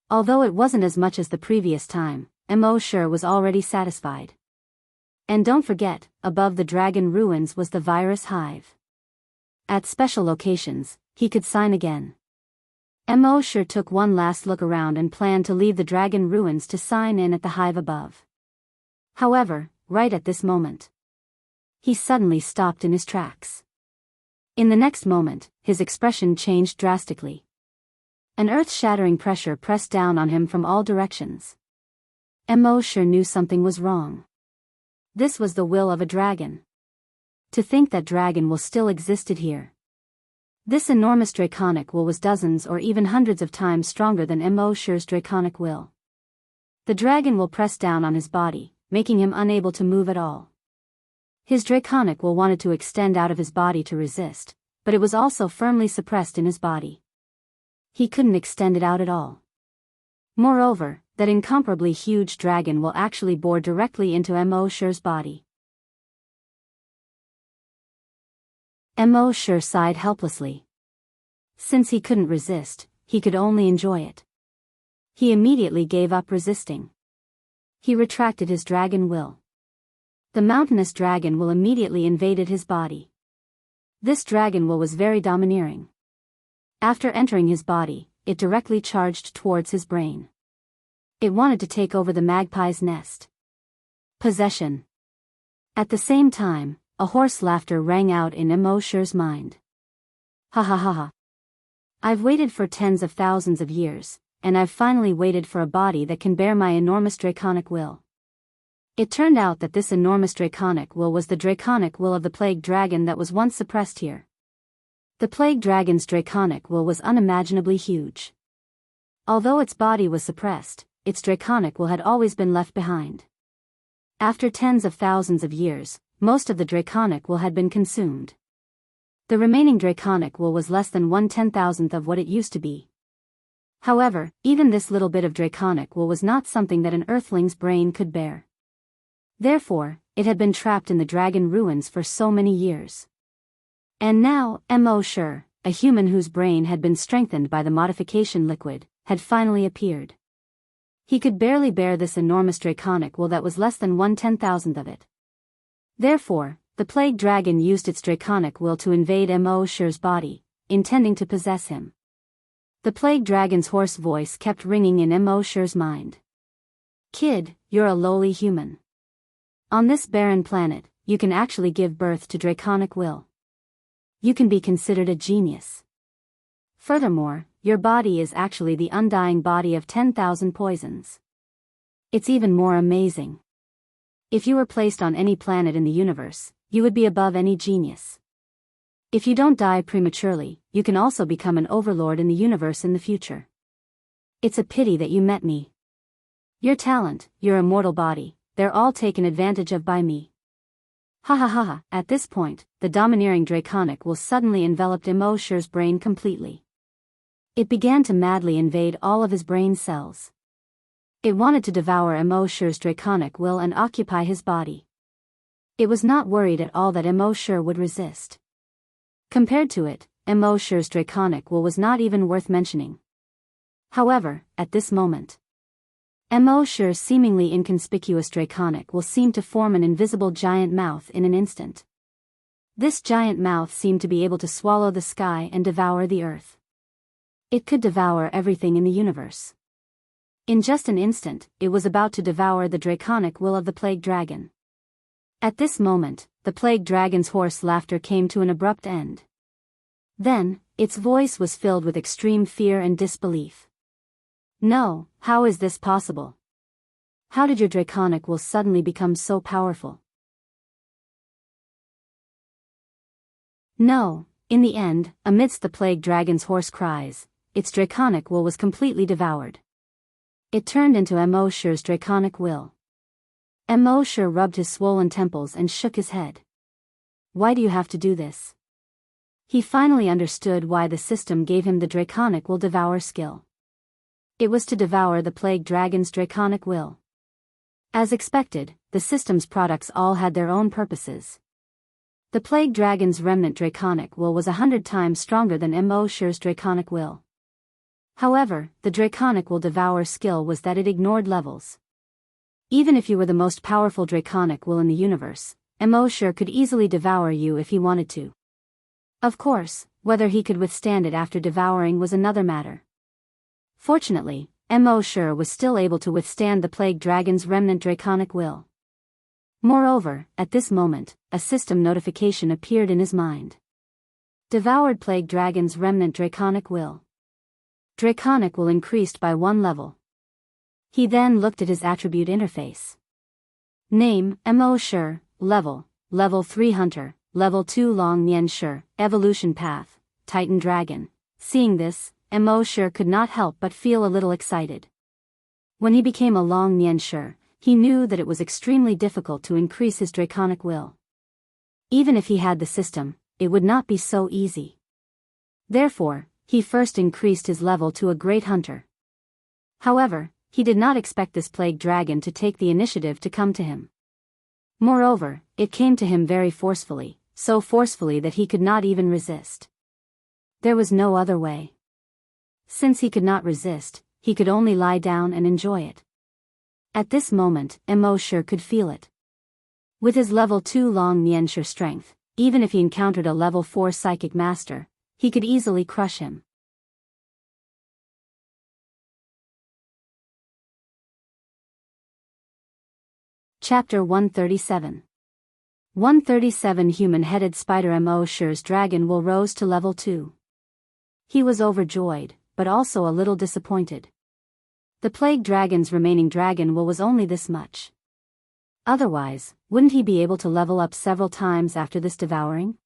Although it wasn't as much as the previous time, Mo Shi was already satisfied. And don't forget, above the dragon ruins was the virus hive. At special locations, he could sign again. Mo Shi took one last look around and planned to leave the dragon ruins to sign in at the hive above. However, right at this moment, he suddenly stopped in his tracks. In the next moment, his expression changed drastically. An earth-shattering pressure pressed down on him from all directions. Mo Shi knew something was wrong. This was the will of a dragon. To think that dragon will still existed here. This enormous draconic will was dozens or even hundreds of times stronger than Mo Shi's draconic will. The dragon will pressed down on his body, making him unable to move at all. His draconic will wanted to extend out of his body to resist, but it was also firmly suppressed in his body. He couldn't extend it out at all. Moreover, that incomparably huge dragon will actually bore directly into Mo Shi's body. Mo Shi sighed helplessly. Since he couldn't resist, he could only enjoy it. He immediately gave up resisting. He retracted his dragon will. The mountainous dragon will immediately invaded his body. This dragon will was very domineering. After entering his body, it directly charged towards his brain. It wanted to take over the magpie's nest. Possession. At the same time, a hoarse laughter rang out in Mo Shi's mind. Ha ha ha ha. I've waited for tens of thousands of years, and I've finally waited for a body that can bear my enormous draconic will. It turned out that this enormous draconic will was the draconic will of the plague dragon that was once suppressed here. The plague dragon's draconic will was unimaginably huge. Although its body was suppressed, its draconic will had always been left behind. After tens of thousands of years, most of the draconic will had been consumed. The remaining draconic will was less than 1/10,000th of what it used to be. However, even this little bit of draconic will was not something that an earthling's brain could bear. Therefore, it had been trapped in the dragon ruins for so many years. And now, Mo Shi, a human whose brain had been strengthened by the modification liquid, had finally appeared. He could barely bear this enormous draconic will that was less than 1/10,000th of it. Therefore, the plague dragon used its draconic will to invade Mo Shi's body, intending to possess him. The plague dragon's hoarse voice kept ringing in Mo Shi's mind. Kid, you're a lowly human. On this barren planet, you can actually give birth to draconic will. You can be considered a genius. Furthermore, your body is actually the undying body of 10,000 poisons. It's even more amazing. If you were placed on any planet in the universe, you would be above any genius. If you don't die prematurely, you can also become an overlord in the universe in the future. It's a pity that you met me. Your talent, your immortal body, they're all taken advantage of by me. Ha ha ha ha. At this point, the domineering draconic will suddenly enveloped Mo Shi's brain completely. It began to madly invade all of his brain cells. It wanted to devour Mo Shi's draconic will and occupy his body. It was not worried at all that Mo Shi would resist. Compared to it, Mo Shi's draconic will was not even worth mentioning. However, at this moment, Mo Shi's seemingly inconspicuous draconic will seemed to form an invisible giant mouth in an instant. This giant mouth seemed to be able to swallow the sky and devour the earth. It could devour everything in the universe. In just an instant, it was about to devour the draconic will of the plague dragon. At this moment, the plague dragon's hoarse laughter came to an abrupt end. Then, its voice was filled with extreme fear and disbelief. No, how is this possible? How did your draconic will suddenly become so powerful? No, in the end, amidst the plague dragon's hoarse cries, its draconic will was completely devoured. It turned into Mosher's draconic will. Mosher rubbed his swollen temples and shook his head. Why do you have to do this? He finally understood why the system gave him the draconic will devour skill. It was to devour the plague dragon's draconic will. As expected, the system's products all had their own purposes. The plague dragon's remnant draconic will was 100 times stronger than Mosher's draconic will. However, the draconic will devour skill was that it ignored levels. Even if you were the most powerful draconic will in the universe, Mosher could easily devour you if he wanted to. Of course, whether he could withstand it after devouring was another matter. Fortunately, Mosher was still able to withstand the plague dragon's remnant draconic will. Moreover, at this moment, a system notification appeared in his mind. Devoured plague dragon's remnant draconic will. Draconic will increased by 1 level. He then looked at his attribute interface. Name, Mosher, Level 3 Hunter, Level 2 Long Nianshi, Evolution Path, Titan Dragon. Seeing this, Mosher could not help but feel a little excited. When he became a Long Nianshi, he knew that it was extremely difficult to increase his draconic will. Even if he had the system, it would not be so easy. Therefore, he first increased his level to a Great Hunter. However, he did not expect this plague dragon to take the initiative to come to him. Moreover, it came to him very forcefully, so forcefully that he could not even resist. There was no other way. Since he could not resist, he could only lie down and enjoy it. At this moment, Mosher could feel it. With his level 2 Long Nianshi strength, even if he encountered a level 4 psychic master, he could easily crush him. Chapter 137. 137 Human-headed spider Mosher's dragon will rose to level 2. He was overjoyed, but also a little disappointed. The plague dragon's remaining dragon will was only this much. Otherwise, wouldn't he be able to level up several times after this devouring?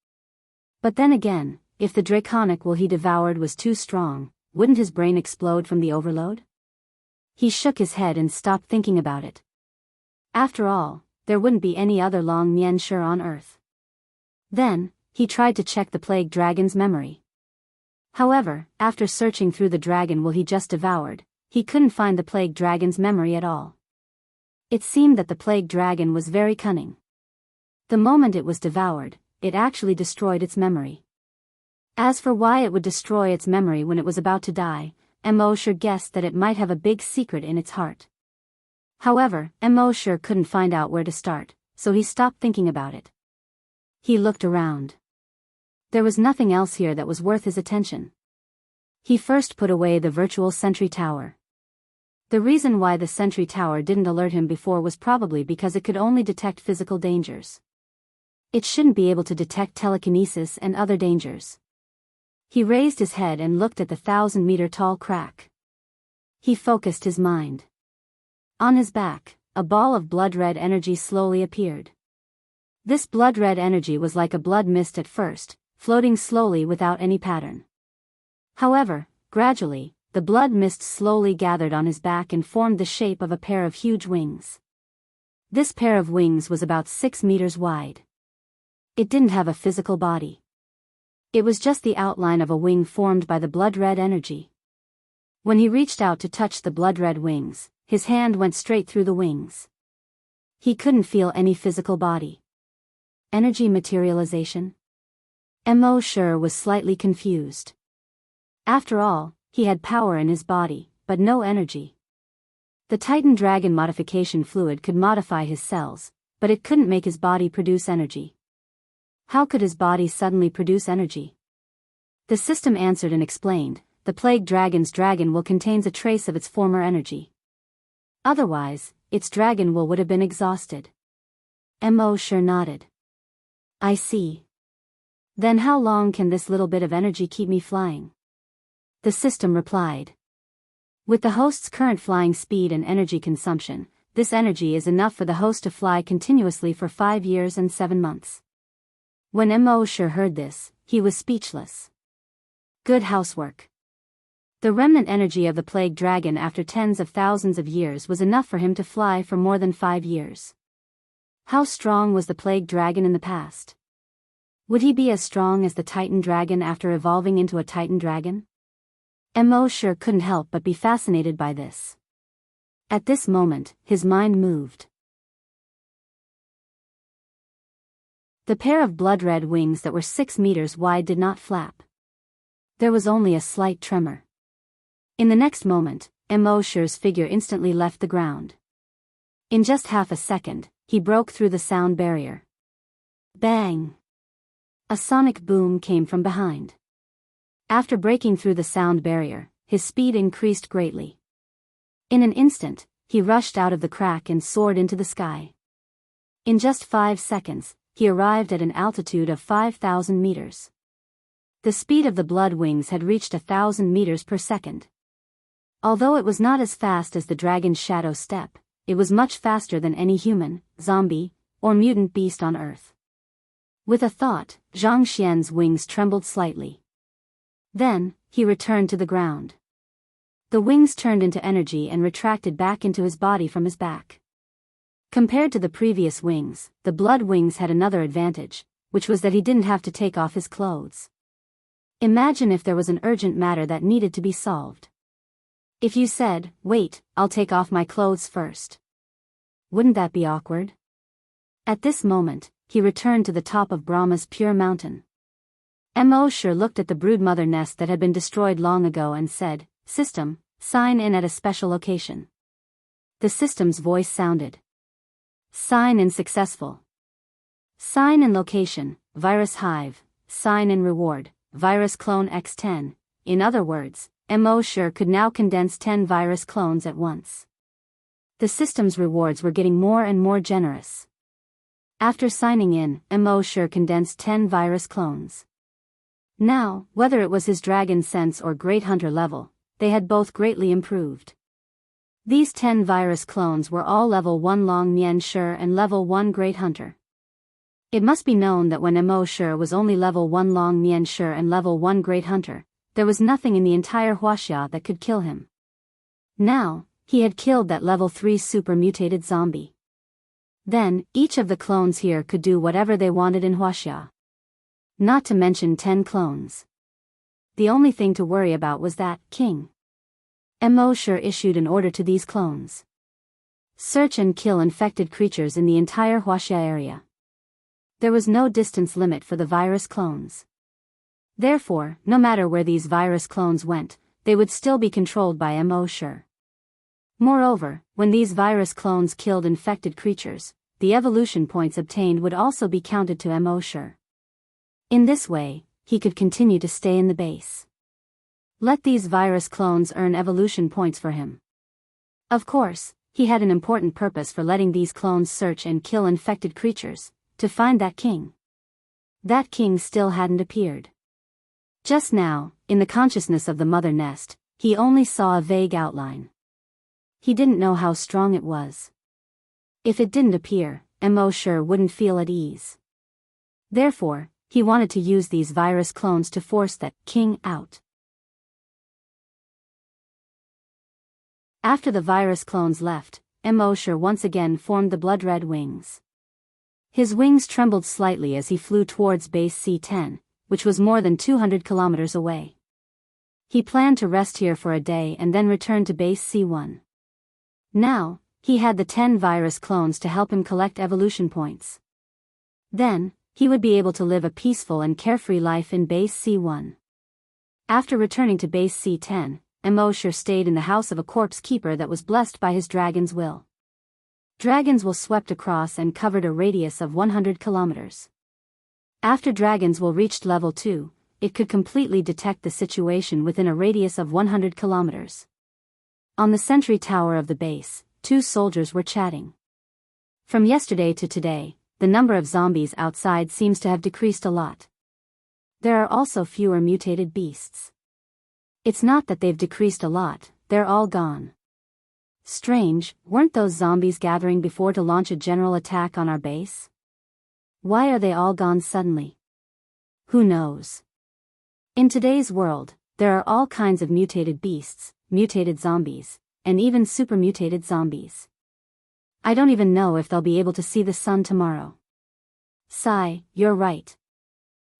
But then again, if the draconic will he devoured was too strong, wouldn't his brain explode from the overload? He shook his head and stopped thinking about it. After all, there wouldn't be any other Long Nianshi on Earth. Then, he tried to check the plague dragon's memory. However, after searching through the dragon will he just devoured, he couldn't find the plague dragon's memory at all. It seemed that the plague dragon was very cunning. The moment it was devoured, it actually destroyed its memory. As for why it would destroy its memory when it was about to die, Mosher guessed that it might have a big secret in its heart. However, Mosher couldn't find out where to start, so he stopped thinking about it. He looked around. There was nothing else here that was worth his attention. He first put away the virtual sentry tower. The reason why the sentry tower didn't alert him before was probably because it could only detect physical dangers. It shouldn't be able to detect telekinesis and other dangers. He raised his head and looked at the 1,000-meter-tall crack. He focused his mind. On his back, a ball of blood-red energy slowly appeared. This blood-red energy was like a blood mist at first, floating slowly without any pattern. However, gradually, the blood mist slowly gathered on his back and formed the shape of a pair of huge wings. This pair of wings was about 6 meters wide. It didn't have a physical body. It was just the outline of a wing formed by the blood-red energy. When he reached out to touch the blood-red wings, his hand went straight through the wings. He couldn't feel any physical body. Energy materialization? Mosher was slightly confused. After all, he had power in his body, but no energy. The Titan Dragon modification fluid could modify his cells, but it couldn't make his body produce energy. How could his body suddenly produce energy? The system answered and explained, the plague dragon's dragon will contains a trace of its former energy. Otherwise, its dragon will would have been exhausted. Mo nodded. I see. Then how long can this little bit of energy keep me flying? The system replied. With the host's current flying speed and energy consumption, this energy is enough for the host to fly continuously for 5 years and 7 months. When Mo heard this, he was speechless. Good housework. The remnant energy of the plague dragon after tens of thousands of years was enough for him to fly for more than 5 years. How strong was the plague dragon in the past? Would he be as strong as the Titan dragon after evolving into a Titan dragon? Mo couldn't help but be fascinated by this. At this moment, his mind moved. The pair of blood-red wings that were 6 meters wide did not flap. There was only a slight tremor. In the next moment, Mo's figure instantly left the ground. In just half a second, he broke through the sound barrier. Bang! A sonic boom came from behind. After breaking through the sound barrier, his speed increased greatly. In an instant, he rushed out of the crack and soared into the sky. In just 5 seconds, he arrived at an altitude of 5,000 meters. The speed of the blood wings had reached 1,000 meters per second. Although it was not as fast as the dragon's shadow step, it was much faster than any human, zombie, or mutant beast on Earth. With a thought, Zhang Xian's wings trembled slightly. Then, he returned to the ground. The wings turned into energy and retracted back into his body from his back. Compared to the previous wings, the blood wings had another advantage, which was that he didn't have to take off his clothes. Imagine if there was an urgent matter that needed to be solved. If you said, "Wait, I'll take off my clothes first." Wouldn't that be awkward? At this moment, he returned to the top of Brahma's pure mountain. Mo looked at the broodmother nest that had been destroyed long ago and said, "System, sign in at a special location." The system's voice sounded. Sign in successful. Sign in location, virus hive. Sign in reward, virus clone X10. In other words, Mo could now condense 10 virus clones at once. The system's rewards were getting more and more generous. After signing in, Mo condensed 10 virus clones. Now, whether it was his dragon sense or great hunter level, they had both greatly improved. These 10 virus clones were all level 1 Long Mian and level 1 Great Hunter. It must be known that when Mo was only level 1 Long Mian and level 1 Great Hunter, there was nothing in the entire Wuxia that could kill him. Now, he had killed that level 3 super mutated zombie. Then, each of the clones here could do whatever they wanted in Wuxia. Not to mention 10 clones. The only thing to worry about was that, King Mo issued an order to these clones. Search and kill infected creatures in the entire Wuxia area. There was no distance limit for the virus clones. Therefore, no matter where these virus clones went, they would still be controlled by Mo. Moreover, when these virus clones killed infected creatures, the evolution points obtained would also be counted to Mo. In this way, he could continue to stay in the base. Let these virus clones earn evolution points for him. Of course, he had an important purpose for letting these clones search and kill infected creatures, to find that king. That king still hadn't appeared. Just now, in the consciousness of the mother nest, he only saw a vague outline. He didn't know how strong it was. If it didn't appear, Mo wouldn't feel at ease. Therefore, he wanted to use these virus clones to force that king out. After the virus clones left, Mo once again formed the blood-red wings. His wings trembled slightly as he flew towards base C10, which was more than 200 kilometers away. He planned to rest here for a day and then return to base C1. Now, he had the 10 virus clones to help him collect evolution points. Then, he would be able to live a peaceful and carefree life in base C1. After returning to base C10, Mo stayed in the house of a corpse keeper that was blessed by his dragon's will. Dragon's will swept across and covered a radius of 100 kilometers. After Dragon's will reached level 2, it could completely detect the situation within a radius of 100 kilometers. On the sentry tower of the base, 2 soldiers were chatting. From yesterday to today, the number of zombies outside seems to have decreased a lot. There are also fewer mutated beasts. It's not that they've decreased a lot, they're all gone. Strange, weren't those zombies gathering before to launch a general attack on our base? Why are they all gone suddenly? Who knows? In today's world, there are all kinds of mutated beasts, mutated zombies, and even super-mutated zombies. I don't even know if they'll be able to see the sun tomorrow. Sigh, you're right.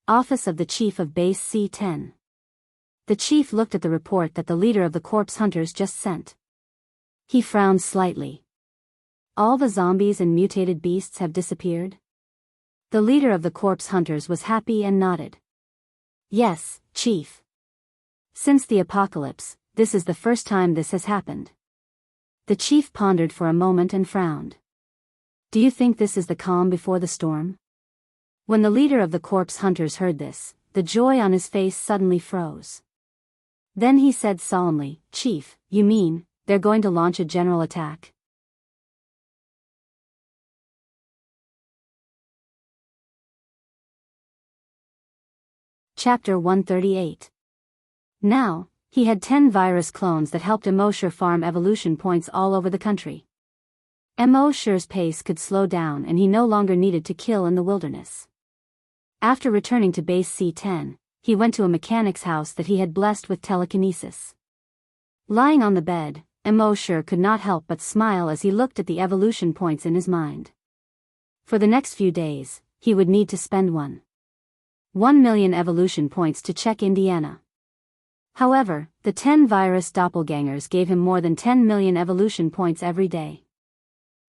Office of the Chief of Base C-10. The chief looked at the report that the leader of the corpse hunters just sent. He frowned slightly. All the zombies and mutated beasts have disappeared? The leader of the corpse hunters was happy and nodded. Yes, Chief. Since the apocalypse, this is the first time this has happened. The chief pondered for a moment and frowned. Do you think this is the calm before the storm? When the leader of the corpse hunters heard this, the joy on his face suddenly froze. Then he said solemnly, Chief, you mean, they're going to launch a general attack? Chapter 138. Now, he had 10 virus clones that helped Immersive farm evolution points all over the country. Immersive's pace could slow down and he no longer needed to kill in the wilderness. After returning to base C-10, he went to a mechanic's house that he had blessed with telekinesis. Lying on the bed, Immersive could not help but smile as he looked at the evolution points in his mind. For the next few days, he would need to spend 1 million evolution points to check Indiana. However, the 10 virus doppelgangers gave him more than 10 million evolution points every day.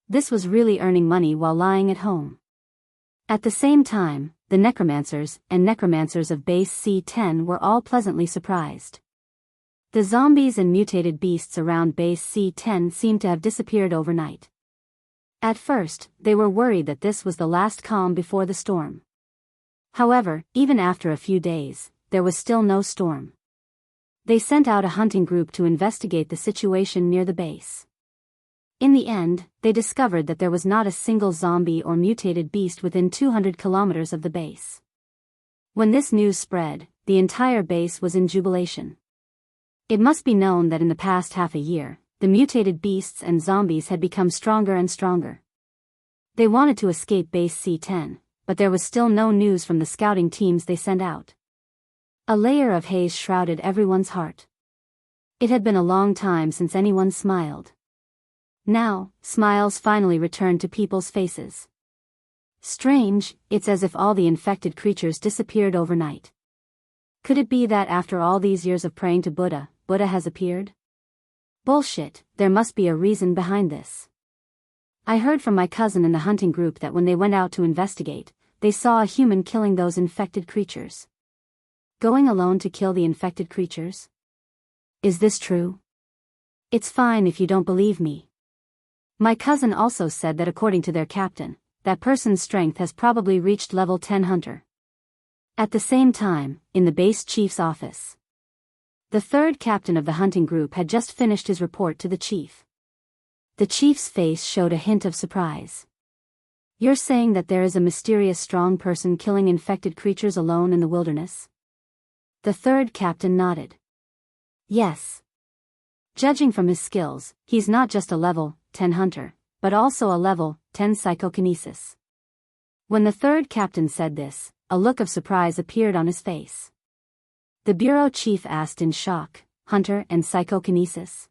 This was really earning money while lying at home. At the same time, the necromancers and necromancers of base C-10 were all pleasantly surprised. The zombies and mutated beasts around base C-10 seemed to have disappeared overnight. At first, they were worried that this was the last calm before the storm. However, even after a few days, there was still no storm. They sent out a hunting group to investigate the situation near the base. In the end, they discovered that there was not a single zombie or mutated beast within 200 kilometers of the base. When this news spread, the entire base was in jubilation. It must be known that in the past half a year, the mutated beasts and zombies had become stronger and stronger. They wanted to escape base C-10, but there was still no news from the scouting teams they sent out. A layer of haze shrouded everyone's heart. It had been a long time since anyone smiled. Now, smiles finally returned to people's faces. Strange, it's as if all the infected creatures disappeared overnight. Could it be that after all these years of praying to Buddha, Buddha has appeared? Bullshit, there must be a reason behind this. I heard from my cousin in the hunting group that when they went out to investigate, they saw a human killing those infected creatures. Going alone to kill the infected creatures? Is this true? It's fine if you don't believe me. My cousin also said that according to their captain, that person's strength has probably reached level 10 hunter. At the same time, in the base chief's office, the third captain of the hunting group had just finished his report to the chief. The chief's face showed a hint of surprise. You're saying that there is a mysterious strong person killing infected creatures alone in the wilderness? The third captain nodded. Yes. Judging from his skills, he's not just a level 10 hunter, but also a level 10 psychokinesis. When the third captain said this, a look of surprise appeared on his face. The bureau chief asked in shock, Hunter and psychokinesis?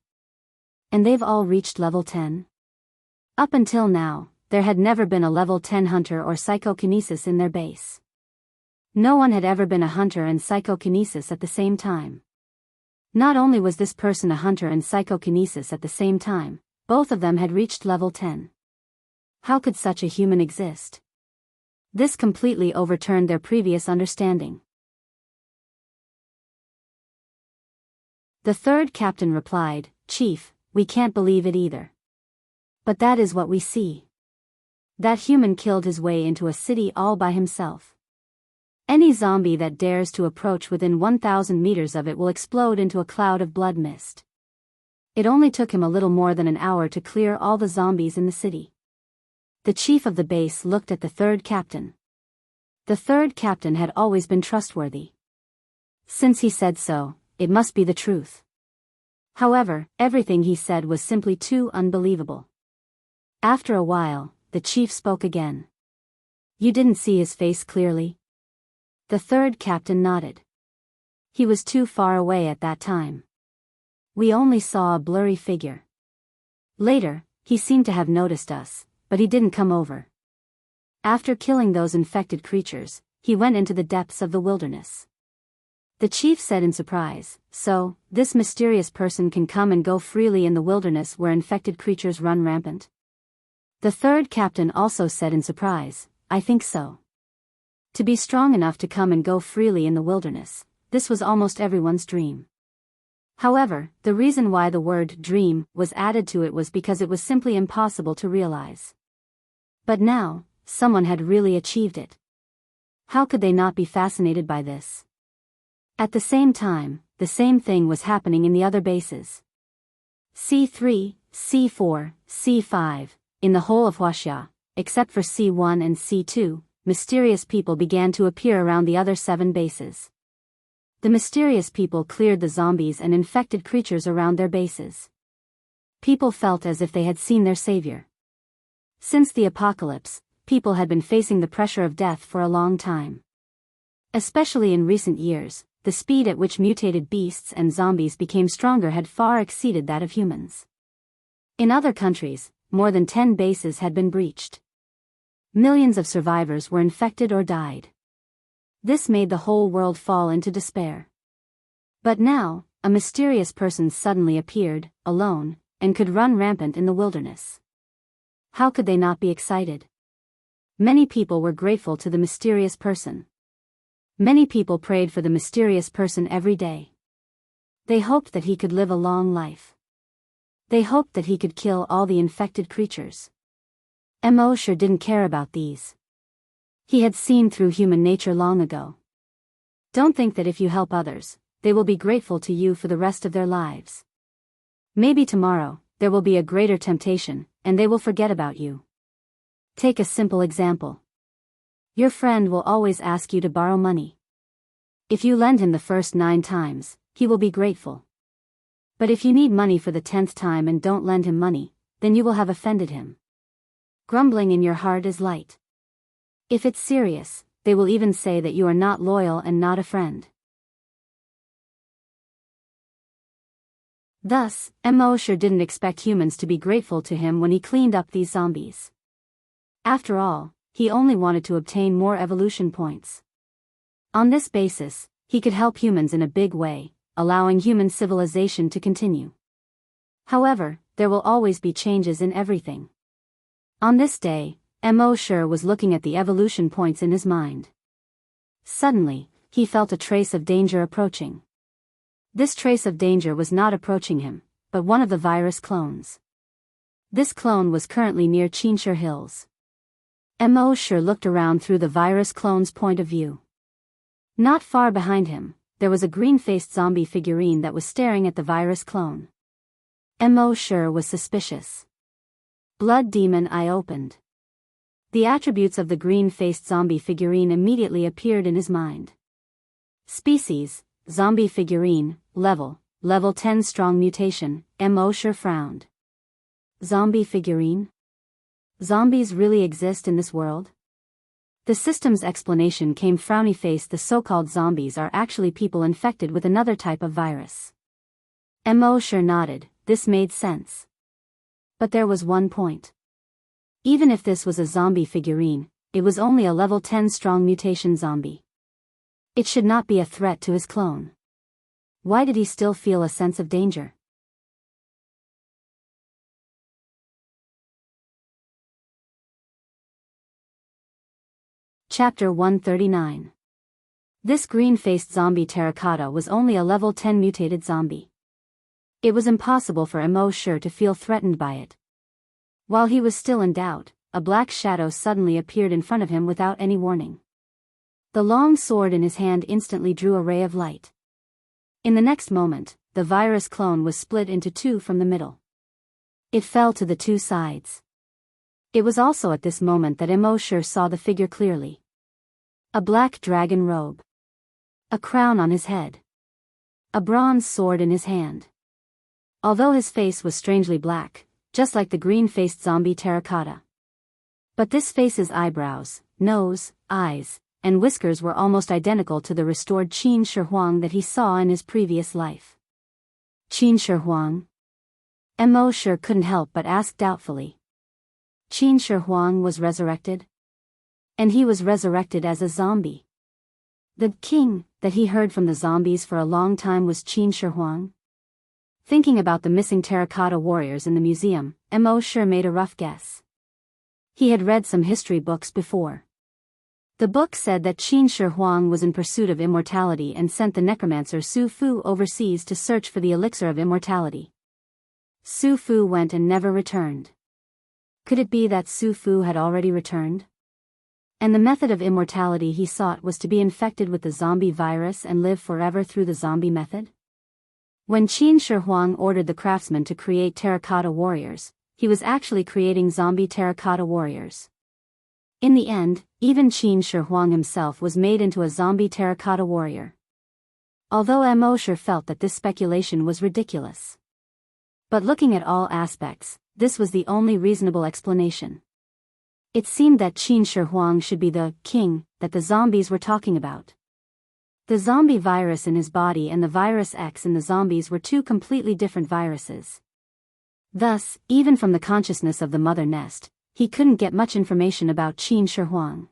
And they've all reached level 10? Up until now, there had never been a level 10 hunter or psychokinesis in their base. No one had ever been a hunter and psychokinesis at the same time. Not only was this person a hunter and psychokinesis at the same time, both of them had reached level 10. How could such a human exist? This completely overturned their previous understanding. The third captain replied, Chief, we can't believe it either. But that is what we see. That human killed his way into a city all by himself. Any zombie that dares to approach within 1,000 meters of it will explode into a cloud of blood mist. It only took him a little more than an hour to clear all the zombies in the city. The chief of the base looked at the third captain. The third captain had always been trustworthy. Since he said so, it must be the truth. However, everything he said was simply too unbelievable. After a while, the chief spoke again. You didn't see his face clearly? The third captain nodded. He was too far away at that time. We only saw a blurry figure. Later, he seemed to have noticed us, but he didn't come over. After killing those infected creatures, he went into the depths of the wilderness. The chief said in surprise, so, this mysterious person can come and go freely in the wilderness where infected creatures run rampant? The third captain also said in surprise, I think so. To be strong enough to come and go freely in the wilderness, this was almost everyone's dream. However, the reason why the word dream was added to it was because it was simply impossible to realize. But now, someone had really achieved it. How could they not be fascinated by this? At the same time, the same thing was happening in the other bases. C3, C4, C5, in the whole of Wuxia, except for C1 and C2, mysterious people began to appear around the other 7 bases. The mysterious people cleared the zombies and infected creatures around their bases. People felt as if they had seen their savior. Since the apocalypse, people had been facing the pressure of death for a long time. Especially in recent years, the speed at which mutated beasts and zombies became stronger had far exceeded that of humans. In other countries, more than 10 bases had been breached. Millions of survivors were infected or died. This made the whole world fall into despair. But now, a mysterious person suddenly appeared, alone, and could run rampant in the wilderness. How could they not be excited? Many people were grateful to the mysterious person. Many people prayed for the mysterious person every day. They hoped that he could live a long life. They hoped that he could kill all the infected creatures. Mosher didn't care about these. He had seen through human nature long ago. Don't think that if you help others, they will be grateful to you for the rest of their lives. Maybe tomorrow, there will be a greater temptation, and they will forget about you. Take a simple example. Your friend will always ask you to borrow money. If you lend him the first 9 times, he will be grateful. But if you need money for the 10th time and don't lend him money, then you will have offended him. Grumbling in your heart is light. If it's serious, they will even say that you are not loyal and not a friend. Thus, Mosher didn't expect humans to be grateful to him when he cleaned up these zombies. After all, he only wanted to obtain more evolution points. On this basis, he could help humans in a big way, allowing human civilization to continue. However, there will always be changes in everything. On this day, Mosher was looking at the evolution points in his mind. Suddenly, he felt a trace of danger approaching. This trace of danger was not approaching him, but one of the virus clones. This clone was currently near Qianxia Hills. Mosher looked around through the virus clone's point of view. Not far behind him, there was a green-faced zombie figurine that was staring at the virus clone. Mosher was suspicious. Blood demon eye opened. The attributes of the green-faced zombie figurine immediately appeared in his mind. Species, zombie figurine, level 10 strong mutation, Mosher frowned. Zombie figurine? Zombies really exist in this world? The system's explanation came frowny-faced. The so-called zombies are actually people infected with another type of virus. Mosher nodded, this made sense. But there was one point. Even if this was a zombie figurine, it was only a level 10 strong mutation zombie. It should not be a threat to his clone. Why did he still feel a sense of danger? Chapter 139. This green-faced zombie terracotta was only a level 10 mutated zombie. It was impossible for Mosher to feel threatened by it. While he was still in doubt, a black shadow suddenly appeared in front of him without any warning. The long sword in his hand instantly drew a ray of light. In the next moment, the virus clone was split into 2 from the middle. It fell to the 2 sides. It was also at this moment that Immersive saw the figure clearly. A black dragon robe. A crown on his head. A bronze sword in his hand. Although his face was strangely black, just like the green-faced zombie terracotta. But this face's eyebrows, nose, eyes, and whiskers were almost identical to the restored Qin Shi Huang that he saw in his previous life. Qin Shi Huang? Immersive couldn't help but ask doubtfully. Qin Shi Huang was resurrected? And he was resurrected as a zombie. The king that he heard from the zombies for a long time was Qin Shi Huang? Thinking about the missing terracotta warriors in the museum, Immersive made a rough guess. He had read some history books before. The book said that Qin Shi Huang was in pursuit of immortality and sent the necromancer Su Fu overseas to search for the elixir of immortality. Su Fu went and never returned. Could it be that Su Fu had already returned? And the method of immortality he sought was to be infected with the zombie virus and live forever through the zombie method? When Qin Shi Huang ordered the craftsmen to create terracotta warriors, he was actually creating zombie terracotta warriors. In the end, even Qin Shi Huang himself was made into a zombie terracotta warrior. Although Immersive felt that this speculation was ridiculous. But looking at all aspects, this was the only reasonable explanation. It seemed that Qin Shi Huang should be the king that the zombies were talking about. The zombie virus in his body and the virus X in the zombies were two completely different viruses. Thus, even from the consciousness of the mother nest, he couldn't get much information about Qin Shi Huang.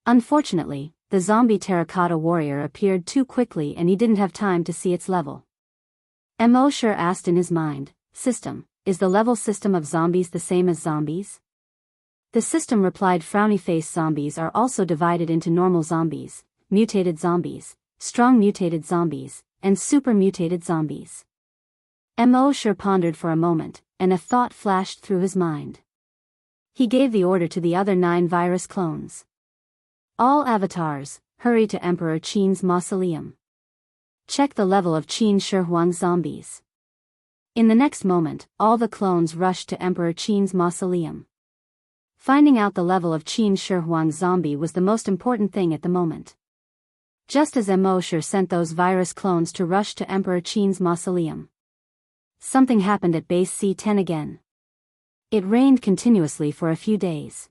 Unfortunately, the zombie terracotta warrior appeared too quickly and he didn't have time to see its level. Immersive asked in his mind, "System, is the level system of zombies the same as zombies?" The system replied, "Frowny face zombies are also divided into normal zombies, mutated zombies, strong mutated zombies, and super mutated zombies." Immersive pondered for a moment, and a thought flashed through his mind. He gave the order to the other 9 virus clones. All avatars, hurry to Emperor Qin's mausoleum. Check the level of Qin Shi Huang's zombies. In the next moment, all the clones rushed to Emperor Qin's mausoleum. Finding out the level of Qin Shi Huang's zombie was the most important thing at the moment. Just as Immersive sent those virus clones to rush to Emperor Qin's mausoleum, something happened at base C10 again. It rained continuously for a few days.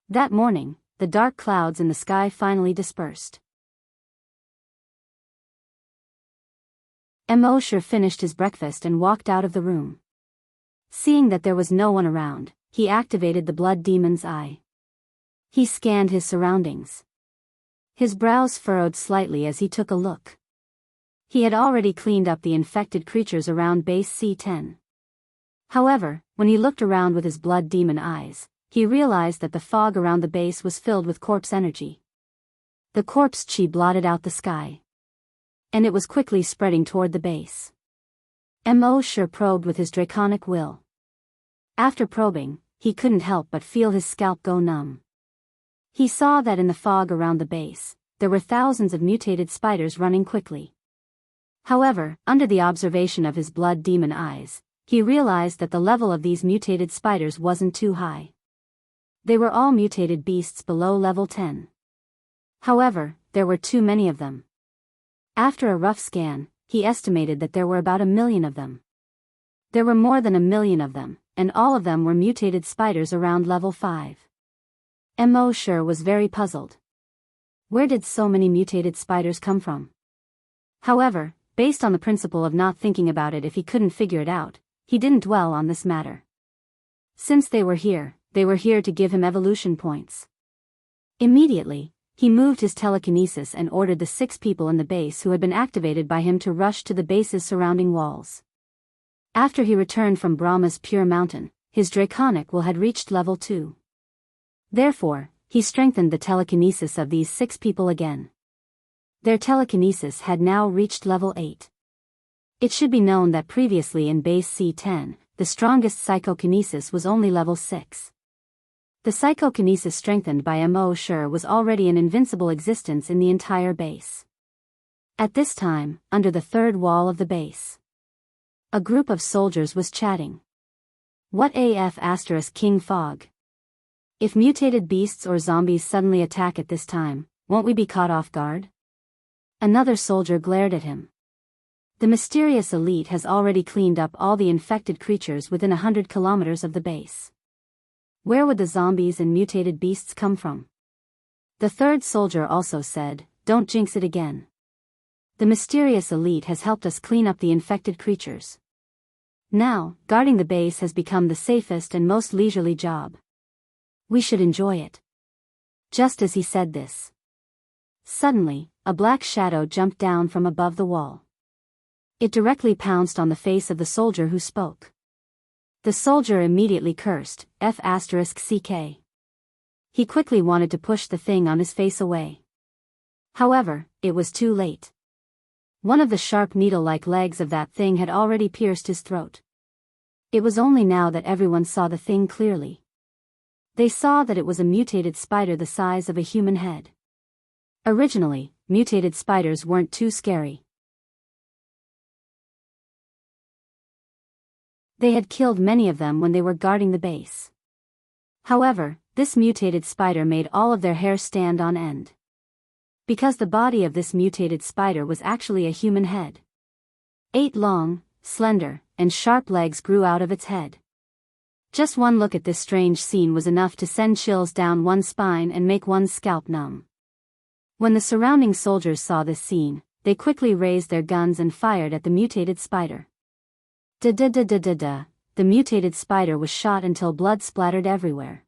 That morning, the dark clouds in the sky finally dispersed. Immersive finished his breakfast and walked out of the room. Seeing that there was no one around, he activated the blood demon's eye. He scanned his surroundings. His brows furrowed slightly as he took a look. He had already cleaned up the infected creatures around base C10. However, when he looked around with his blood demon eyes, he realized that the fog around the base was filled with corpse energy. The corpse chi blotted out the sky. And it was quickly spreading toward the base. Immersive probed with his draconic will. After probing, he couldn't help but feel his scalp go numb. He saw that in the fog around the base, there were thousands of mutated spiders running quickly. However, under the observation of his blood demon eyes, he realized that the level of these mutated spiders wasn't too high. They were all mutated beasts below level 10. However, there were too many of them. After a rough scan, he estimated that there were about 1 million of them. There were more than 1 million of them, and all of them were mutated spiders around level 5. Immersive was very puzzled. Where did so many mutated spiders come from? However, based on the principle of not thinking about it if he couldn't figure it out, he didn't dwell on this matter. Since they were here to give him evolution points. Immediately, he moved his telekinesis and ordered the 6 people in the base who had been activated by him to rush to the base's surrounding walls. After he returned from Brahma's pure mountain, his draconic will had reached level 2. Therefore, he strengthened the telekinesis of these 6 people again. Their telekinesis had now reached level 8. It should be known that previously in base C10, the strongest psychokinesis was only level 6. The psychokinesis strengthened by Immersive was already an invincible existence in the entire base. At this time, under the 3rd wall of the base, a group of soldiers was chatting. What AF * King Fog? If mutated beasts or zombies suddenly attack at this time, won't we be caught off guard? Another soldier glared at him. The mysterious elite has already cleaned up all the infected creatures within 100 kilometers of the base. Where would the zombies and mutated beasts come from? The third soldier also said, "Don't jinx it again. The mysterious elite has helped us clean up the infected creatures. Now, guarding the base has become the safest and most leisurely job. We should enjoy it." Just as he said this, suddenly, a black shadow jumped down from above the wall. It directly pounced on the face of the soldier who spoke. The soldier immediately cursed, F***CK. He quickly wanted to push the thing on his face away. However, it was too late. One of the sharp needle-like legs of that thing had already pierced his throat. It was only now that everyone saw the thing clearly. They saw that it was a mutated spider the size of a human head. Originally, mutated spiders weren't too scary. They had killed many of them when they were guarding the base. However, this mutated spider made all of their hair stand on end. Because the body of this mutated spider was actually a human head. 8 long, slender, and sharp legs grew out of its head. Just one look at this strange scene was enough to send chills down one's spine and make one's scalp numb. When the surrounding soldiers saw this scene, they quickly raised their guns and fired at the mutated spider. Da-da-da-da-da-da, the mutated spider was shot until blood splattered everywhere.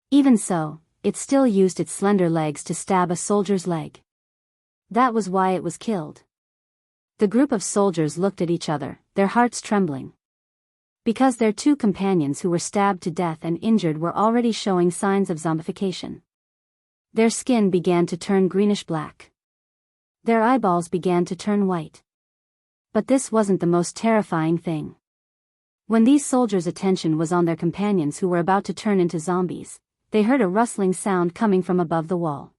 Even so, it still used its slender legs to stab a soldier's leg. That was why it was killed. The group of soldiers looked at each other, their hearts trembling. Because their 2 companions who were stabbed to death and injured were already showing signs of zombification. Their skin began to turn greenish-black. Their eyeballs began to turn white. But this wasn't the most terrifying thing. When these soldiers' attention was on their companions who were about to turn into zombies, they heard a rustling sound coming from above the wall.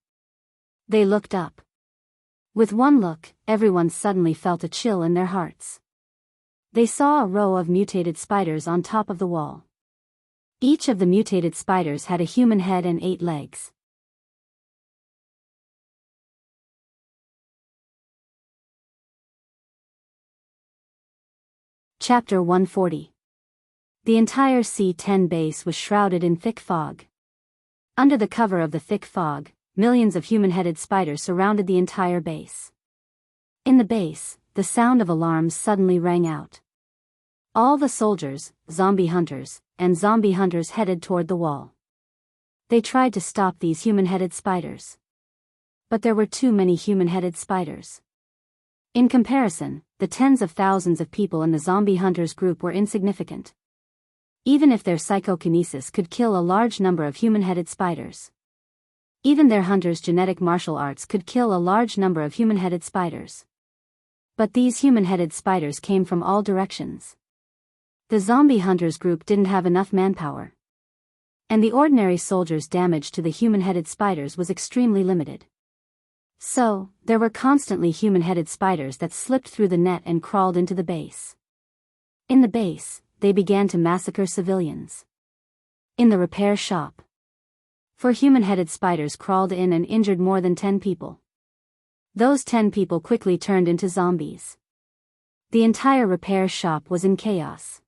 They looked up. With one look, everyone suddenly felt a chill in their hearts. They saw a row of mutated spiders on top of the wall. Each of the mutated spiders had a human head and 8 legs. Chapter 140. The entire C-10 base was shrouded in thick fog. Under the cover of the thick fog, millions of human-headed spiders surrounded the entire base. In the base, the sound of alarms suddenly rang out. All the soldiers, zombie hunters, and zombie hunters headed toward the wall. They tried to stop these human-headed spiders. But there were too many human-headed spiders. In comparison, the tens of thousands of people in the zombie hunters group were insignificant. Even if their psychokinesis could kill a large number of human-headed spiders. Even their hunters' genetic martial arts could kill a large number of human-headed spiders. But these human-headed spiders came from all directions. The zombie hunters group didn't have enough manpower. And the ordinary soldiers' damage to the human-headed spiders was extremely limited. So, there were constantly human-headed spiders that slipped through the net and crawled into the base. In the base, they began to massacre civilians. In the repair shop, 4 human-headed spiders crawled in and injured more than 10 people. Those 10 people quickly turned into zombies. The entire repair shop was in chaos.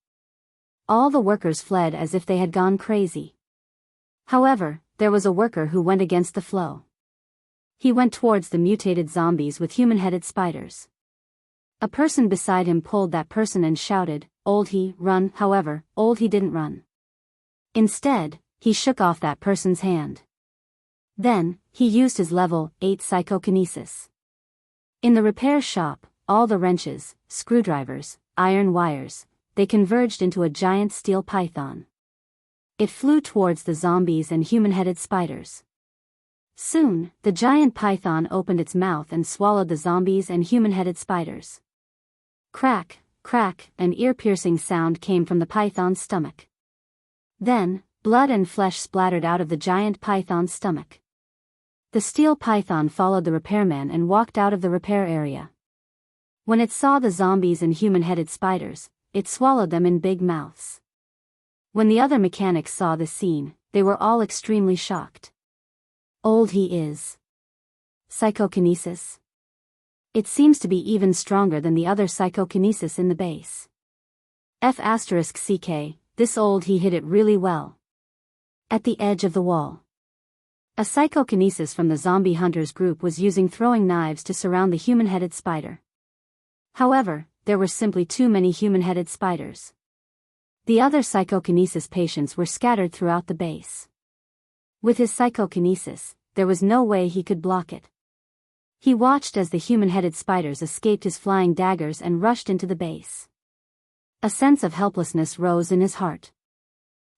All the workers fled as if they had gone crazy. However, there was a worker who went against the flow. He went towards the mutated zombies with human-headed spiders. A person beside him pulled that person and shouted, "Old he, run!" However, Old he didn't run. Instead, he shook off that person's hand. Then, he used his level 8 psychokinesis. In the repair shop, all the wrenches, screwdrivers, iron wires, they converged into a giant steel python. It flew towards the zombies and human-headed spiders. Soon, the giant python opened its mouth and swallowed the zombies and human-headed spiders. Crack, crack, an ear-piercing sound came from the python's stomach. Then, blood and flesh splattered out of the giant python's stomach. The steel python followed the repairman and walked out of the repair area. When it saw the zombies and human-headed spiders, it swallowed them in big mouths. When the other mechanics saw this scene, they were all extremely shocked. Old he is. Psychokinesis. It seems to be even stronger than the other psychokinesis in the base. F***ck, this old he hit it really well. At the edge of the wall. A psychokinesis from the zombie hunters group was using throwing knives to surround the human-headed spider. However, there were simply too many human-headed spiders. The other psychokinesis patients were scattered throughout the base. With his psychokinesis, there was no way he could block it. He watched as the human-headed spiders escaped his flying daggers and rushed into the base. A sense of helplessness rose in his heart.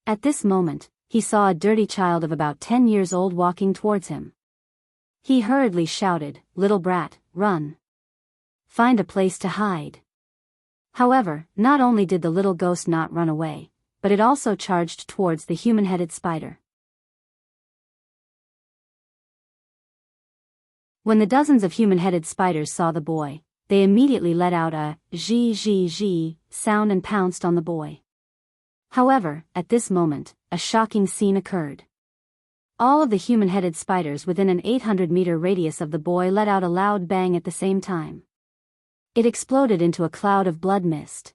At this moment, he saw a dirty child of about 10 years old walking towards him. He hurriedly shouted, "Little brat, run. Find a place to hide." However, not only did the little ghost not run away, but it also charged towards the human-headed spider. When the dozens of human-headed spiders saw the boy, they immediately let out a zh sound and pounced on the boy. However, at this moment, a shocking scene occurred. All of the human-headed spiders within an 800-meter radius of the boy let out a loud bang at the same time. It exploded into a cloud of blood mist.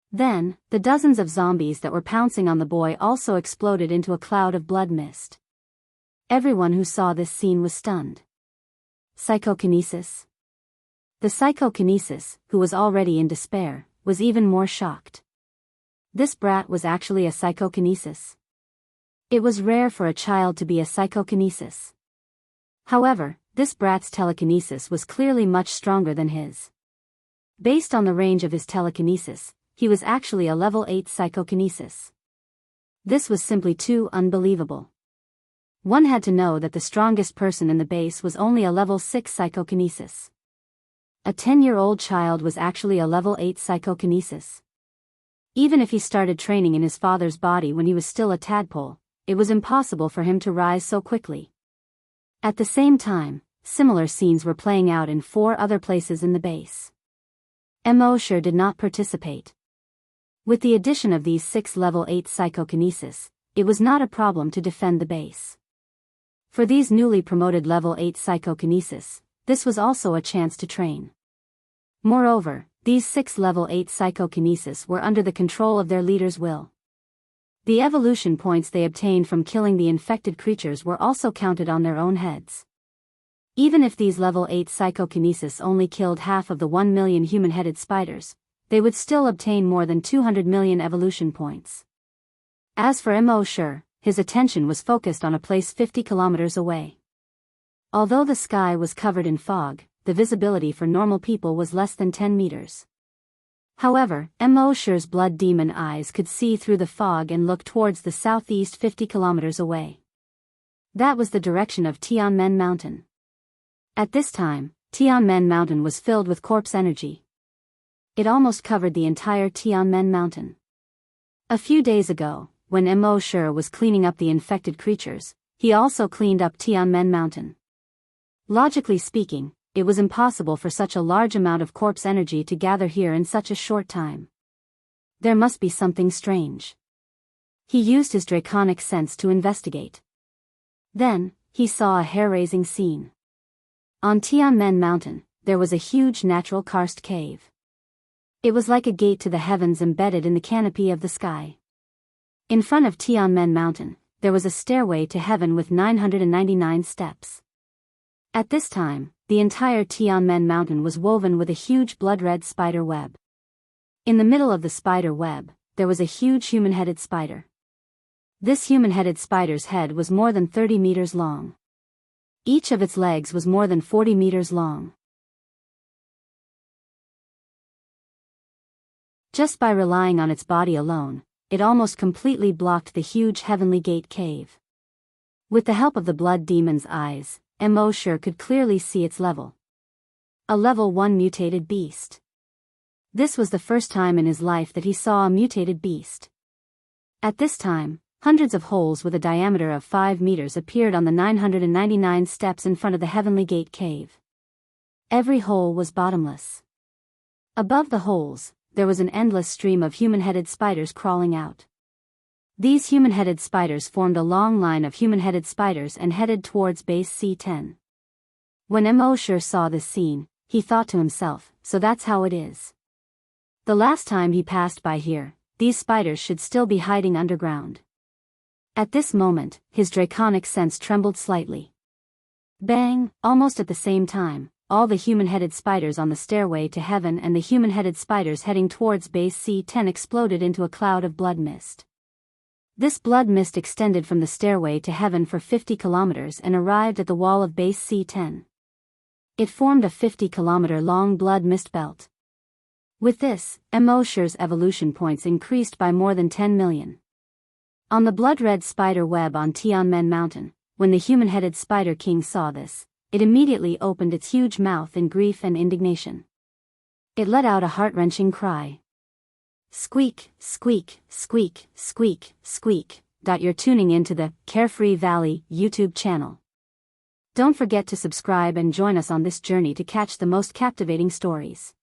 Then, the dozens of zombies that were pouncing on the boy also exploded into a cloud of blood mist. Everyone who saw this scene was stunned. Psychokinesis. The psychokinesis, who was already in despair, was even more shocked. This brat was actually a psychokinesis. It was rare for a child to be a psychokinesis. However, this brat's telekinesis was clearly much stronger than his. Based on the range of his telekinesis, he was actually a level 8 psychokinesis. This was simply too unbelievable. One had to know that the strongest person in the base was only a level 6 psychokinesis. A 10-year-old child was actually a level 8 psychokinesis. Even if he started training in his father's body when he was still a tadpole, it was impossible for him to rise so quickly. At the same time, similar scenes were playing out in 4 other places in the base. Mo did not participate. With the addition of these 6 level 8 psychokinesis, it was not a problem to defend the base. For these newly promoted level 8 psychokinesis, this was also a chance to train. Moreover, these 6 level 8 psychokinesis were under the control of their leader's will. The evolution points they obtained from killing the infected creatures were also counted on their own heads. Even if these level 8 psychokinesis only killed half of the 1 million human-headed spiders, they would still obtain more than 200 million evolution points. As for Mo, his attention was focused on a place 50 kilometers away. Although the sky was covered in fog, the visibility for normal people was less than 10 meters. However, Mo's blood demon eyes could see through the fog and look towards the southeast 50 kilometers away. That was the direction of Tianmen Mountain. At this time, Tianmen Mountain was filled with corpse energy. It almost covered the entire Tianmen Mountain. A few days ago, when Mo was cleaning up the infected creatures, he also cleaned up Tianmen Mountain. Logically speaking, it was impossible for such a large amount of corpse energy to gather here in such a short time. There must be something strange. He used his draconic sense to investigate. Then, he saw a hair-raising scene. On Tianmen Mountain, there was a huge natural karst cave. It was like a gate to the heavens embedded in the canopy of the sky. In front of Tianmen Mountain, there was a stairway to heaven with 999 steps. At this time, the entire Tianmen Mountain was woven with a huge blood-red spider web. In the middle of the spider web, there was a huge human-headed spider. This human-headed spider's head was more than 30 meters long. Each of its legs was more than 40 meters long. Just by relying on its body alone, it almost completely blocked the huge heavenly gate cave. With the help of the blood demon's eyes, Mo could clearly see its level. A level 1 mutated beast. This was the first time in his life that he saw a mutated beast. At this time, hundreds of holes with a diameter of 5 meters appeared on the 999 steps in front of the heavenly gate cave. Every hole was bottomless. Above the holes, there was an endless stream of human-headed spiders crawling out. These human-headed spiders formed a long line of human-headed spiders and headed towards base C10. When Mosher saw this scene, he thought to himself, so that's how it is. The last time he passed by here, these spiders should still be hiding underground. At this moment, his draconic sense trembled slightly. Bang! Almost at the same time, all the human-headed spiders on the stairway to heaven and the human-headed spiders heading towards base C10 exploded into a cloud of blood mist. This blood mist extended from the stairway to heaven for 50 kilometers and arrived at the wall of base C10. It formed a 50-kilometer-long blood mist belt. With this, Mosher's evolution points increased by more than 10 million. On the blood-red spider web on Tianmen Mountain, when the human-headed spider king saw this, it immediately opened its huge mouth in grief and indignation. It let out a heart-wrenching cry. Squeak, squeak, squeak, squeak, squeak. You're tuning into the Carefree Valley YouTube channel. Don't forget to subscribe and join us on this journey to catch the most captivating stories.